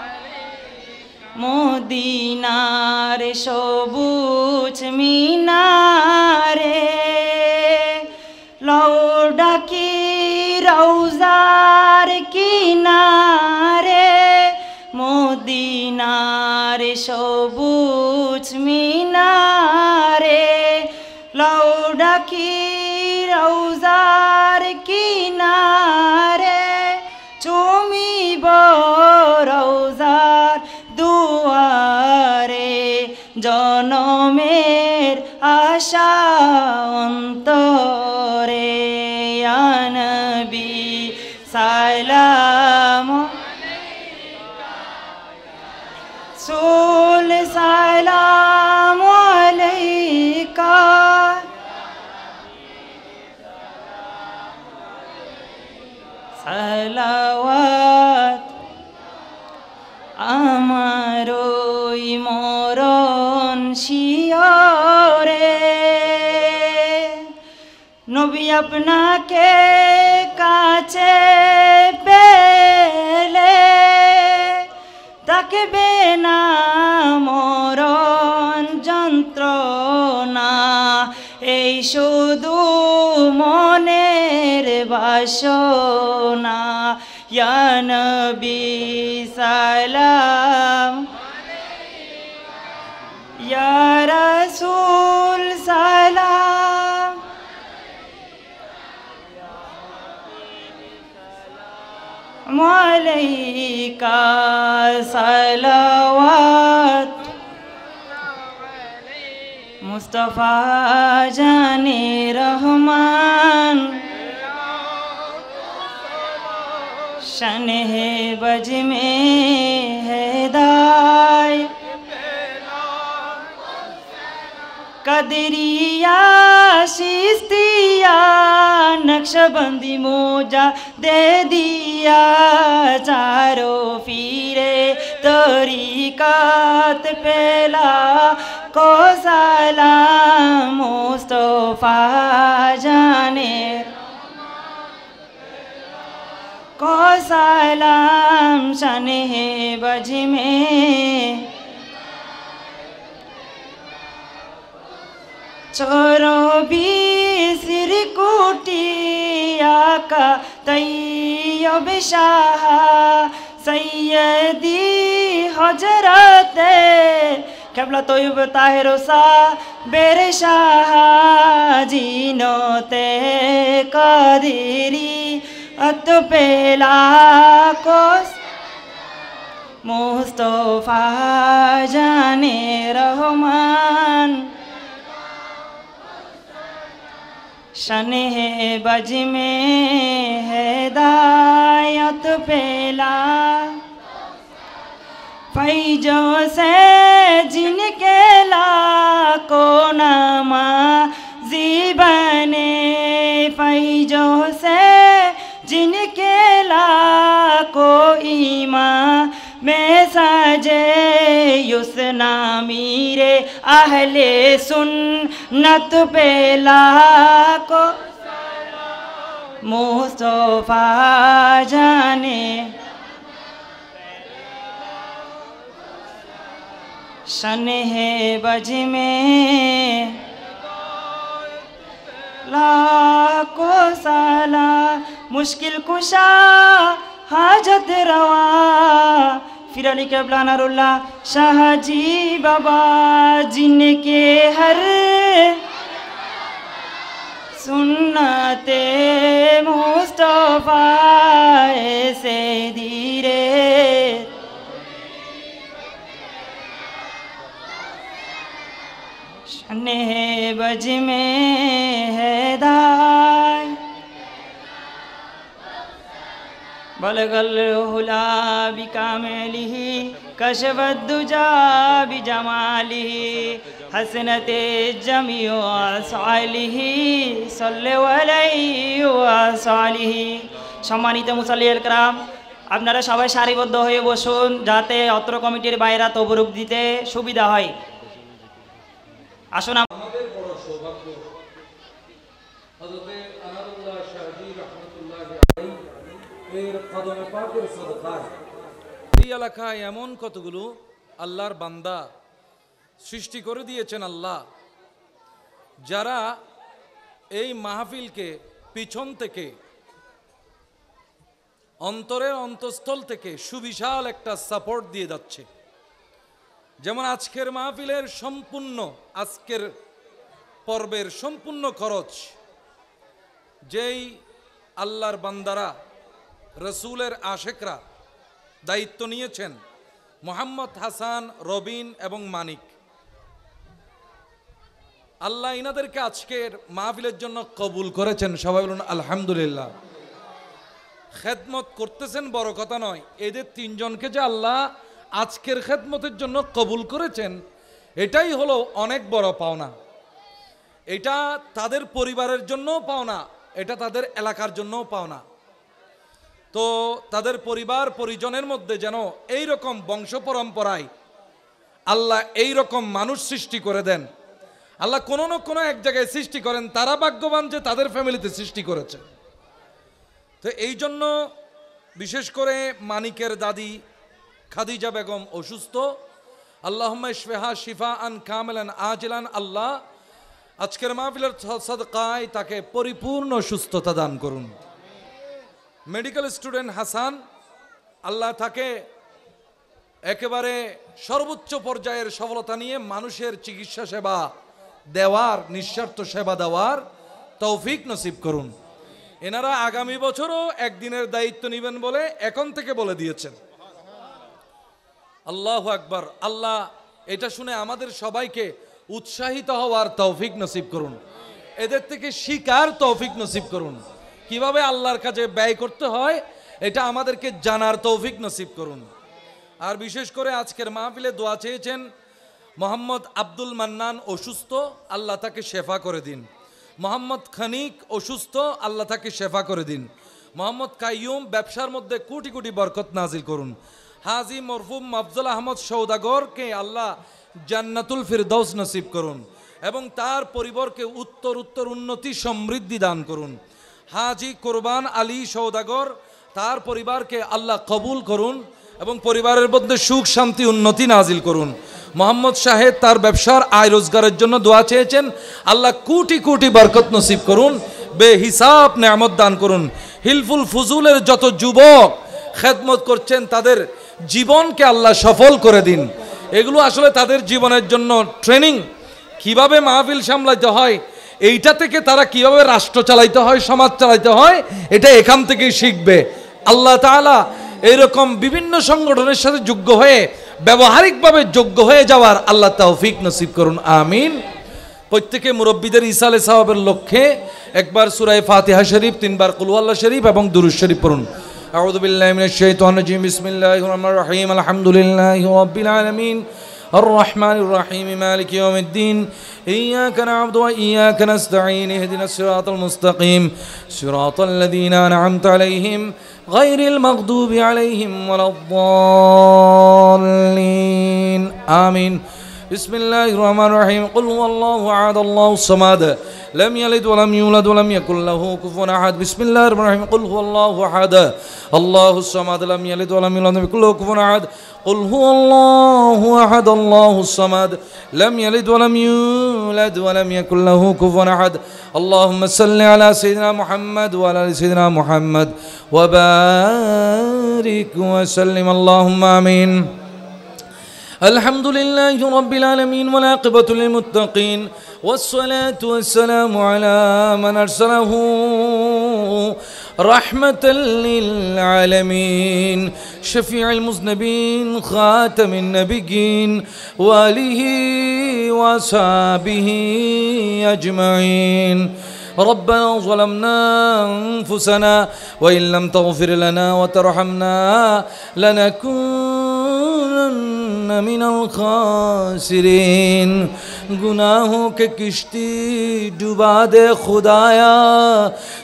মদিনার সবুজ মিনারে লৌডাকি রওজার কিনারে মদিনার সবুজ মিনারে লৌডাকি রওজার কিনারে চুমিব রওজার দুয়ারে জনমের আশা অন্তরে ইয়া নবী সালাম রাসূল সালাম আলাইকা সালাওয়াত আমার ওই মরণ শিয়রে নবী আপনাকে কাছে পেলে থাকবে না মরণ যন্ত্রণা এই শুধু মনের বাসনা ইয়া নবী সালাম ইয়া রাসূল সালাম আলাইকা সালাওয়াত মুস্তাফা জানে রহমান शने बज में हैदाय कदरिया शिस्तिया नक्शबंदी मोजा दे दिया चारों फिरे तरीकात पेला को सलाम मुस्तफा जाने को सलाम शने बज में छोरो भी सिर कुटिया का तैयब शाह सैयदी हजरत केबला तैयब ताहिर सा बेरे शाह जीनोते कदरी अत पेला को मुस्तफा जाने रहमान शने बज में हिदायत पेला फैजों से जिनके लाको नामा जीबने फैजों से जिनके लाको ईमा में सजे युसना मीरे अहले सुन्नत पे लाको मुस्तफा जाने शन है बज में लाखों साला मुश्किल कुशा हाजत रवा फिर अली केबला नरुल्लाह शाहजी बाबा जिनके हर सुन्नते मुस्तफा से धीरे शने बज में है दाय बलगल हुला बिकामलिही कशवद्दुजा बिजमालिही हसनते जमियो सालिही सल्लल्लाहु अलैहि ওয়াসালিহি। সম্মানিত মুসাল্লিয়াল کرام, আপনারা সবাই সারিবদ্ধ হয়ে বসুন যাতে অত্র কমিটির বাইরা তবরুক দিতে সুবিধা হয়। আসুন আমাদের বড় সৌভাগ্য হযরতে আনারুল্লাহ শাহজি রাহমাতুল্লাহি আলাইহি এর কদমে পাকের সাদকায় এই এলাকায় এমন কতগুলো আল্লাহর বান্দা সৃষ্টি করে দিয়েছেন আল্লাহ, যারা এই মাহফিলকে পিছন থেকে অন্তরের অন্তঃস্থল থেকে সুবিশাল একটা সাপোর্ট দিয়ে যাচ্ছে। যেমন আজকের মাহফিলের সম্পূর্ণ আজকের পর্বের সম্পূর্ণ খরচ যেই আল্লাহর বান্দারা রসুলের আশেকরা দায়িত্ব নিয়েছেন, মোহাম্মদ হাসান, রবিন এবং মানিক, আল্লাহ ইনাদেরকে আজকের মাহফিলের জন্য কবুল করেছেন। সবাই বলুন আলহামদুলিল্লাহ। খেদমত করতেছেন বড় কথা নয়, এদের তিনজনকে যে আল্লাহ আজকের খেদমতের জন্য কবুল করেছেন এটাই হলো অনেক বড় পাওনা। এটা তাদের পরিবারের জন্যও পাওনা, এটা তাদের এলাকার জন্যও পাওনা। তো তাদের পরিবার পরিজনের মধ্যে যেন এই রকম বংশ পরম্পরায় আল্লাহ এই রকম মানুষ সৃষ্টি করে দেন। আল্লাহ কোনো না কোনো এক জায়গায় সৃষ্টি করেন, তারা ভাগ্যবান যে তাদের ফ্যামিলিতে সৃষ্টি করেছে। তো এই জন্য বিশেষ করে মানিকের দাদি খাদিজা বেগম অসুস্থ, আল্লাহুম্মা ইশফিহা শিফাআন কামিলান আজিলান। আল্লাহ আজকের মাহফিলের সাদকায় তাকে পরিপূর্ণ সুস্থতা দান করুন। মেডিকেল স্টুডেন্ট হাসান, আল্লাহ তাকে একেবারে সর্বোচ্চ পর্যায়ের সফলতা নিয়ে মানুষের চিকিৎসা সেবা দেওয়ার, নিঃস্বার্থ সেবা দেওয়ার তৌফিক নসিব করুন। এনারা আগামী বছরও একদিনের দায়িত্ব নেবেন বলে এখন থেকে বলে দিয়েছেন। আল্লাহু আকবার। আল্লাহ এটা শুনে আমাদের সবাইকে উৎসাহিত হওয়ার তৌফিক নসিব করুন, এদের থেকে শিকার তৌফিক নসিব করুন, কিভাবে আল্লাহর কাছে ব্যয় করতে হয় এটা আমাদেরকে জানার তৌফিক নসিব করুন। আর বিশেষ করে আজকের মাহফিলে দোয়া চেয়েছেন মোহাম্মদ আব্দুল মান্নান অসুস্থ, আল্লাহ তাকে শেফা করে দিন। মোহাম্মদ খানিক অসুস্থ, আল্লাহ তাকে শেফা করে দিন। মোহাম্মদ কাইয়ুম ব্যবসার মধ্যে কোটি কোটি বরকত নাজিল করুন। হাজি মরফুম আফজল আহমদ সৌদাগরকে আল্লাহ জান্নাতুল ফিরদৌস নসিব করুন এবং তার পরিবারকে উত্তর উত্তর উন্নতি সমৃদ্ধি দান করুন। হাজি কোরবান আলী সৌদাগর, তার পরিবারকে আল্লাহ কবুল করুন এবং পরিবারের মধ্যে সুখ শান্তি উন্নতি নাজিল করুন। মোহাম্মদ শাহেদ তার ব্যবসার আয় রোজগারের জন্য দোয়া চেয়েছেন, আল্লাহ কোটি কোটি বরকত নসিব করুন, বেহিসাব নেয়ামত দান করুন। হিলফুল ফুজুলের যত যুবক খেদমত করছেন তাদের জীবনকে আল্লাহ সফল করে দিন। এগুলো আসলে তাদের জীবনের জন্য ট্রেনিং, কিভাবে মাহফিল সামলাইতে হয়, এইটা থেকে তারা কিভাবে রাষ্ট্র চালাইতে হয়, সমাজ চালাইতে হয়, এটা এখান থেকেই শিখবে। আল্লাহ তাআলা এইরকম বিভিন্ন সংগঠনের সাথে যোগ্য হয়ে ব্যবহারিকভাবে যোগ্য হয়ে যাওয়ার আল্লাহ তৌফিক নসিব করুন, আমিন। প্রত্যেকে মুরব্বীদের ইসালে সাওয়াবের লক্ষ্যে একবার সূরা ফাতিহা শরীফ, তিনবার কুল হুয়াল্লাহ শরীফ এবং দুরূদ শরীফ পড়ুন। আউযু বিল্লাহি মিনাশ শাইতানির রাজিম। বিসমিল্লাহির রহমানির রহিম। আলহামদুলিল্লাহি রাব্বিল আলামিন। الرحمن الرحيم مالك يوم الدين إياك نعبد وإياك نستعين اهدنا الصراط المستقيم صراط الذين أنعمت عليهم غير المغضوب عليهم ولا الضالين آمين بسم الله الرحمن الرحيم قل هو الله أحد الله الصمد لم يلد ولم يولد ولم يكن له كفوا أحد بسم الله الرحمن الرحيم قل هو الله أحد الله الصمد لم يلد ولم يولد ولم يكن له كفوا أحد قل هو الله أحد الله الصمد لم يلد ولم يولد ولم يكن له كفوا أحد اللهم صل على سيدنا محمد وعلى آل سيدنا محمد وبارك وسلم اللهم آمين الحمد لله رب العالمين والعاقبة للمتقين والصلاة والسلام على من أرسله رحمة للعالمين شفيع المذنبين خاتم النبيين وآله وصحبه أجمعين ربنا ظلمنا أنفسنا وإن لم تغفر لنا وترحمنا لنكونن من الخاسرين गुनाहों के किश्ती डुबा दे खुदाया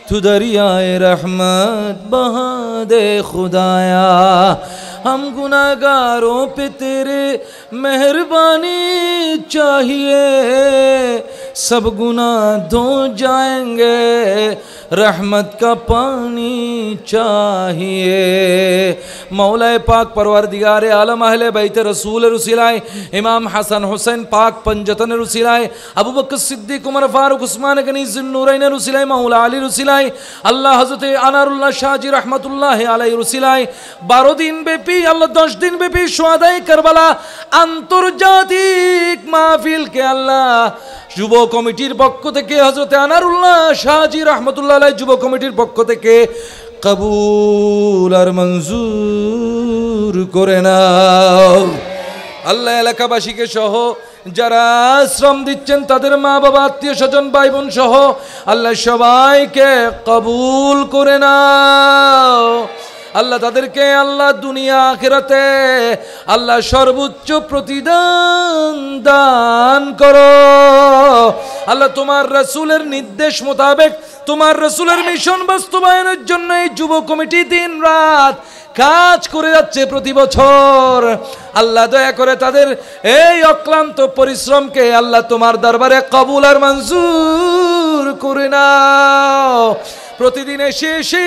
तू दरियाए रहमत बहा दे खुदाया हम गुनाहगारों पे तेरे मेहरबानी चाहिए सब गुनाह धो जाएंगे रहमत का पानी चाहिए मौला पाक परवरदिगार आलम अहले बैत रसूल रुसिलाए इमाम हसन हुसैन पाक पंजतन रुसिलाए अबू बकर सिद्दीक उमर फारूक उस्मान गनी ज़ुन्नूरैन रुसिलाए मौला अली रुसिलाए अल्लाह हज़रत अनारुल्लाह शाहजी रहमतुल्लाह अलैहि रुसिलाए 12 दिन ব্যাপী আল্লাহ 10 দিন ব্যাপী শুহাদায়ে কারবালা আন্তর্জাতিক মাহফিল কে আল্লাহ যুব কমিটির পক্ষ থেকে হযরত আনারুল্লাহ শাহজি রহমাতুল্লাহ আলাইহি যুব কমিটির পক্ষ থেকে কবুল আর মঞ্জুর করে নাও আল্লাহ এলাকাবাসীকে সহ যারা শ্রম দিচ্ছেন তাদের মা বাবা আত্মীয় স্বজন ভাই বোন সহ আল্লাহ সবাইকে কবুল করে নাও আল্লাহ তাদেরকে আল্লাহ দুনিয়া আখিরাতে আল্লাহ সর্বোচ্চ প্রতিদান দান করো আল্লাহ তোমার রাসূলের নির্দেশ মোতাবেক তোমার রাসূলের মিশন বাস্তবায়নের জন্য এই যুব কমিটি দিন রাত কাজ করে যাচ্ছে প্রতি বছর আল্লাহ দয়া করে তাদের এই অক্লান্ত পরিশ্রমকে আল্লাহ তোমার দরবারে কবুল আর মঞ্জুর করে নাও প্রতিদিন এসে এসে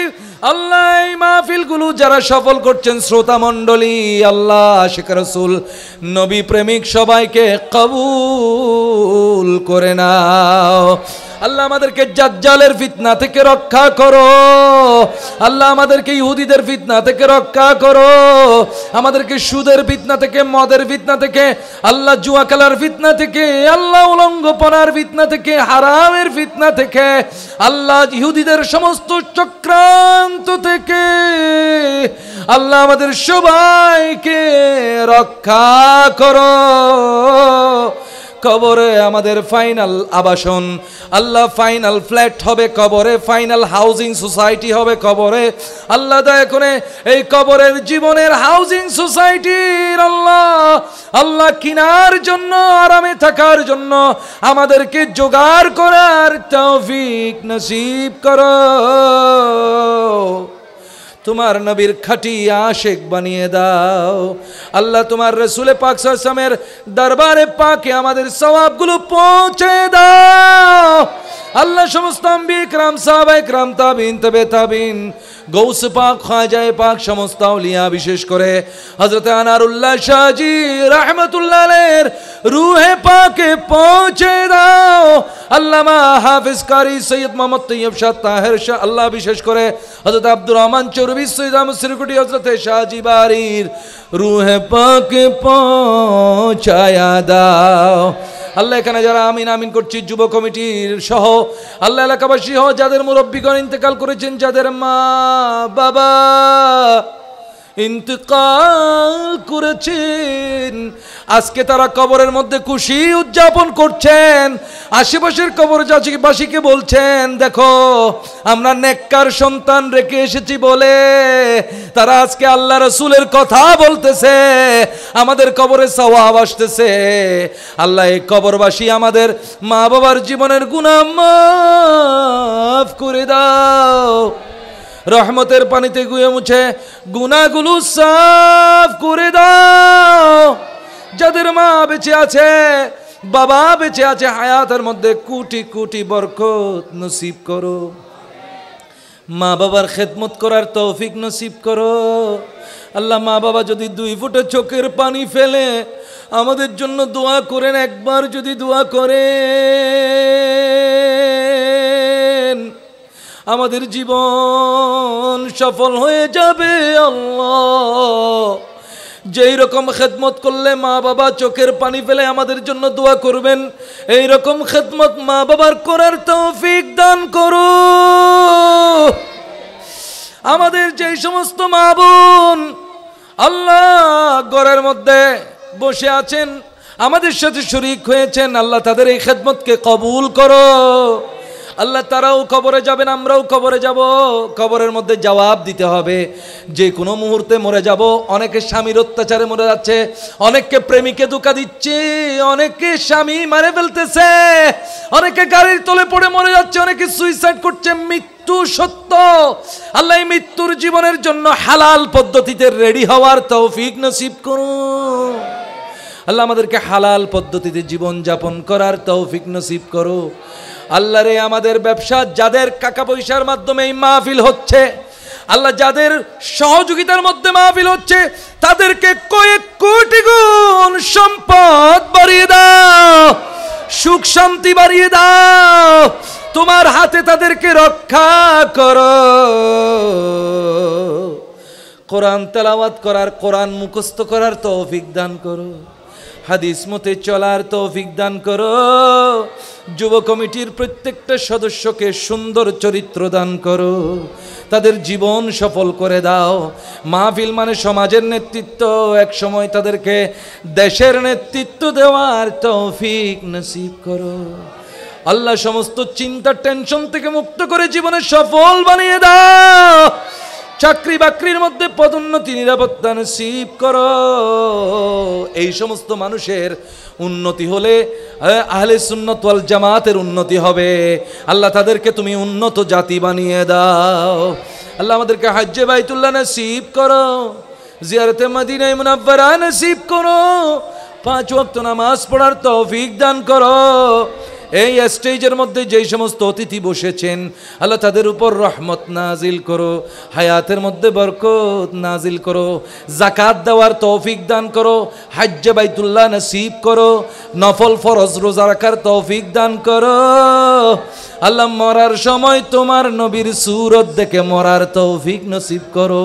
আল্লাহ এই মাহফিলগুলো যারা সফল করছেন শ্রোতা মণ্ডলী আল্লাহ আশিক রাসূল নবী প্রেমিক সবাইকে কবুল করে নাও আল্লাহ আমাদেরকে দাজ্জালের ফিতনা থেকে রক্ষা করো আল্লাহ আমাদেরকে ইহুদিদের ফিতনা থেকে রক্ষা করো আমাদেরকে সুদের ফিতনা থেকে মদের ফিতনা থেকে আল্লাহ জুয়া খেলার ফিতনা থেকে আল্লাহ উলঙ্গপনার ফিতনা থেকে হারামের ফিতনা থেকে আল্লাহ ইহুদিদের সমস্ত চক্রান্ত থেকে আল্লাহ আমাদের সবাইকে রক্ষা করো কবরে আমাদের ফাইনাল আবাসন আল্লাহ ফাইনাল ফ্ল্যাট হবে কবরে ফাইনাল হাউজিং সোসাইটি হবে কবরে আল্লাহ দয়া করে এই কবরের জীবনের হাউজিং সোসাইটির আল্লাহ কিনার জন্য আরামে থাকার জন্য আমাদেরকে জোগাড় করার তৌফিক নসিব করো তোমার নবীর খাঁটি আশিক বানিয়ে দাও আল্লাহ তোমার রাসূল পাক সাল্লাল্লাহু আলাইহি ওয়াসাল্লামের দরবারে পাকে আমাদের সওয়াবগুলো পৌঁছে দাও আল্লাহ সমস্ত আম্বিয়া کرام সাহাবায়ে کرام তাবিঈন তবে তাবিঈন গৌস পাক খাজা পাক সমস্ত আউলিয়া বিশেষ করে হযরত আনারুল্লাহ শাহজি রাহমাতুল্লাহ আলাইহির রূহে পাকে পৌঁছে দাও আল্লামা হাফেজ কারি সৈয়দ মোহাম্মদ তৈয়ব শাহ তাহের শাহ আল্লাহ বিশেষ করে হযরত আব্দুর রহমান চৌরবি সৈয়দ আহমদ সিরকুটি হযরত শাহজি বারির রূহে পাকে পৌঁছায়া দাও আল্লাহ এখানে যারা আমিন আমিন করছি যুব কমিটির সহ আল্লাহ এলাকাবাসী সহ যাদের মুরব্বিগণ ইন্তেকাল করেছেন যাদের মা বাবা ইন্তেকাল করেছেন আজকে তারা কবরের মধ্যে খুশি উদযাপন করছেন আশেপাশের কবরবাসীকে বলছেন দেখো আমরা নেককার সন্তান রেখে এসেছি বলে তারা আজকে আল্লাহ রাসূলের কথা বলতেছে আমাদের কবরে সওয়াব আসতেছে আল্লাহ এই কবরবাসী আমাদের মা বাবার জীবনের গুনাহ মাফ করে দাও রহমতের পানিতে গুয়ে মুছে গুনাহগুলো সাফ করে দাও যাদের মা বেঁচে আছে বাবা বেঁচে আছে, হায়াতের মধ্যে কোটি কোটি বরকত নসিব করো। মা বাবার খেদমত করার তৌফিক নসিব করো আল্লাহ। মা বাবা যদি 2 ফোঁটা চোখের পানি ফেলে আমাদের জন্য দোয়া করেন, একবার যদি দোয়া করেন আমাদের জীবন সফল হয়ে যাবে আল্লাহ। যেই রকম খেদমত করলে মা বাবা চোখের পানি ফেলে আমাদের জন্য দোয়া করবেন, এই রকম খেদমত মা বাবার করার তৌফিক দান করো। আমাদের যেই সমস্ত মা বোন আল্লাহ ঘরের মধ্যে বসে আছেন, আমাদের সাথে শরীক হয়েছেন, আল্লাহ তাদের এই খেদমতকে কবুল করো আল্লাহ। তারাও কবরে যাবেন, আমরাও কবরে যাব, কবরের মধ্যে জবাব দিতে হবে। যে কোনো মুহূর্তে মরে যাব। অনেকে স্বামীর অত্যাচারে মরে যাচ্ছে, অনেককে প্রেমিকে ধোঁকা দিচ্ছে, অনেকে স্বামী মারে ফেলতেছে, অনেকে গাড়ির তলে পড়ে মরে যাচ্ছে, অনেকে সুইসাইড করছে। মৃত্যু সত্য। আল্লাহ এই মৃত্যুর জীবনের জন্য হালাল পদ্ধতিতে রেডি হওয়ার তৌফিক নসিব করুন আল্লাহ। আমাদেরকে হালাল পদ্ধতিতে জীবন যাপন করার তৌফিক নসিব করো আল্লাহ রে। আমাদের ব্যবসা যাদের টাকা পয়সার মাধ্যমে এই মাহফিল হচ্ছে আল্লাহ, যাদের সহযোগিতার মধ্যে মাহফিল হচ্ছে তাদেরকে কয়েক কোটি গুণ সম্পদ বাড়িয়ে দাও, সুখ শান্তি বাড়িয়ে দাও। তোমার হাতে তাদেরকে রক্ষা করো। কোরআন তেলাওয়াত করার, কোরআন মুখস্থ করার তৌফিক দান করো। হাদিস মতে চলার তৌফিক দান করো। যুব কমিটির প্রত্যেকটা সদস্যকে সুন্দর চরিত্র দান করো, তাদের জীবন সফল করে দাও। মাহফিল মানে সমাজের নেতৃত্ব, এক সময় তাদেরকে দেশের নেতৃত্ব দেওয়ার তৌফিক নসিব করো আল্লাহ। সমস্ত চিন্তা টেনশন থেকে মুক্ত করে জীবনে সফল বানিয়ে দাও। চাকরি বাকরির মধ্যে পদোন্নতি নিরাপত্তা নসিব করো। এই সমস্ত মানুষের উন্নতি হলে আহলে সুন্নাত ওয়াল জামাতের উন্নতি হবে আল্লাহ। তাদেরকে তুমি উন্নত জাতি বানিয়ে দাও আল্লাহ। আমাদেরকে হজ্জে বাইতুল্লাহ নসিব করো, জিয়ারতে মদিনা মুনাওয়ারা নসিব করো, 5 ওয়াক্ত নামাজ পড়ার তৌফিক দান করো। এই স্টেজের মধ্যে যেই সমস্ত অতিথি বসেছেন আল্লাহ তাদের উপর রহমত নাজিল করো, হায়াতের মধ্যে বরকত নাজিল করো, যাকাত দেওয়ার তৌফিক দান করো, হজ্জে বাইতুল্লাহ নসিব করো, নফল ফরজ রোজা রাখার তৌফিক দান করো আল্লাহ। মরার সময় তোমার নবীর সুরত দেখে মরার তৌফিক নসিব করো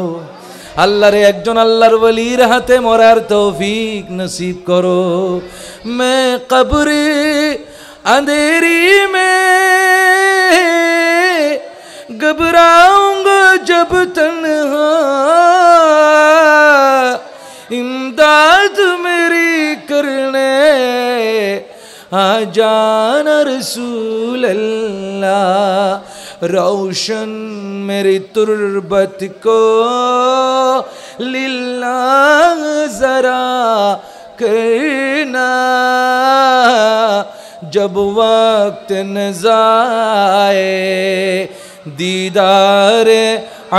আল্লাহ রে। একজন আল্লাহর ওলির হাতে মরার তৌফিক নসিব করো। মে কবরে अंधेरी में घबराऊंगा जब तन्हा, इमदाद मेरी करने आ जाना रसूल अल्लाह। रोशन मेरी तुर्बत को लिल्लाह जरा करना, जब वक्त नज़ाए दीदार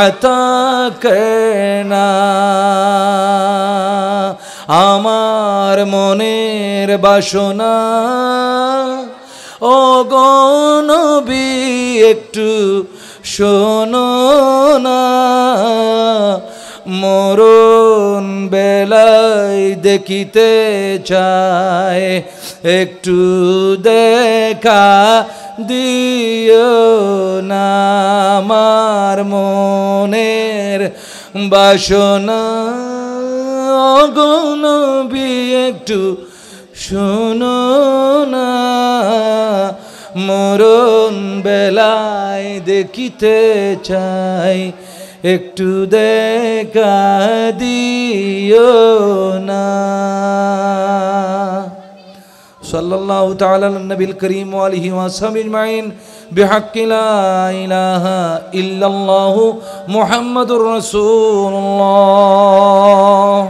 अता करना। আমার মনের বাসনা ও গো নবী একটু শোনো না, মরণ বেলায় দেখিতে চায় একটু দেখা দিও না। আমার মনের বাসনা গো নবী একটু শোনো না, মরণ বেলায় দেখিতে চাই একটু দেখা দিও না। সাল্লাল্লাহু তাআলা আলা নবিল করিম ওয়া আলিহি ওয়া সাহবিহি আজমাইন বিহাক্কি লা ইলাহা ইল্লাল্লাহু মুহাম্মাদুর রাসূলুল্লাহ।